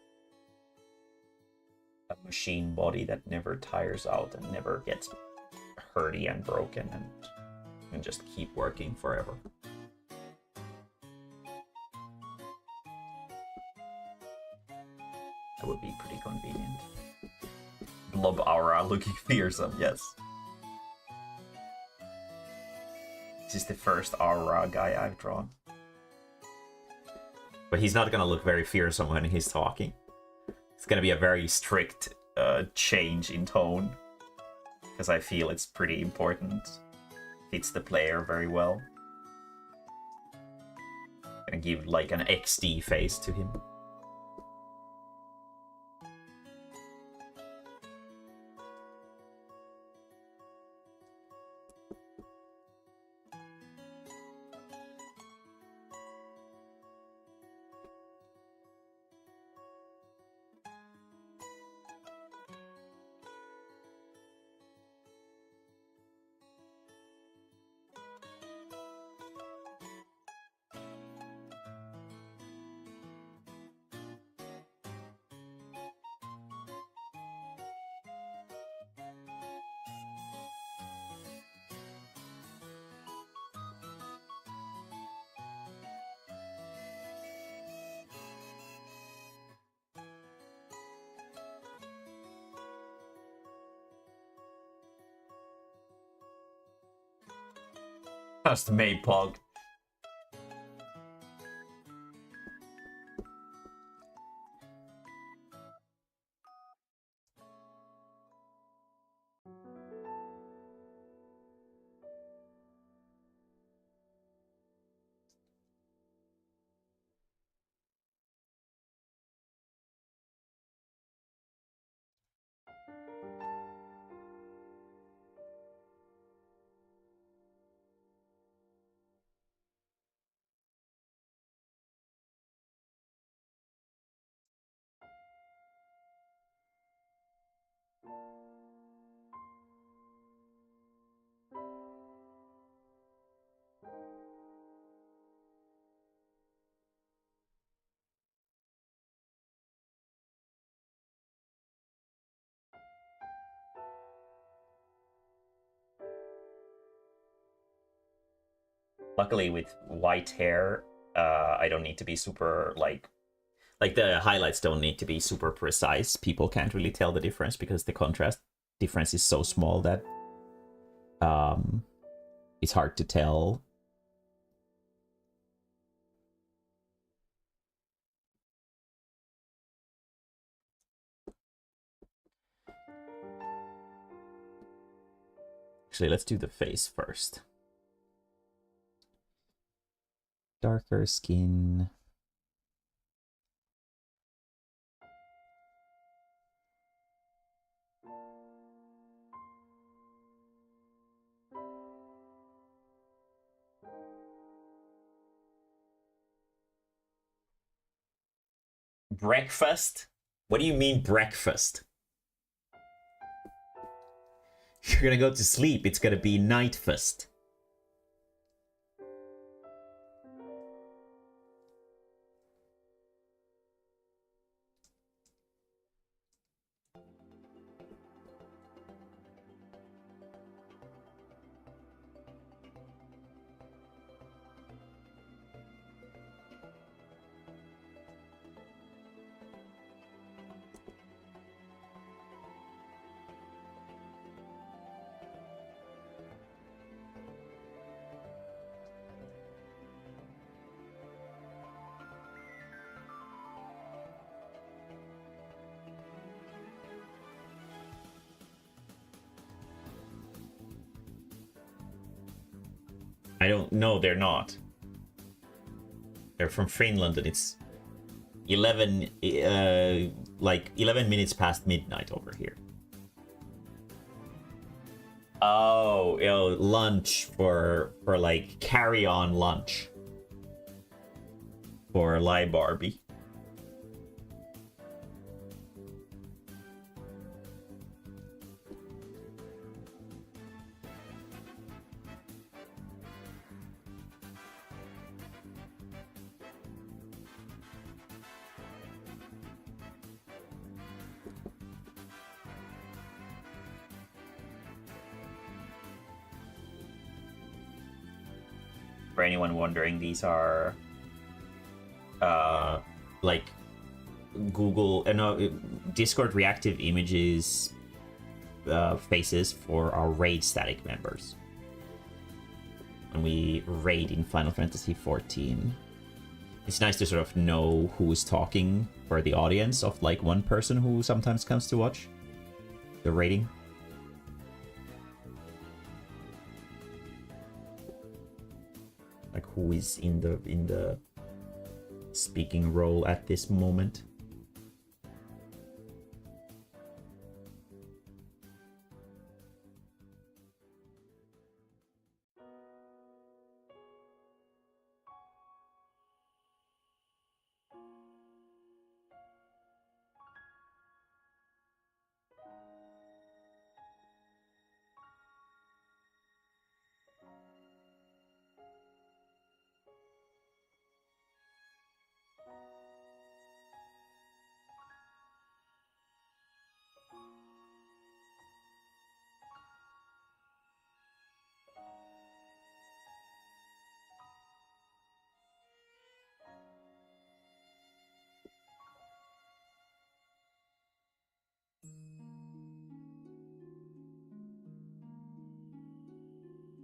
a machine body that never tires out and never gets hurty and broken and can just keep working forever. That would be pretty convenient. Blob aura looking fearsome, yes. This is the first aura guy I've drawn. But he's not gonna look very fearsome when he's talking. It's gonna be a very strict change in tone, because I feel it's pretty important. Fits the player very well. Gonna give like an XD face to him. That's the Mae-mae. Luckily, with white hair, I don't need to be super like the highlights don't need to be super precise. People can't really tell the difference because the contrast difference is so small that it's hard to tell. Actually, let's do the face first. Darker skin. Breakfast? What do you mean breakfast? You're gonna go to sleep. It's gonna be nightfast. I don't know, they're not. They're from Finland and it's 11 like 11 minutes past midnight over here. Oh, lunch for like carry on lunch for Lie Barbie. For anyone wondering, these are like Google Discord reactive images faces for our raid static members when we raid in Final Fantasy XIV. It's nice to sort of know who's talking for the audience of like one person who sometimes comes to watch the raiding. Like who is in the speaking role at this moment.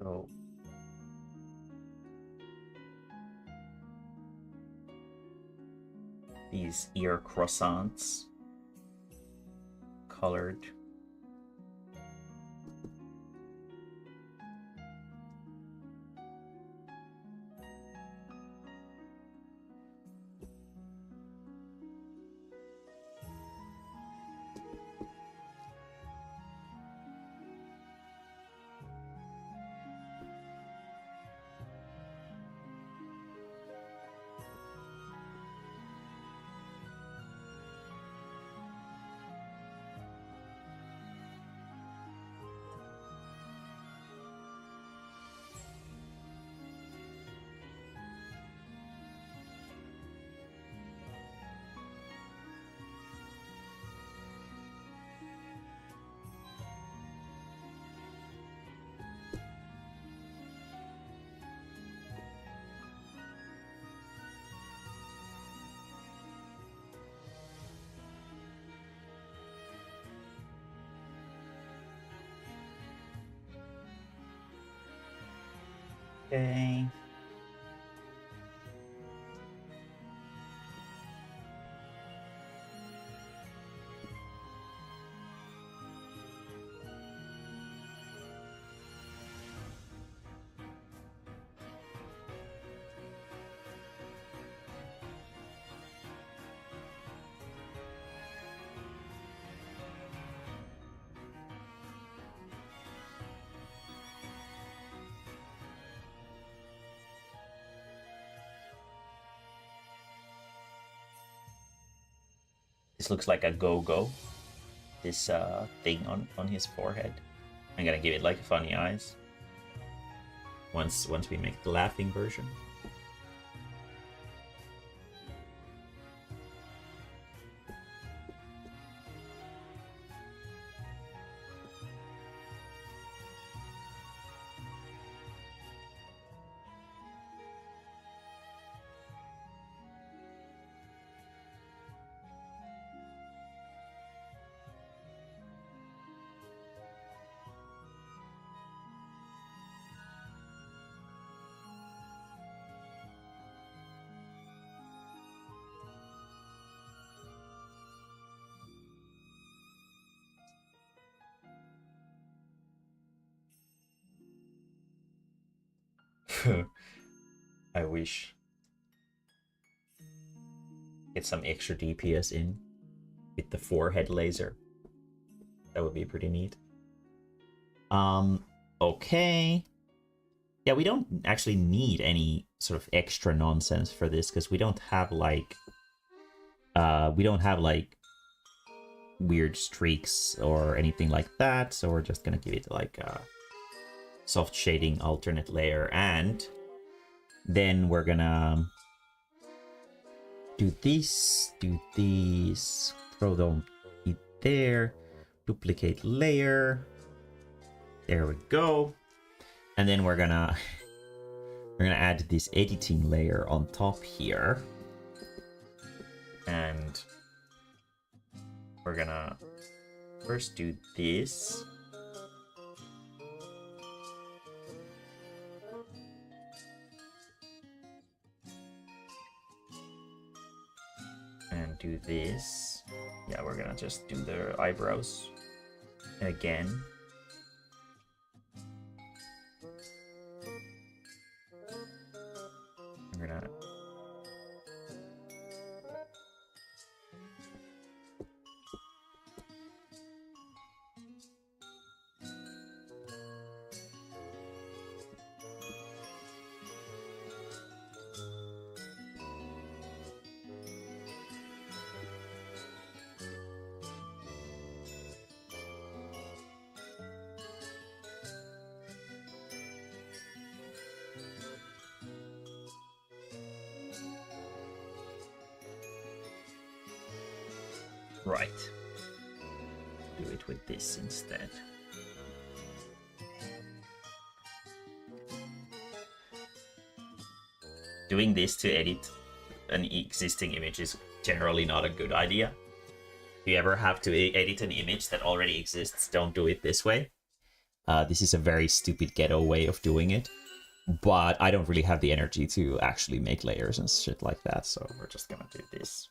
So these ear croissants colored. Okay. This looks like a go-go. This thing on his forehead. I'm gonna give it like funny eyes. Once we make the laughing version. I wish. Get some extra DPS in with the forehead laser. That would be pretty neat. Okay. Yeah, we don't actually need any sort of extra nonsense for this because we don't have like weird streaks or anything like that, so we're just gonna give it like a soft shading alternate layer, and then we're gonna do this, throw them there, duplicate layer, there we go, and then we're gonna add this editing layer on top here, and we're gonna first do this. And do this. Yeah, we're gonna just do the eyebrows again. We're gonna right. Do it with this instead. Doing this to edit an existing image is generally not a good idea. If you ever have to edit an image that already exists, don't do it this way. This is a very stupid ghetto way of doing it, but I don't really have the energy to actually make layers and shit like that, so we're just gonna do this.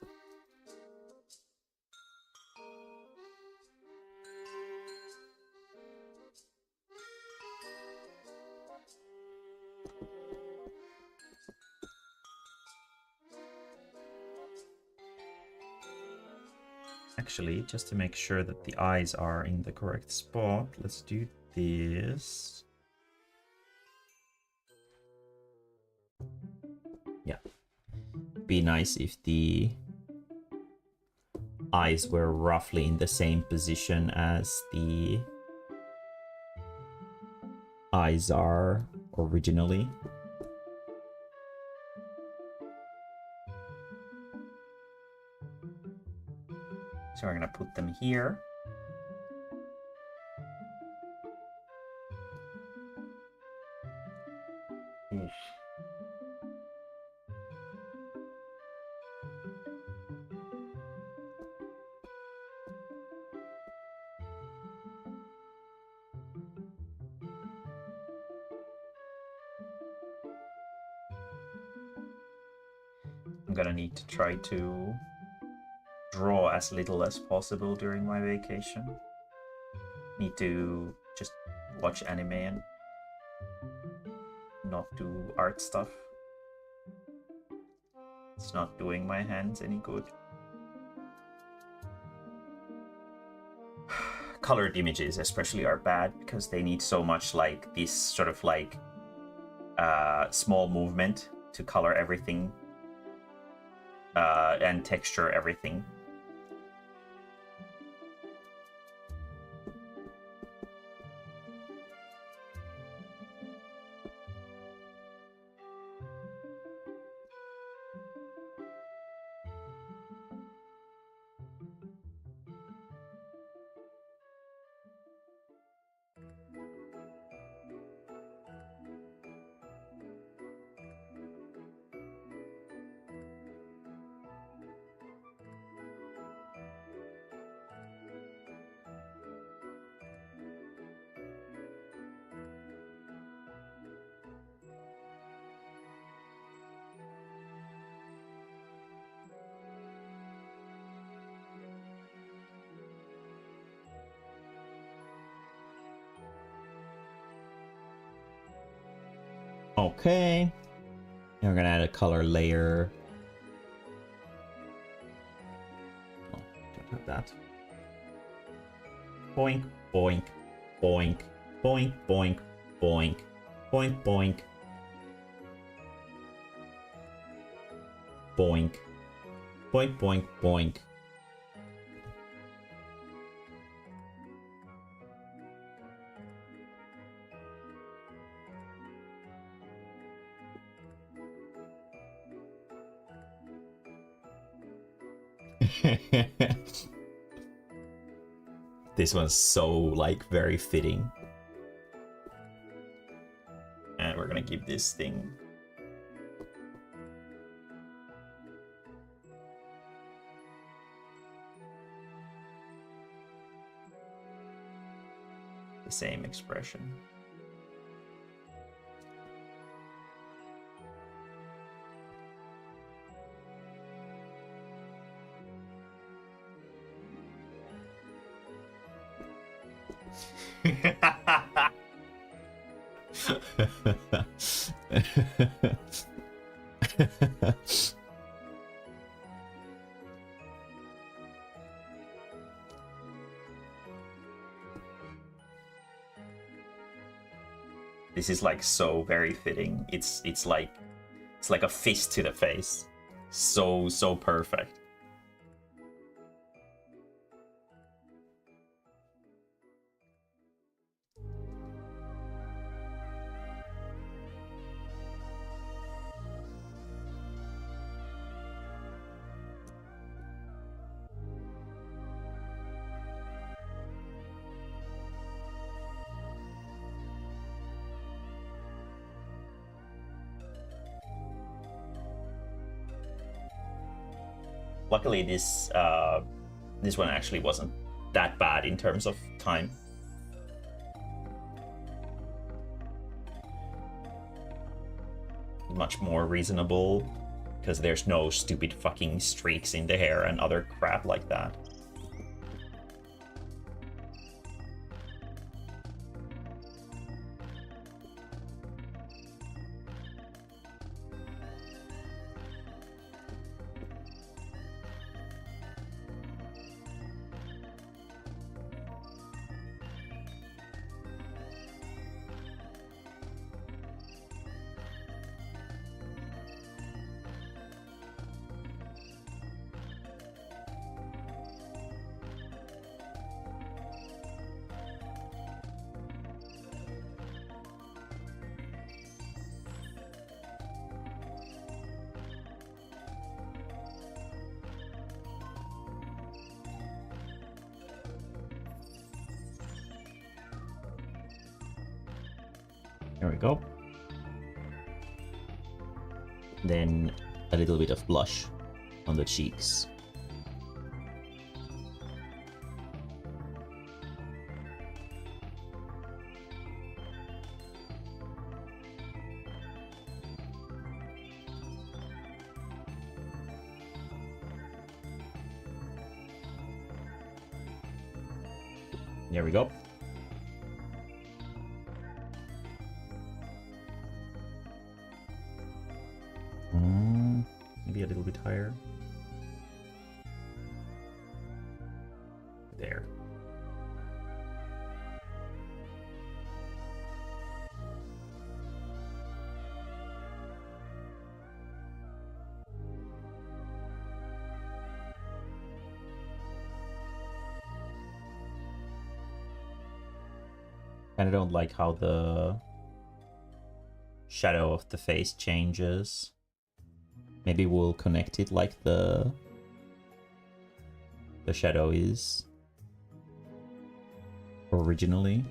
Actually, just to make sure that the eyes are in the correct spot, let's do this. Yeah. Be nice if the eyes were roughly in the same position as the eyes are originally. So we're gonna put them here. Oof. I'm gonna need to try to draw as little as possible during my vacation. Need to just watch anime and not do art stuff. It's not doing my hands any good. Colored images especially are bad because they need so much like this sort of like small movement to color everything and texture everything. Okay. And we're gonna add a color layer. Oh, don't have that. Boink, boink, boink, boink, boink, boink, boink, boink. Boink. Boink, boink, boink. This one's so like very fitting. And we're gonna give this thing the same expression. This is like so very fitting. It's like a fist to the face. So perfect. Luckily, this one actually wasn't that bad in terms of time. Much more reasonable, because there's no stupid fucking streaks in the hair and other crap like that. There we go. Then a little bit of blush on the cheeks. There we go. Maybe a little bit higher. There. And I don't like how the shadow of the face changes. Maybe we'll connect it like the shadow is originally.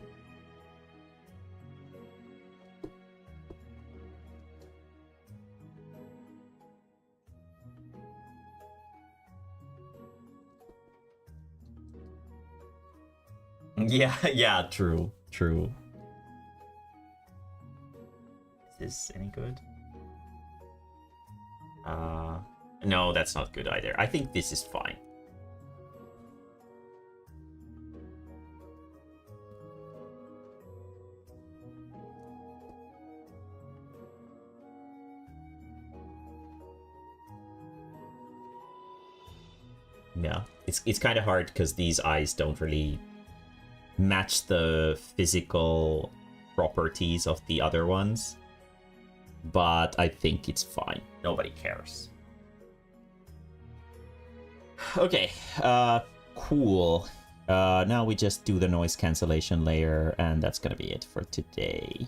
Yeah, true. Is this any good? No, that's not good either. I think this is fine. Yeah, it's kind of hard because these eyes don't really match the physical properties of the other ones. But I think it's fine. Nobody cares. Okay, cool. Now we just do the noise cancellation layer, and that's gonna be it for today.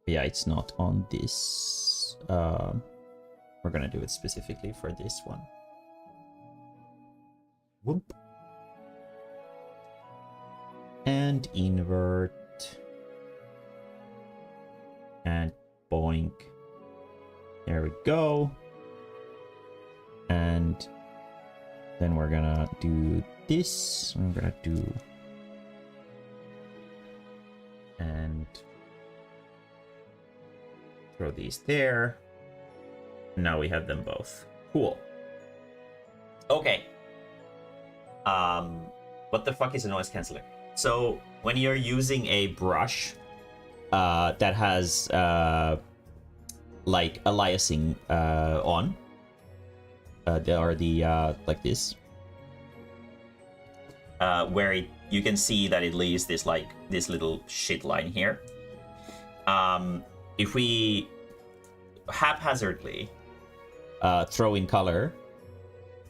Yeah, it's not on this. We're gonna do it specifically for this one. Whoop. And invert. And boink. There we go. And then we're gonna do this. I'm gonna do... And... throw these there. Now we have them both. Cool. Okay. What the fuck is a noise canceller? So when you're using a brush that has like aliasing on, like this, where you can see that it leaves this this little shit line here. If we haphazardly throw in color,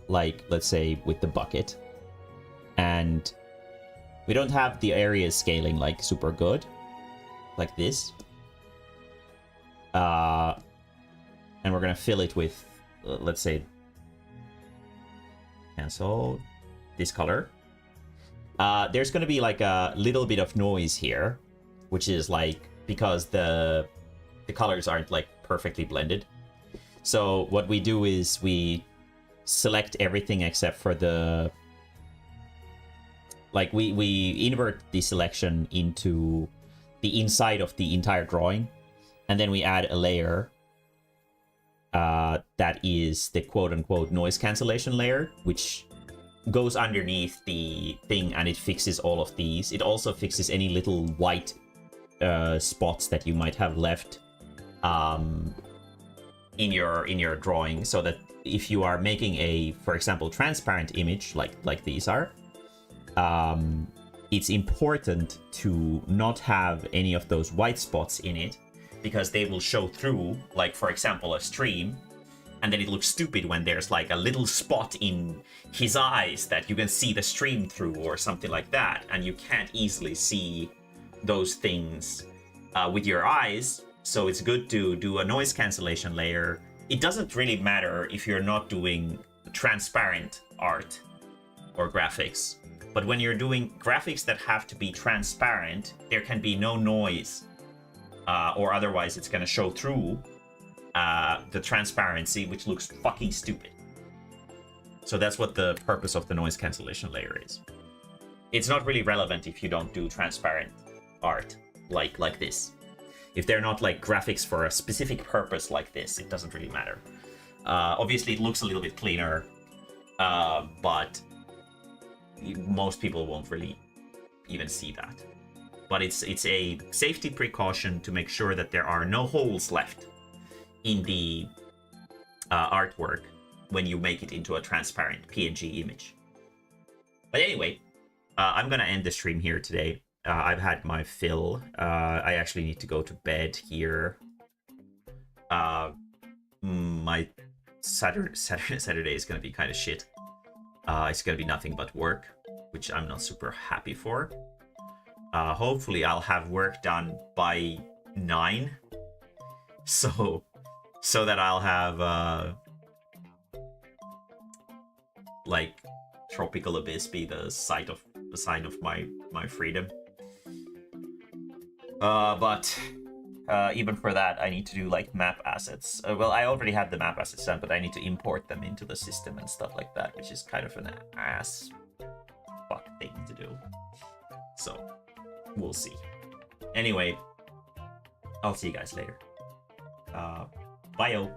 like let's say with the bucket, and we don't have the area scaling like super good, like this, and we're gonna fill it with let's say cancel this color, there's gonna be like a little bit of noise here, which is like because the colors aren't like perfectly blended. So what we do is we select everything except for the, like we invert the selection into the inside of the entire drawing, and then we add a layer that is the quote-unquote noise cancellation layer, which goes underneath the thing, and it fixes all of these. It also fixes any little white spots that you might have left in your drawing, so that if you are making a, for example, transparent image like these are, it's important to not have any of those white spots in it, because they will show through, like for example a stream, and then it looks stupid when there's like a little spot in his eyes that you can see the stream through or something like that, and you can't easily see those things with your eyes. So it's good to do a noise cancellation layer. It doesn't really matter if you're not doing transparent art or graphics, but when you're doing graphics that have to be transparent, there can be no noise, or otherwise it's gonna show through the transparency, which looks fucking stupid. So that's what the purpose of the noise cancellation layer is. it's not really relevant if you don't do transparent art like this. If they're not like graphics for a specific purpose like this, it doesn't really matter. Obviously, it looks a little bit cleaner, but most people won't really even see that. But it's a safety precaution to make sure that there are no holes left in the artwork when you make it into a transparent PNG image. But anyway, I'm gonna end the stream here today. I've had my fill. I actually need to go to bed here. My Saturday is gonna be kind of shit. It's gonna be nothing but work, which I'm not super happy for. Hopefully I'll have work done by 9, so that I'll have like Tropical Abyss be the sign of my freedom. But even for that, I need to do like map assets. Well, I already have the map assets done, but I need to import them into the system and stuff like that, which is kind of an ass fuck thing to do. So we'll see. Anyway, I'll see you guys later. Bye-o.